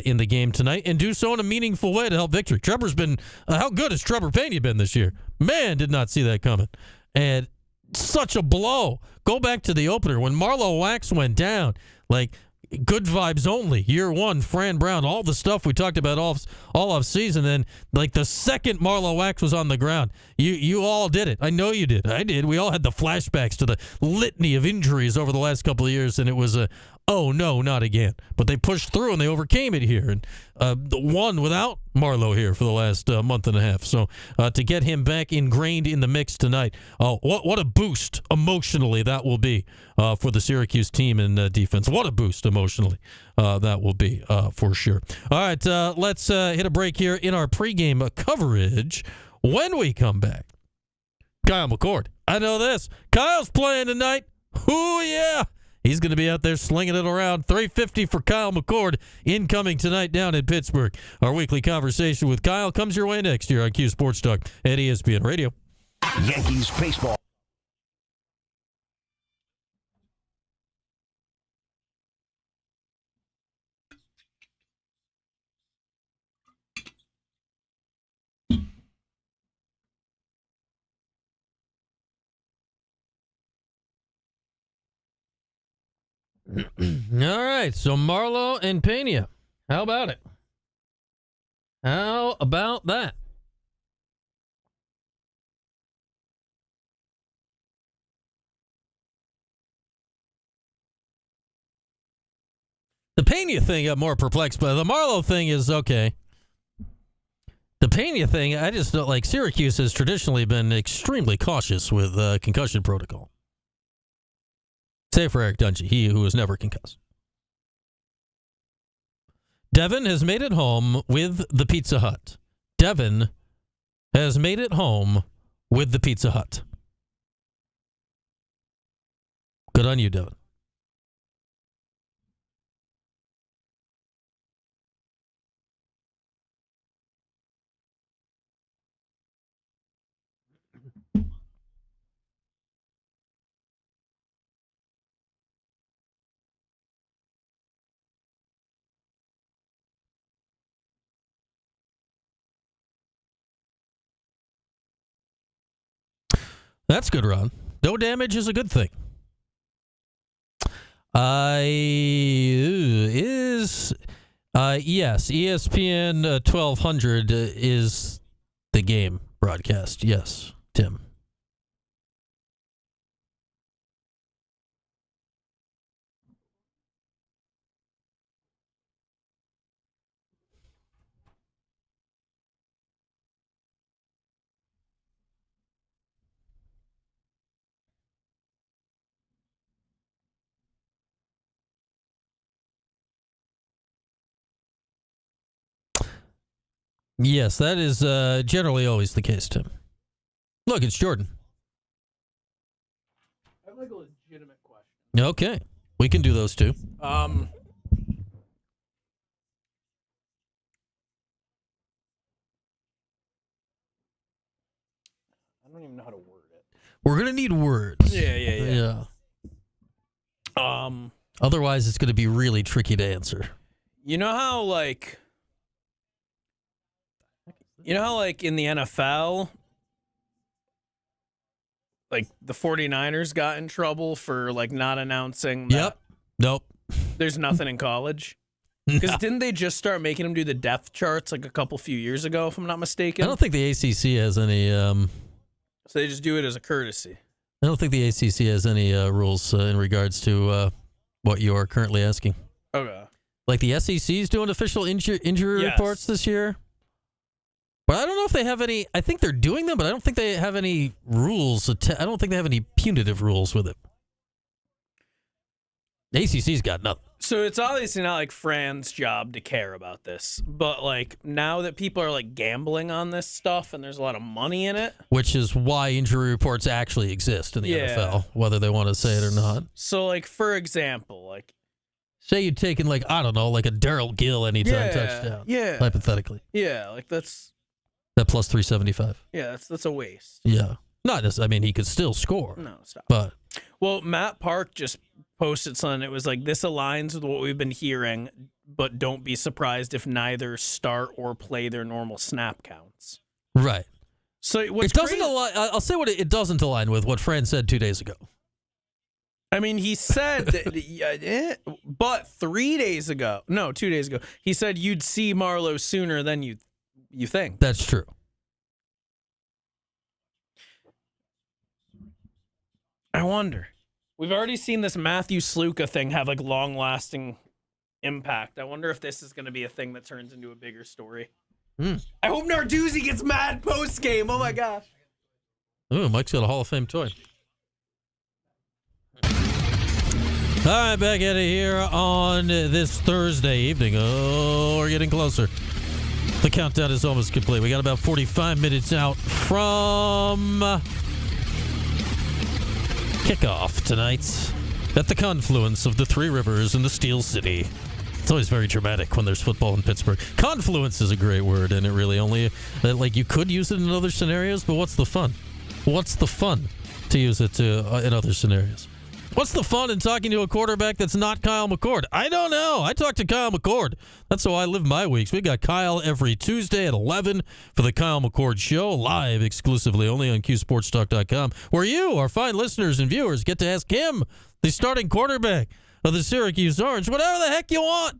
in the game tonight and do so in a meaningful way to help victory. Trevor's been, how good has Trevor Payne been this year? Man, did not see that coming. And such a blow. Go back to the opener when Marlowe Wax went down. Like, good vibes only. Year one, Fran Brown, all the stuff we talked about all off season. Then, like, the second Marlowe Wax was on the ground, you all did it. I know you did. I did. We all had the flashbacks to the litany of injuries over the last couple of years, and it was oh no, not again. But they pushed through and they overcame it here, and won without Marlowe here for the last month and a half. So to get him back ingrained in the mix tonight, what a boost emotionally that will be for the Syracuse team and defense. What a boost emotionally that will be for sure. All right, let's hit a break here in our pregame coverage. When we come back, Kyle McCord. I know this. Kyle's playing tonight. Ooh, yeah. He's going to be out there slinging it around. $350 for Kyle McCord incoming tonight down in Pittsburgh. Our weekly conversation with Kyle comes your way next year on Cuse Sports Talk at ESPN Radio. Yankees baseball. All right, so Marlowe and Pena. How about it? How about that? The Pena thing got more perplexed, but the Marlowe thing is okay. The Pena thing, I just felt like Syracuse has traditionally been extremely cautious with concussion protocol. Save for Eric Dungy, he who was never concussed. Devin has made it home with the Pizza Hut. Devin has made it home with the Pizza Hut. Good on you, Devin. That's good, Ron. No damage is a good thing. Yes, ESPN 1200 is the game broadcast. Yes, Tim. Yes, that is generally always the case, Tim. Look, it's Jordan. I have like a legitimate question. Okay, we can do those too. I don't even know how to word it. We're gonna need words. Yeah. Otherwise, it's gonna be really tricky to answer. You know how in the NFL, like the 49ers got in trouble for like not announcing that Yep. Nope. there's nothing in college? Because didn't they just start making them do the depth charts like a few years ago, if I'm not mistaken? I don't think the ACC has any. So they just do it as a courtesy. I don't think the ACC has any rules in regards to what you are currently asking. Okay. Like the SEC's doing official injury reports this year. But I don't know if they have any. I think they're doing them, but I don't think they have any rules. I don't think they have any punitive rules with it. The ACC's got nothing. So it's obviously not like Fran's job to care about this, but like now that people are like gambling on this stuff and there's a lot of money in it, Which is why injury reports actually exist in the NFL, whether they want to say it or not. So like for example, like say you'd taken like I don't know, like a Darrell Gill anytime touchdown. Yeah. Hypothetically, yeah, like that's that plus 375. yeah, that's a waste. Yeah, not as I mean he could still score. No, stop. But Well, Matt Park just posted something. It was like, this aligns with what we've been hearing, but don't be surprised if neither start or play their normal snap counts. right. So what's It doesn't crazy- align. I'll say what it doesn't align with what Fran said 2 days ago. I mean, he said, but 2 days ago, he said you'd see Marlowe sooner than you think. That's true. I wonder. We've already seen this Matthew Sluka thing have like long-lasting impact. I wonder if this is going to be a thing that turns into a bigger story. I hope Narduzzi gets mad post-game. Oh, my gosh. Ooh, Mike's got a Hall of Fame toy. All right, back at it here on this Thursday evening. Oh, we're getting closer. The countdown is almost complete. We got about 45 minutes out from kickoff tonight at the confluence of the Three Rivers in the Steel City. It's always very dramatic when there's football in Pittsburgh. Confluence is a great word, and it really only, like, you could use it in other scenarios, but what's the fun? What's the fun to use it in other scenarios? What's the fun in talking to a quarterback that's not Kyle McCord? I don't know. I talk to Kyle McCord. That's how I live my weeks. We got Kyle every Tuesday at 11 for the Kyle McCord Show, live exclusively only on QSportsTalk.com, where you, our fine listeners and viewers, get to ask him, the starting quarterback of the Syracuse Orange, whatever the heck you want.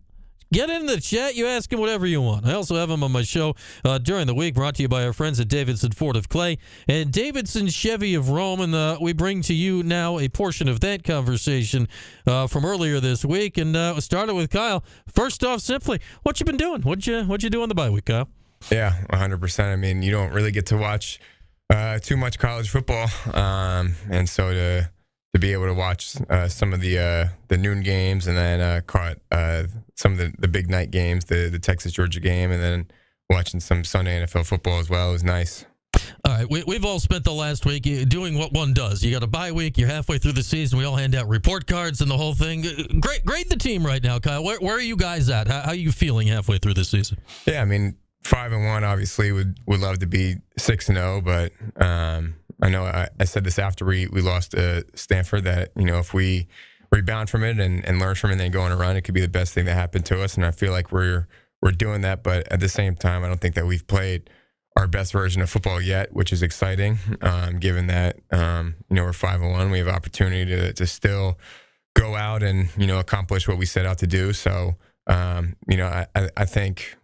Get in the chat. You ask him whatever you want. I also have him on my show during the week, brought to you by our friends at Davidson Ford of Clay and Davidson Chevy of Rome. And we bring to you now a portion of that conversation from earlier this week. And we started with Kyle. First off, simply, what you been doing? What'd you do on the bye week, Kyle? Yeah, 100%. I mean, you don't really get to watch too much college football, and so to be able to watch some of the noon games, and then caught some of the big night games, the Texas-Georgia game, and then watching some Sunday NFL football as well. It was nice. All right, we've all spent the last week doing what one does. You got a bye week. You're halfway through the season. We all hand out report cards and the whole thing. Grade the team right now, Kyle. Where are you guys at? How are you feeling halfway through the season? Yeah, I mean, 5-1 obviously would love to be 6-0, but I know I said this after we lost Stanford, that, you know, if we rebound from it and learn from it and then go on a run, it could be the best thing that happened to us. And I feel like we're doing that. But at the same time, I don't think that we've played our best version of football yet, which is exciting. Given that we're 5-1, we have opportunity to still go out and accomplish what we set out to do. So I think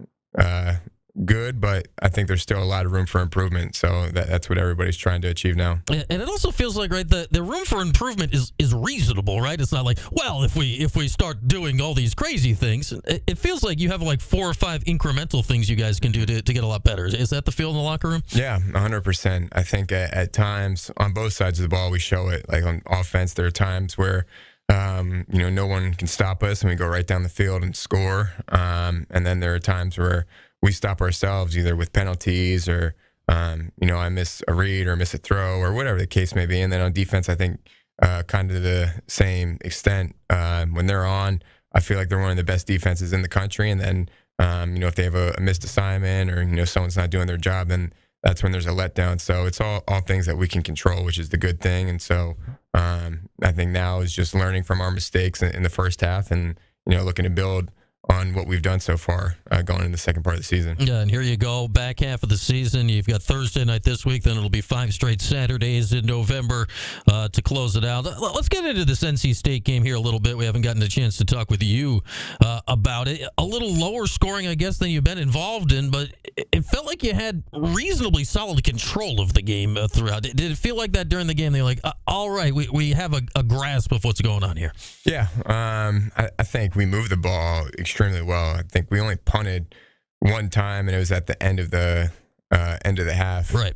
good, but I think there's still a lot of room for improvement. So that's what everybody's trying to achieve now. And it also feels like, right, the room for improvement is reasonable, right? It's not like, well, if we start doing all these crazy things, it feels like you have like 4 or 5 incremental things you guys can do to get a lot better. Is that the feel in the locker room? Yeah, 100%. I think at times on both sides of the ball, we show it. Like on offense, there are times where no one can stop us and we go right down the field and score. And then there are times where we stop ourselves either with penalties or, I miss a read or miss a throw or whatever the case may be. And then on defense, I think kind of the same extent. When they're on, I feel like they're one of the best defenses in the country. And then, if they have a missed assignment or, someone's not doing their job, then that's when there's a letdown. So it's all things that we can control, which is the good thing. And so I think now is just learning from our mistakes in the first half and, looking to build on what we've done so far going into the second part of the season. Yeah, and here you go, back half of the season. You've got Thursday night this week, then it'll be 5 straight Saturdays in November to close it out. Let's get into this NC State game here a little bit. We haven't gotten a chance to talk with you about it. A little lower scoring, I guess, than you've been involved in, but it felt like you had reasonably solid control of the game throughout. Did it feel like that during the game? They're like, all right, we have a grasp of what's going on here. Yeah, I think we moved the ball extremely well. I think we only punted one time, and it was at the end of the half, right?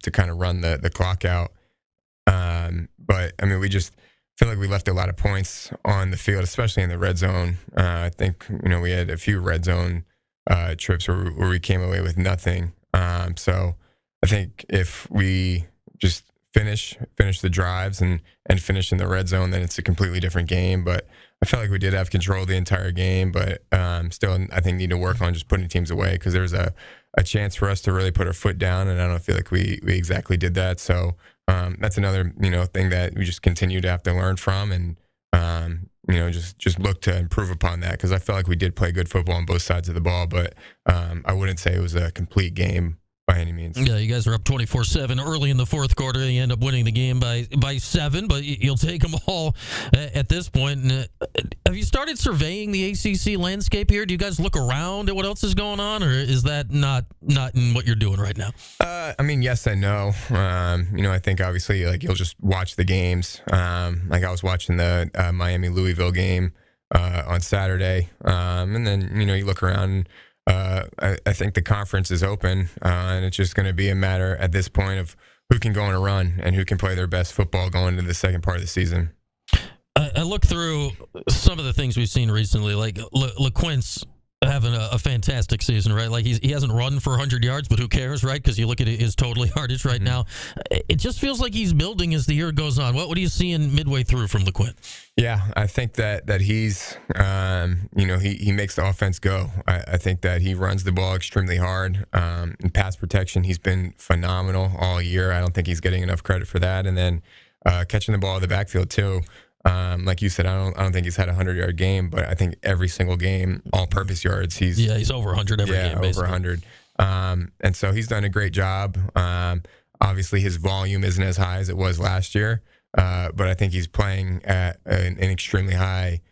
To kind of run the clock out. But I mean, we just feel like we left a lot of points on the field, especially in the red zone. I think we had a few red zone trips where we came away with nothing. So I think if we just finish the drives and finish in the red zone, then it's a completely different game. But I felt like we did have control of the entire game, but still I think need to work on just putting teams away because there was a chance for us to really put our foot down, and I don't feel like we exactly did that. So that's another thing that we just continue to have to learn from, and just look to improve upon that because I felt like we did play good football on both sides of the ball, but I wouldn't say it was a complete game by any means. Yeah, you guys are up 24-7 early in the fourth quarter. You end up winning the game by 7, but you'll take them all at this point. And, have you started surveying the ACC landscape here? Do you guys look around at what else is going on, or is that not in what you're doing right now? I mean, yes and no. I think obviously like you'll just watch the games. Like I was watching the Miami-Louisville game on Saturday, and then you look around. I think the conference is open, and it's just going to be a matter at this point of who can go on a run and who can play their best football going into the second part of the season. I look through some of the things we've seen recently, like LeQuint's having a fantastic season, right? Like he hasn't run for 100 yards, but who cares, right? Because you look at his total yardage right now. It just feels like he's building as the year goes on. What are you seeing midway through from LeQuint? Yeah, I think that he's, he makes the offense go. I think that he runs the ball extremely hard. In pass protection, he's been phenomenal all year. I don't think he's getting enough credit for that. And then catching the ball in the backfield too. Like you said, I don't think he's had a 100-yard game, but I think every single game, all-purpose yards, he's over 100 every game, basically. Over 100. And so he's done a great job. Obviously, his volume isn't as high as it was last year, but I think he's playing at an extremely high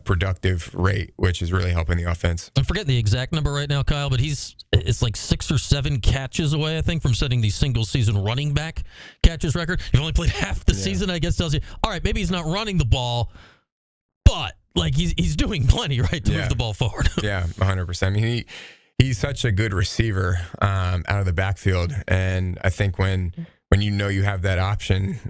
productive rate, which is really helping the offense. I forget the exact number right now, Kyle, but it's like 6 or 7 catches away, I think, from setting the single-season running back catches record. You've only played half the season, I guess, tells you, all right, maybe he's not running the ball, but like he's doing plenty, right, to move the ball forward. Yeah, 100%. I mean, he's such a good receiver out of the backfield, and I think when you have that option,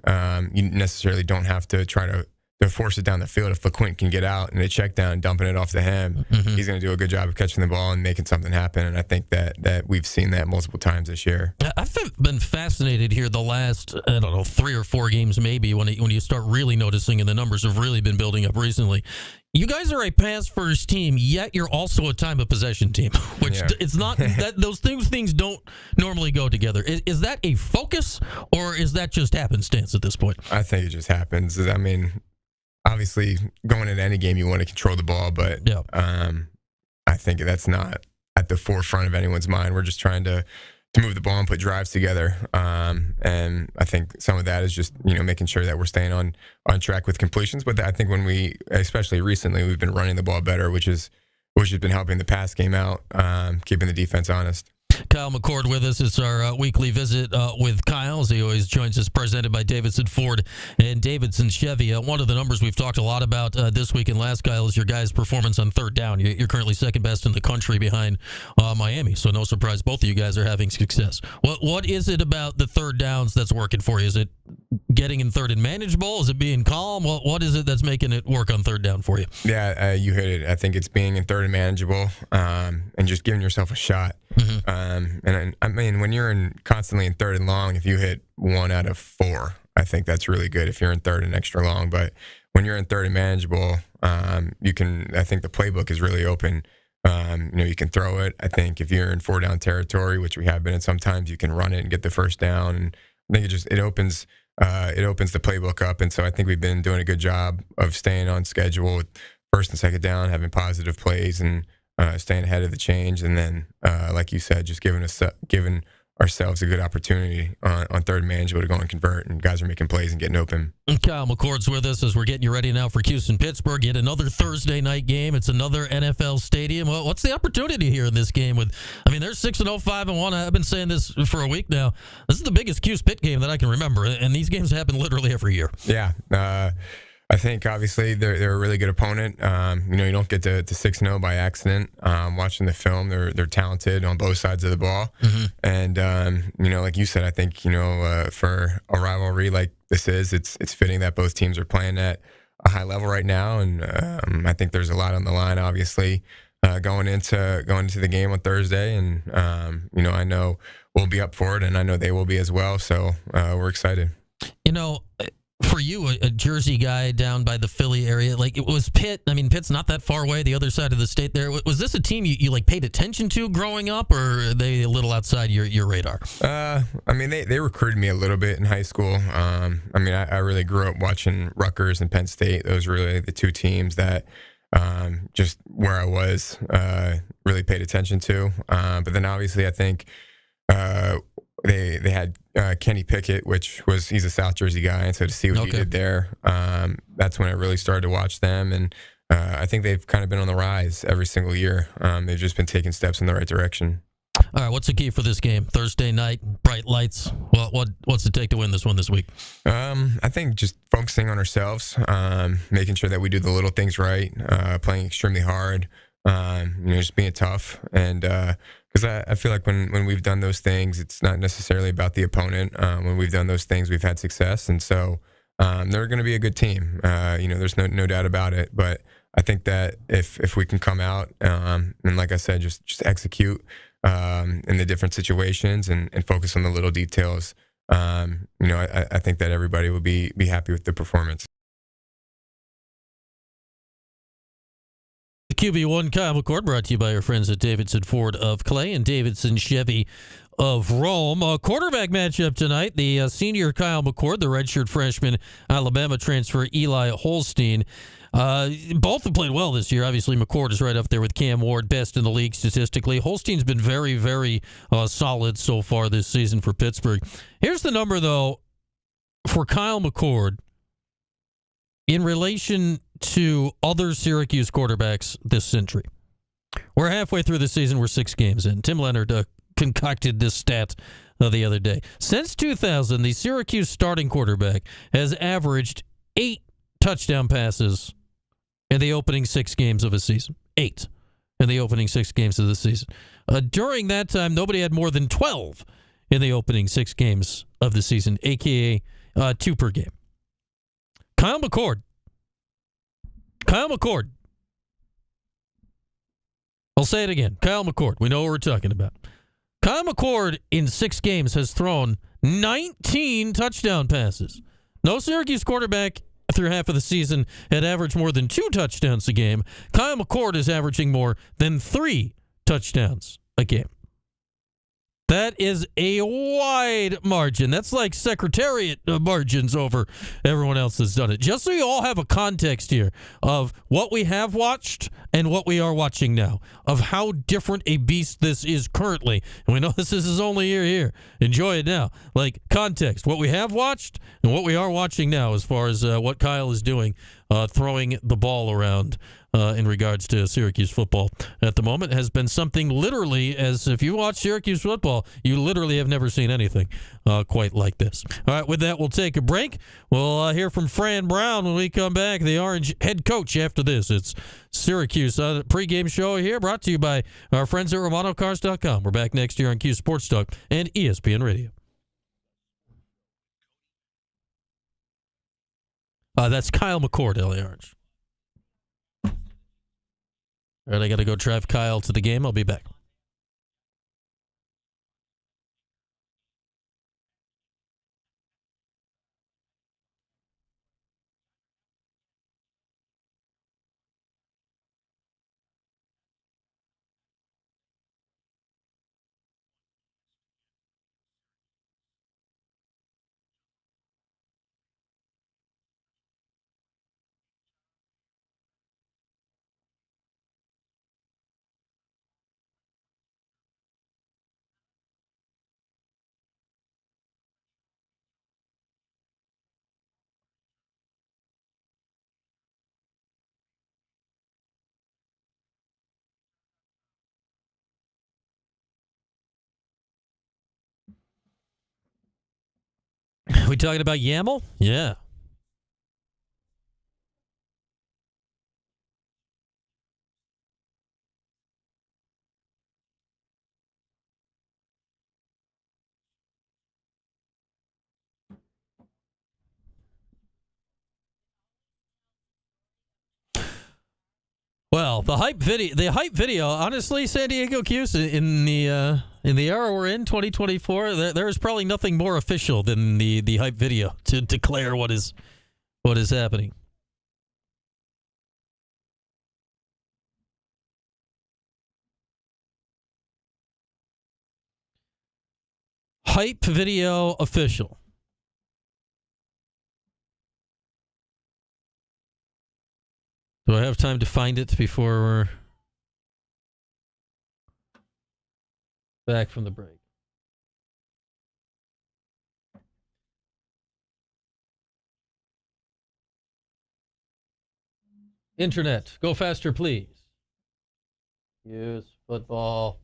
you necessarily don't have to try to force it down the field. If LeQuint can get out and a check down, dumping it off to him, he's going to do a good job of catching the ball and making something happen. And I think that we've seen that multiple times this year. I've been fascinated here the last, 3 or 4 games maybe when you start really noticing, and the numbers have really been building up recently. You guys are a pass-first team, yet you're also a time of possession team, which it's not that those things don't normally go together. Is that a focus, or is that just happenstance at this point? I think it just happens. I mean, obviously, going into any game, you want to control the ball, but I think that's not at the forefront of anyone's mind. We're just trying to move the ball and put drives together. And I think some of that is just, making sure that we're staying on track with completions. But I think especially recently, we've been running the ball better, which has been helping the pass game out, keeping the defense honest. Kyle McCord with us. It's our weekly visit with Kyle, as he always joins us, presented by Davidson Ford and Davidson Chevy. One of the numbers we've talked a lot about this week and last, Kyle, is your guys' performance on third down. You're currently second best in the country behind Miami, so no surprise both of you guys are having success. What is it about the third downs that's working for you? Is it getting in third and manageable? Is it being calm? What is it that's making it work on third down for you? Yeah, you hit it. I think it's being in third and manageable, and just giving yourself a shot. And I mean, when you're constantly in third and long, if you hit 1 out of 4, I think that's really good if you're in third and extra long. But when you're in third and manageable, I think the playbook is really open. You can throw it. I think if you're in 4-down territory, which we have been, and sometimes you can run it and get the first down. And I think it opens the playbook up. And so I think we've been doing a good job of staying on schedule with first and second down, having positive plays, and staying ahead of the change, and then, like you said, just giving ourselves a good opportunity on third and manageable to go and convert, and guys are making plays and getting open. Kyle McCord's with us as we're getting you ready now for Cuse and Pittsburgh. Yet another Thursday night game. It's another NFL stadium. Well, what's the opportunity here in this game? They're 6-0, 5-1. I've been saying this for a week now. This is the biggest Cuse Pitt game that I can remember, and these games happen literally every year. Yeah. I think obviously they're a really good opponent. You don't get to 6-0 by accident. Watching the film, they're talented on both sides of the ball. Mm-hmm. And like you said, I think for a rivalry like this it's fitting that both teams are playing at a high level right now. And I think there's a lot on the line, obviously, going into the game on Thursday. And I know we'll be up for it, and I know they will be as well. So we're excited. For you, a Jersey guy down by the Philly area, like it was Pitt. I mean, Pitt's not that far away, the other side of the state there. Was this a team you paid attention to growing up, or are they a little outside your radar? They recruited me a little bit in high school. I really grew up watching Rutgers and Penn State. Those were really the two teams that just where I was really paid attention to. But then obviously I think they had Kenny Pickett, he's a South Jersey guy, and so to see what he did there, that's when I really started to watch them, and I think they've kind of been on the rise every single year. They've just been taking steps in the right direction. All right, what's the key for this game? Thursday night, bright lights. What's it take to win this one this week? I think just focusing on ourselves, making sure that we do the little things right, playing extremely hard, just being tough, and because I feel like when we've done those things, it's not necessarily about the opponent. When we've done those things, we've had success, and so they're going to be a good team. There's no doubt about it. But I think that if we can come out and, like I said, just execute in the different situations and focus on the little details, I think that everybody will be happy with the performance. QB1 Kyle McCord, brought to you by our friends at Davidson Ford of Clay and Davidson Chevy of Rome. A quarterback matchup tonight. The senior Kyle McCord, the redshirt freshman Alabama transfer Eli Holstein. Both have played well this year. Obviously, McCord is right up there with Cam Ward, best in the league statistically. Holstein's been very, very solid so far this season for Pittsburgh. Here's the number, though, for Kyle McCord in relation to other Syracuse quarterbacks this century. We're halfway through the season. We're 6 games in. Tim Leonard concocted this stat the other day. Since 2000, the Syracuse starting quarterback has averaged 8 touchdown passes in the opening 6 games of a season. 8 in the opening 6 games of the season. During that time, nobody had more than 12 in the opening 6 games of the season, a.k.a. 2 per game. Kyle McCord. I'll say it again. Kyle McCord. We know what we're talking about. Kyle McCord in 6 games has thrown 19 touchdown passes. No Syracuse quarterback through half of the season had averaged more than 2 touchdowns a game. Kyle McCord is averaging more than 3 touchdowns a game. That is a wide margin. That's like secretariat margins over everyone else that's done it. Just so you all have a context here of what we have watched and what we are watching now, of how different a beast this is currently. And we know this is his only year here. Enjoy it now. Like, context, what we have watched and what we are watching now as far as what Kyle is doing, throwing the ball around. In regards to Syracuse football at the moment has been something literally, as if you watch Syracuse football, you literally have never seen anything quite like this. All right, with that, we'll take a break. We'll hear from Fran Brown when we come back, the Orange head coach after this. It's Syracuse pregame show here, brought to you by our friends at RomanoCars.com. We're back next year on Cuse Sports Talk and ESPN Radio. That's Kyle McCord, LA Orange. All right, I got to go drive Kyle to the game. I'll be back. We talking about YAML? Yeah. Well, the hype video, honestly, San Diego Cuse, in the era we're in, 2024, there is probably nothing more official than the hype video to declare what is happening. Hype video official. Do I have time to find it before we're back from the break? Internet, go faster, please. Use football.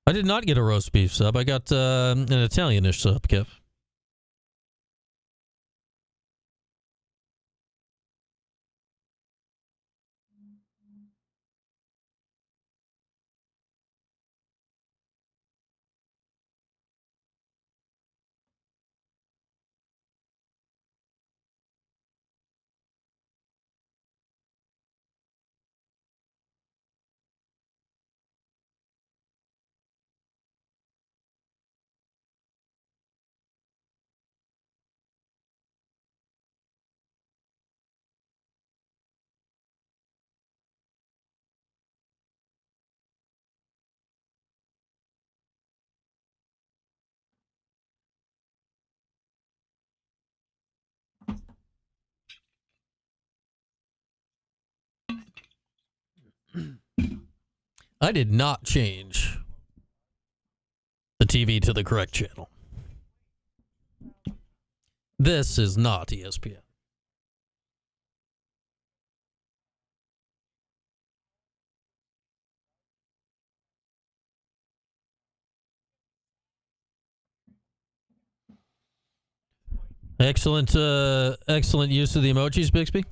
I did not get a roast beef sub. I got an Italianish sub, Kev. I did not change the TV to the correct channel. This is not ESPN. Excellent use of the emojis, Bixby.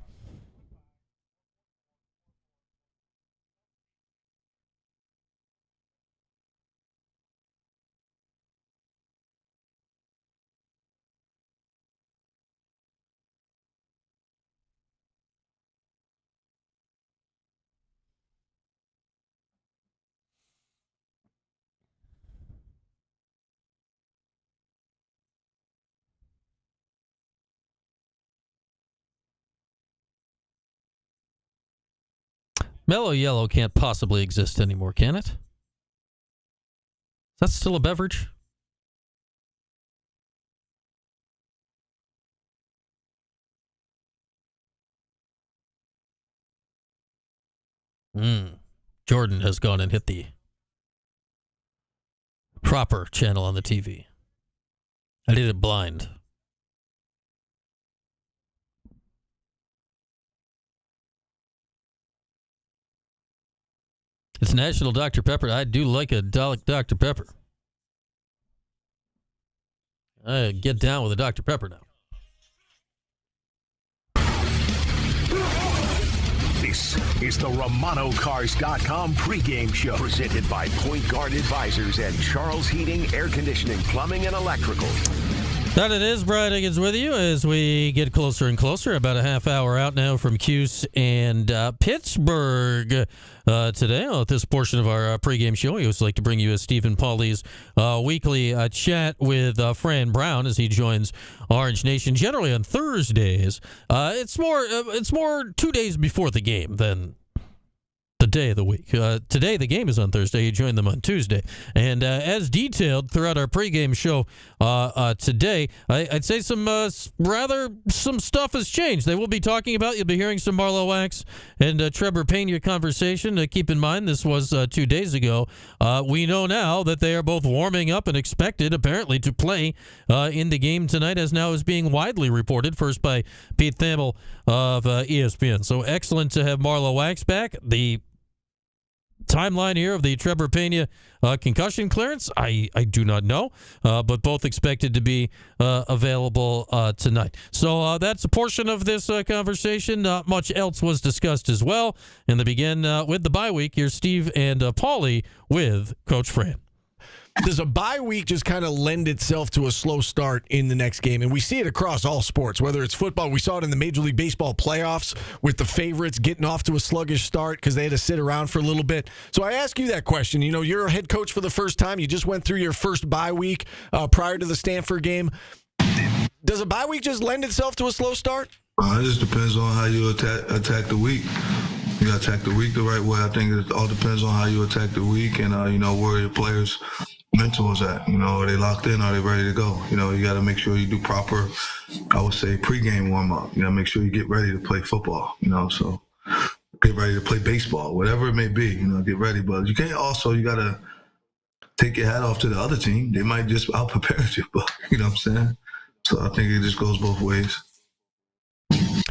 Mellow Yellow can't possibly exist anymore, can it? that still a beverage? Jordan has gone and hit the proper channel on the TV. I did it blind. It's National Dr. Pepper. I do like a Dr. Pepper. I get down with a Dr. Pepper now. This is the RomanoCars.com pregame show presented by Point Guard Advisors and Charles Heating, Air Conditioning, Plumbing, and Electrical. That it is. Brian Higgins with you as we get closer and closer. About a half hour out now from Cuse and Pittsburgh today. On this portion of our pregame show, we always like to bring you Stephen Pauly's weekly chat with Fran Brown as he joins Orange Nation generally on Thursdays. It's more 2 days before the game than the day of the week. Today, the game is on Thursday. You join them on Tuesday. And as detailed throughout our pregame show today, I'd say some stuff has changed. They will be talking about, you'll be hearing some Marlo Wax and Trevor Pena conversation. Keep in mind, this was 2 days ago. We know now that they are both warming up and expected, apparently, to play in the game tonight, as now is being widely reported, first by Pete Thamel of ESPN. So excellent to have Marlo Wax back. The timeline here of the Trevor Pena concussion clearance, I do not know, but both expected to be available tonight. So that's a portion of this conversation. Not much else was discussed as well. And they begin with the bye week. Here's Steve and Pauly with Coach Fran. Does a bye week just kind of lend itself to a slow start in the next game? And we see it across all sports, whether it's football. We saw it in the Major League Baseball playoffs with the favorites getting off to a sluggish start because they had to sit around for a little bit. So I ask you that question. You know, you're a head coach for the first time. You just went through your first bye week prior to the Stanford game. Does a bye week just lend itself to a slow start? It just depends on how you attack the week. You got to attack the week the right way. I think it all depends on how you attack the week and, where your players' mental is at. Are they locked in? Are they ready to go? You got to make sure you do proper, I would say, pregame warm-up. Make sure you get ready to play football, so get ready to play baseball, whatever it may be, get ready. But you can't also, you got to take your hat off to the other team. They might just out-prepare you, but you know what I'm saying? So I think it just goes both ways.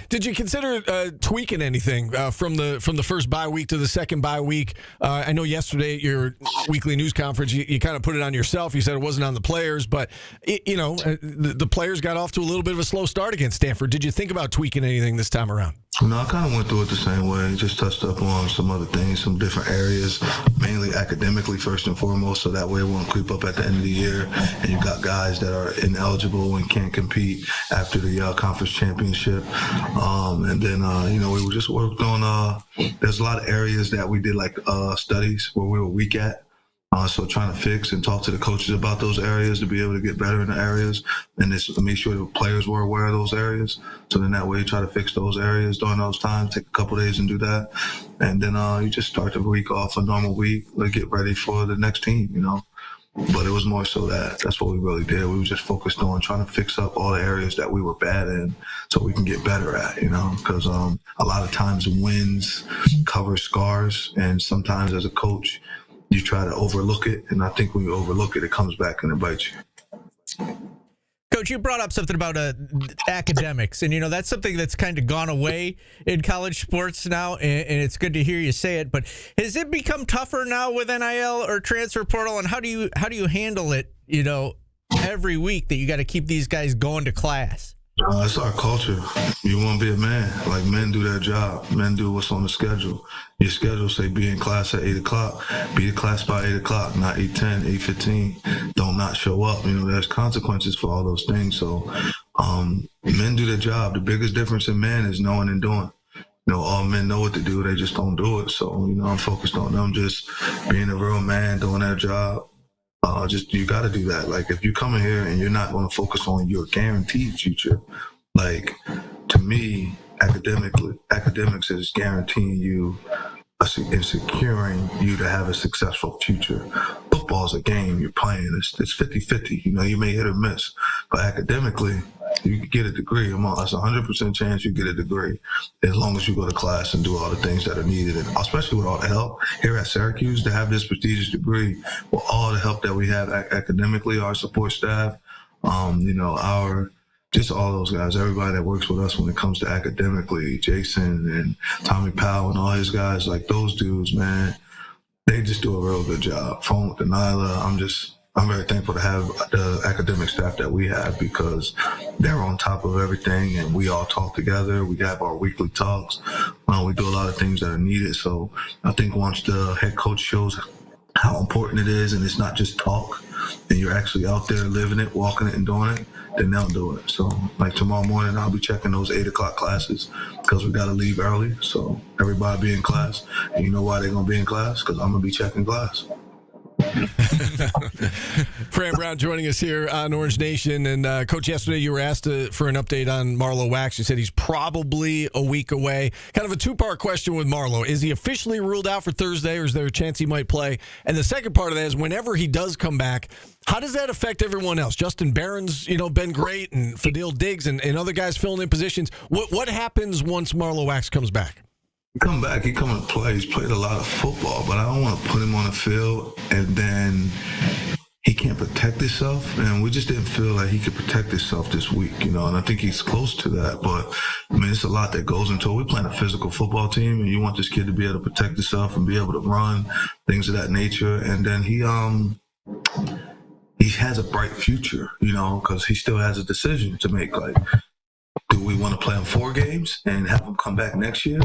Did you consider tweaking anything from the first bye week to the second bye week? I know yesterday at your weekly news conference, you kind of put it on yourself. You said it wasn't on the players, but the players got off to a little bit of a slow start against Stanford. Did you think about tweaking anything this time around? No, I kind of went through it the same way. Just touched up on some other things, some different areas, mainly academically first and foremost, so that way it won't creep up at the end of the year. And you got guys that are ineligible and can't compete after the conference championship. And then, we just worked on, there's a lot of areas that we did like studies where we were weak at. So trying to fix and talk to the coaches about those areas to be able to get better in the areas and just to make sure the players were aware of those areas. So then that way you try to fix those areas during those times, take a couple of days and do that. And then you just start the week off a normal week, like get ready for the next team, But it was more so that's what we really did. We were just focused on trying to fix up all the areas that we were bad in so we can get better at, because a lot of times wins cover scars. And sometimes as a coach, you try to overlook it, and I think when you overlook it, it comes back and it bites you. Coach, you brought up something about academics, and that's something that's kind of gone away in college sports now, and it's good to hear you say it. But has it become tougher now with NIL or transfer portal, and how do you handle it? Every week that you got to keep these guys going to class. It's our culture. You want to be a man. Like, men do their job. Men do what's on the schedule. Your schedule say be in class at 8 o'clock. Be in class by 8 o'clock, not 8:10, 8:15. Don't not show up. There's consequences for all those things. So men do their job. The biggest difference in men is knowing and doing. All men know what to do. They just don't do it. So, I'm focused on them just being a real man, doing their job. You got to do that. Like, if you come in here and you're not going to focus on your guaranteed future, like, to me, academics is guaranteeing you and securing you to have a successful future. football's a game. You're playing. It's 50-50. You know, you may hit or miss. But academically, you can get a degree. That's a 100% chance you get a degree as long as you go to class and do all the things that are needed. And especially with all the help here at Syracuse to have this prestigious degree, with all the help that we have academically, our support staff, you know, just all those guys, everybody that works with us when it comes to academically, Jason and Tommy Powell and all his guys, like those dudes, man, they just do a real good job. Phone with Delilah, I'm very thankful to have the academic staff that we have because they're on top of everything and we all talk together. We have our weekly talks. We do a lot of things that are needed. So I think once the head coach shows how important it is and it's not just talk and you're actually out there living it, walking it and doing it, then they'll do it. So like tomorrow morning, I'll be checking those 8 o'clock classes because we got to leave early. So everybody be in class. And you know why they're going to be in class? Because I'm going to be checking class. Fran Brown joining us here on Orange Nation. And Coach, yesterday you were asked for an update on Marlo Wax. You said he's probably a week away. Kind of a two-part question with Marlo. Is he officially ruled out for Thursday, or is there a chance he might play? And the second part of that is whenever he does come back, how does that affect everyone else? Justin Barron's, been great, and Fadil Diggs and other guys filling in positions. What happens once Marlo Wax comes back? He come back, he come and play. He's played a lot of football, but I don't want to put him on the field and then he can't protect himself. And we just didn't feel like he could protect himself this week, and I think he's close to that. But, it's a lot that goes into it. We're playing a physical football team, and you want this kid to be able to protect himself and be able to run, things of that nature. And then he has a bright future, because he still has a decision to make. Like, do we want to play him 4 games and have him come back next year?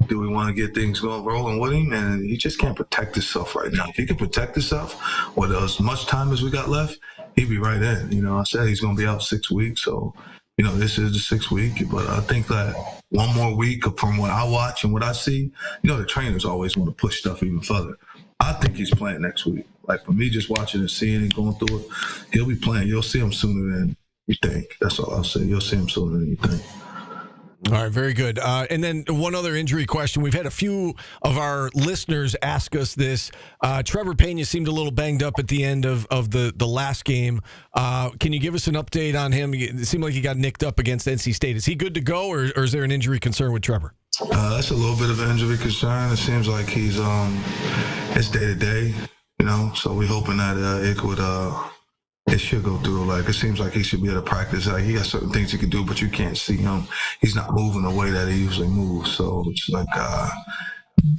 Do we want to get things rolling with him? And he just can't protect himself right now. If he could protect himself with as much time as we got left, he'd be right in. I said he's going to be out 6 weeks. So, this is the 6th week. But I think that one more week from what I watch and what I see, the trainers always want to push stuff even further. I think he's playing next week. Like, for me, just watching and seeing and going through it, he'll be playing. You'll see him sooner than you think. That's all I'll say. You'll see him sooner than you think. All right, very good. And then one other injury question. We've had a few of our listeners ask us this. Trevor Pena seemed a little banged up at the end of the last game. Can you give us an update on him? It seemed like he got nicked up against NC State. Is he good to go, or is there an injury concern with Trevor? That's a little bit of an injury concern. It seems like he's it's day-to-day, so we're hoping that it should go through. Like, it seems like he should be able to practice. Like, he got certain things he can do, but you can't see him. He's not moving the way that he usually moves. So it's like,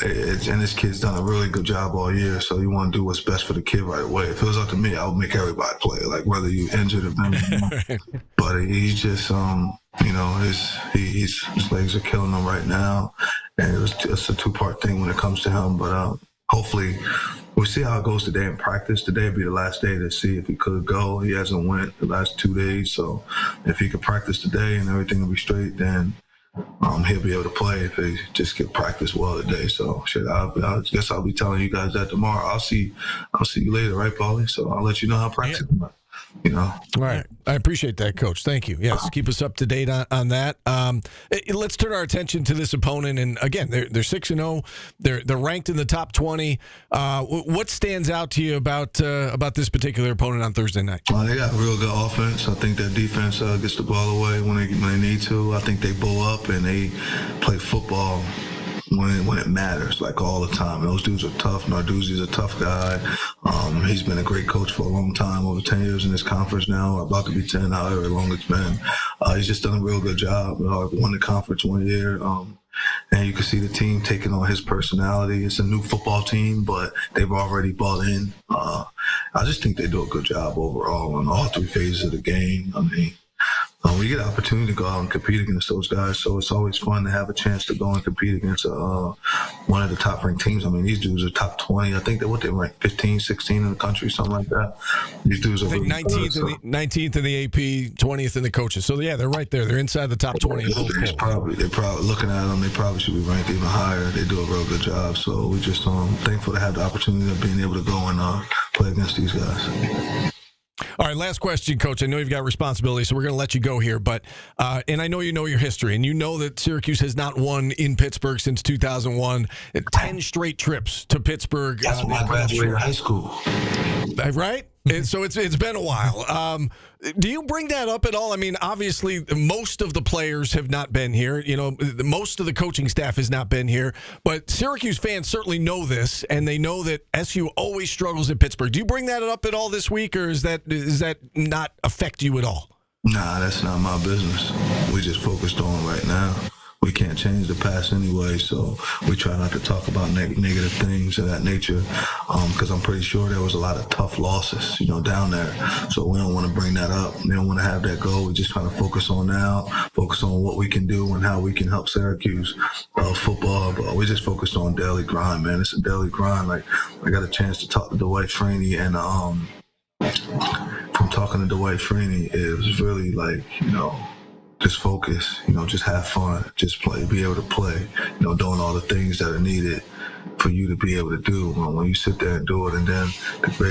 and this kid's done a really good job all year. So you want to do what's best for the kid right away. If it was up to me, I would make everybody play, like whether you injured or not. But he's just, his legs are killing him right now. And it's a 2-part thing when it comes to him. But hopefully, we'll see how it goes today in practice. Today will be the last day to see if he could go. He hasn't went the last 2 days. So if he could practice today and everything will be straight, then he'll be able to play if he just get practice well today. So I guess I'll be telling you guys that tomorrow. I'll see you later, right, Paulie? So I'll let you know how practice went. All right. I appreciate that, Coach. Thank you. Yes, keep us up to date on that. Let's turn our attention to this opponent. And again, they're 6-0. They're ranked in the top 20. What stands out to you about this particular opponent on Thursday night? They got a real good offense. I think their defense gets the ball away when they need to. I think they blow up and they play football when it matters, like all the time. Those dudes are tough. Narduzzi's a tough guy. He's been a great coach for a long time, over 10 years in this conference now, about to be 10, however long it's been. He's just done a real good job. Won the conference 1 year. And you can see the team taking on his personality. It's a new football team, but they've already bought in. I just think they do a good job overall in all 3 phases of the game. We get an opportunity to go out and compete against those guys, so it's always fun to have a chance to go and compete against one of the top-ranked teams. These dudes are top 20. I think they rank 15, 16 in the country, something like that. These dudes are 19th in the AP, 20th in the coaches. So, yeah, they're right there. They're inside the top 20 in both polls. They're probably looking at them. They probably should be ranked even higher. They do a real good job. So we're just thankful to have the opportunity of being able to go and play against these guys. All right, last question, Coach. I know you've got responsibility, so we're going to let you go here. But and I know you know your history, and you know that Syracuse has not won in Pittsburgh since 2001. 10 straight trips to Pittsburgh. That's when I graduated high school. Right? And so it's been a while. Do you bring that up at all? I mean, obviously, most of the players have not been here. You know, most of the coaching staff has not been here. But Syracuse fans certainly know this, and they know that SU always struggles at Pittsburgh. Do you bring that up at all this week, or does that not affect you at all? Nah, that's not my business. We just focused on right now. We can't change the past anyway, so we try not to talk about negative things of that nature, because I'm pretty sure there was a lot of tough losses, down there. So we don't want to bring that up. We don't want to have that go. We're just trying to focus on now, focus on what we can do and how we can help Syracuse football. But we just focused on daily grind, man. It's a daily grind. Like, I got a chance to talk to Dwight Freeney, and from talking to Dwight Freeney, it was really like, just focus, just have fun, just play, be able to play, doing all the things that are needed for you to be able to do. When you sit there and do it, and then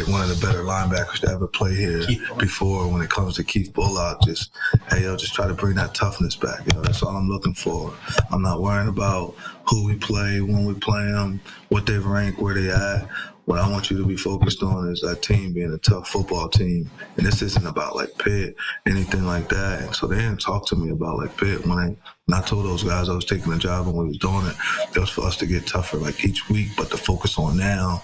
one of the better linebackers to ever play here before, when it comes to Keith Bullock, just try to bring that toughness back. That's all I'm looking for. I'm not worrying about who we play, when we play them, what they rank, where they at. What I want you to be focused on is that team being a tough football team. And this isn't about like Pitt, anything like that. And so they didn't talk to me about like Pitt. When I told those guys I was taking the job and we was doing it was for us to get tougher like each week, but to focus on now.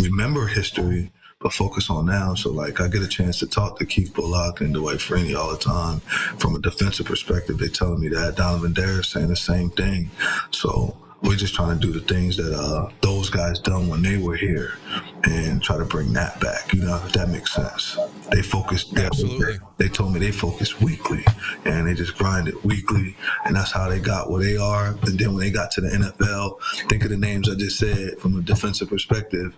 Remember history, but focus on now. So like I get a chance to talk to Keith Bullock and Dwight Freeney all the time. From a defensive perspective, they telling me that. Donovan Darris saying the same thing. So we're just trying to do the things that those guys done when they were here and try to bring that back, if that makes sense. They focused. Absolutely. They told me they focused weekly, and they just grinded weekly, and that's how they got where they are. And then when they got to the NFL, think of the names I just said from a defensive perspective,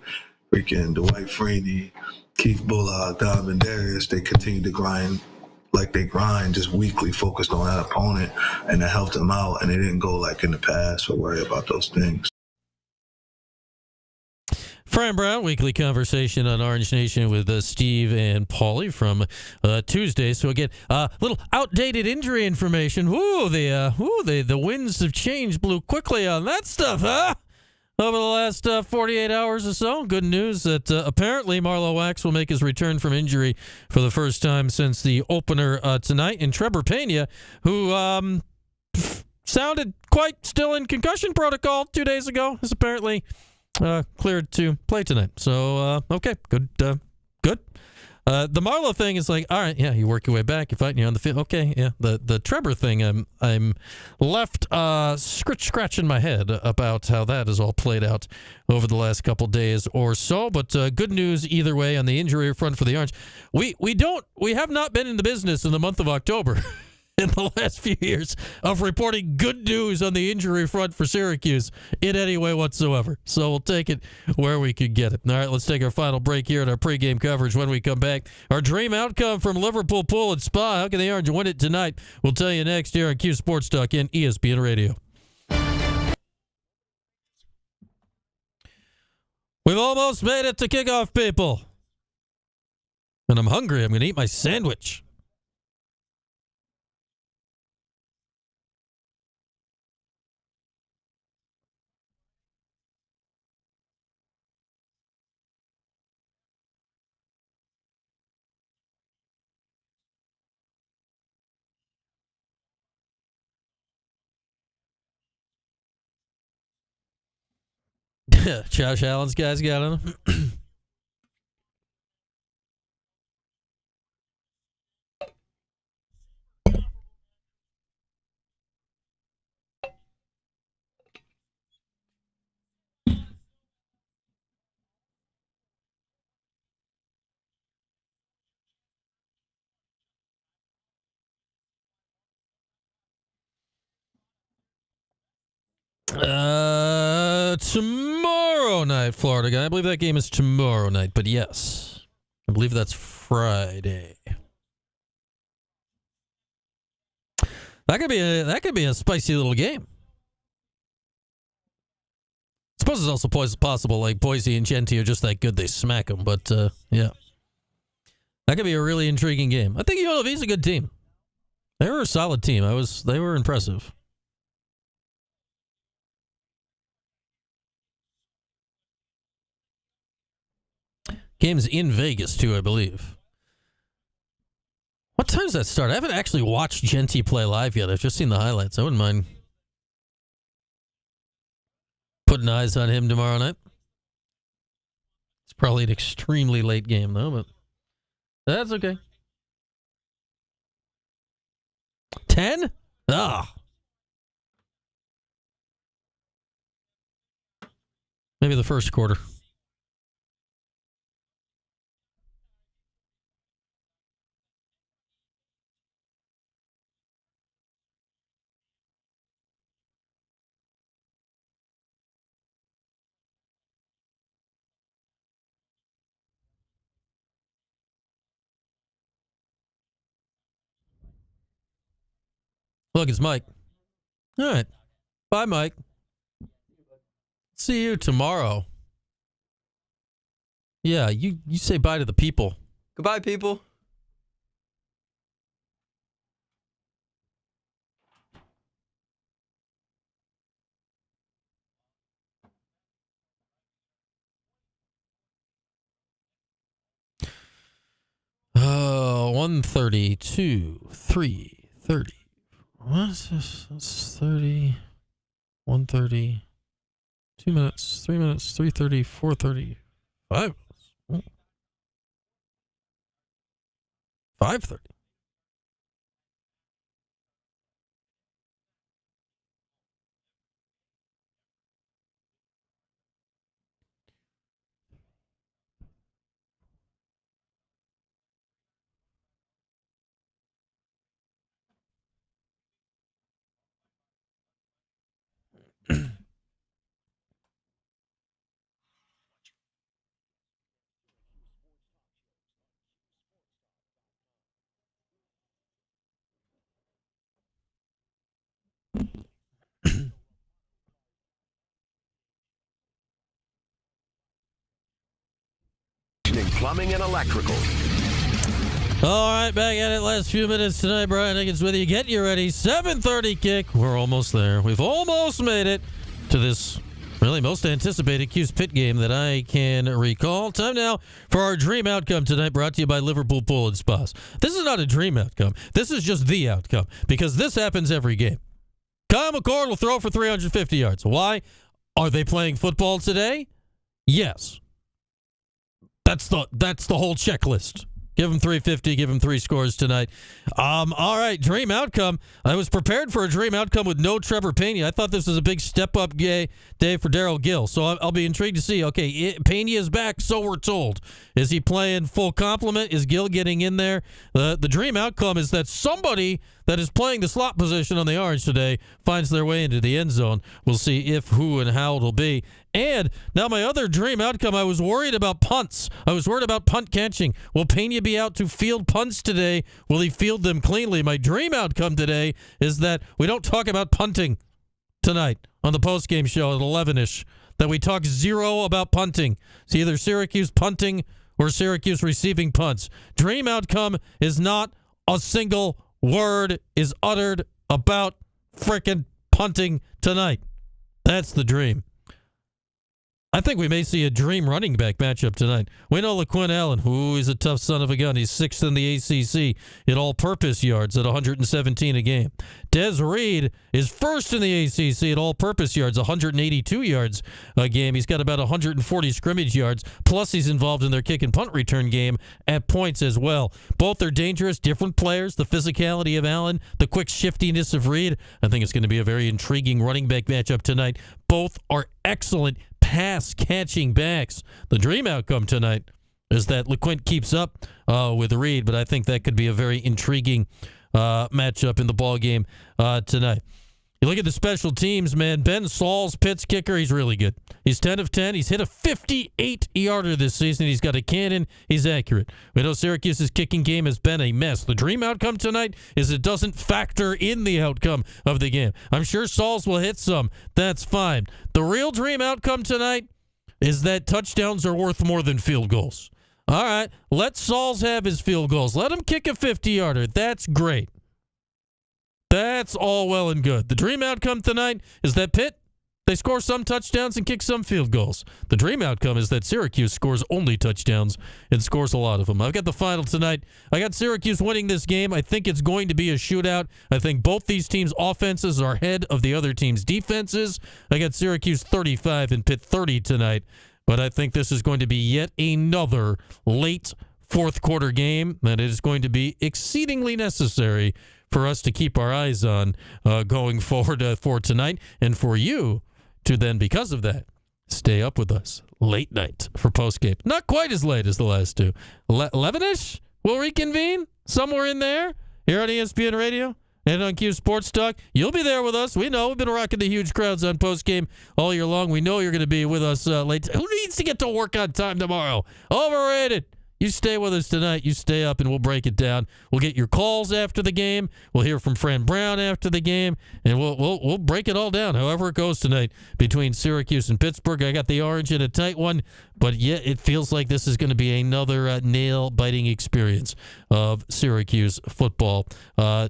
freaking Dwight Freeney, Keith Bullock, Donovan Darris, they continued to grind like they grind, just weekly focused on that opponent, and that helped them out, and they didn't go like in the past or worry about those things. Fran Brown, weekly conversation on Orange Nation with Steve and Paulie from Tuesday. So again, little outdated injury information. The winds have changed, blew quickly on that stuff, huh? Over the last 48 hours or so, good news that apparently Marlo Wax will make his return from injury for the first time since the opener tonight. And Trevor Pena, who sounded quite still in concussion protocol 2 days ago, is apparently cleared to play tonight. So, okay, good. The Marlo thing is like, all right, yeah, you work your way back, you're fighting, you're on the field. Okay, yeah. The Trevor thing, I'm left scratching my head about how that has all played out over the last couple days or so. But good news either way on the injury front for the Orange. We have not been in the business in the month of October in the last few years of reporting good news on the injury front for Syracuse in any way whatsoever. So we'll take it where we could get it. All right, let's take our final break here in our pregame coverage. When we come back, our dream outcome from Liverpool Pool and Spa. How can the Orange win it tonight? We'll tell you next here on Cuse Sports Talk and ESPN Radio. We've almost made it to kickoff, people. And I'm hungry. I'm going to eat my sandwich. Josh Allen's guys got on him. Tomorrow night, Florida guy. I believe that game is tomorrow night, but yes, I believe that's Friday. That could be a spicy little game. I suppose it's also possible like Boise and Genti are just that good they smack them, but yeah. That could be a really intriguing game. I think UNLV's a good team. They were a solid team. They were impressive. Game's in Vegas, too, I believe. What time does that start? I haven't actually watched Genty play live yet. I've just seen the highlights. I wouldn't mind putting eyes on him tomorrow night. It's probably an extremely late game, though, but that's okay. 10? Ah. Maybe the first quarter. Look, it's Mike. All right. Bye, Mike. See you tomorrow. Yeah, you say bye to the people. Goodbye, people. Oh, 1:32, 3:30. What's this? That's 30, 1:30, 2 minutes, 3 minutes, 3:30, 4:30, 5 minutes, 5:30. Plumbing and electrical. All right, back at it. Last few minutes tonight. Brian Higgins with you. Get you ready. 7:30 kick. We're almost there. We've almost made it to this really most anticipated Cuse Pitt game that I can recall. Time now for our dream outcome tonight, brought to you by Liverpool Pool and Spas. This is not a dream outcome. This is just the outcome, because this happens every game. Kyle McCord will throw for 350 yards. Why? Are they playing football today? Yes. That's the whole checklist. Give him 350, give him 3 scores tonight. All right, dream outcome. I was prepared for a dream outcome with no Trevor Pena. I thought this was a big step-up day for Darryl Gill, so I'll be intrigued to see. Okay, Pena is back, so we're told. Is he playing full complement? Is Gill getting in there? The dream outcome is that somebody that is playing the slot position on the Orange today finds their way into the end zone. We'll see if, who, and how it'll be. And now my other dream outcome, I was worried about punts. I was worried about punt catching. Will Pena be out to field punts today? Will he field them cleanly? My dream outcome today is that we don't talk about punting tonight on the postgame show at 11-ish, that we talk zero about punting. It's either Syracuse punting or Syracuse receiving punts. Dream outcome is not a single word is uttered about frickin' punting tonight. That's the dream. I think we may see a dream running back matchup tonight. We know LaQuinn Allen, he's a tough son of a gun. He's 6th in the ACC in all-purpose yards at 117 a game. Des Reed is 1st in the ACC at all-purpose yards, 182 yards a game. He's got about 140 scrimmage yards, plus he's involved in their kick and punt return game at points as well. Both are dangerous, different players. The physicality of Allen, the quick shiftiness of Reed. I think it's going to be a very intriguing running back matchup tonight. Both are excellent pass-catching backs. The dream outcome tonight is that LeQuint keeps up with Reed, but I think that could be a very intriguing matchup in the ball game tonight. You look at the special teams, man. Ben Saul's Pitt's kicker, he's really good. He's 10 of 10. He's hit a 58-yarder this season. He's got a cannon. He's accurate. We know Syracuse's kicking game has been a mess. The dream outcome tonight is it doesn't factor in the outcome of the game. I'm sure Saul's will hit some. That's fine. The real dream outcome tonight is that touchdowns are worth more than field goals. All right, let Sauls have his field goals. Let him kick a 50-yarder. That's great. That's all well and good. The dream outcome tonight is that Pitt, they score some touchdowns and kick some field goals. The dream outcome is that Syracuse scores only touchdowns and scores a lot of them. I've got the final tonight. I got Syracuse winning this game. I think it's going to be a shootout. I think both these teams' offenses are ahead of the other team's defenses. I got Syracuse 35 and Pitt 30 tonight. But I think this is going to be yet another late fourth quarter game that is going to be exceedingly necessary for us to keep our eyes on going forward for tonight, and for you to then, because of that, stay up with us late night for postgame. Not quite as late as the last two. 11-ish? We'll reconvene somewhere in there here on ESPN Radio and on Cuse Sports Talk. You'll be there with us. We know we've been rocking the huge crowds on postgame all year long. We know you're going to be with us late. Who needs to get to work on time tomorrow? Overrated. You stay with us tonight. You stay up, and we'll break it down. We'll get your calls after the game. We'll hear from Fran Brown after the game, and we'll break it all down, however it goes tonight between Syracuse and Pittsburgh. I got the Orange in a tight one, but yet it feels like this is going to be another nail-biting experience of Syracuse football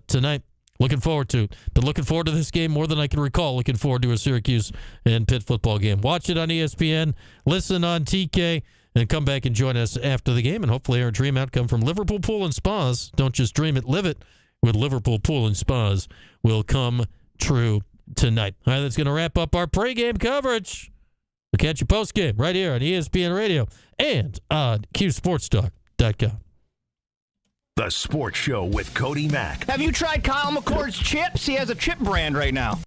tonight. Looking forward to it. Been looking forward to this game more than I can recall. Looking forward to a Syracuse and Pitt football game. Watch it on ESPN. Listen on TK. And come back and join us after the game. And hopefully our dream outcome from Liverpool Pool and Spas, don't just dream it, live it, with Liverpool Pool and Spas, will come true tonight. All right, that's going to wrap up our pregame coverage. We'll catch you postgame right here on ESPN Radio and on QSportsTalk.com. The Sports Show with Cody Mack. Have you tried Kyle McCord's chips? He has a chip brand right now.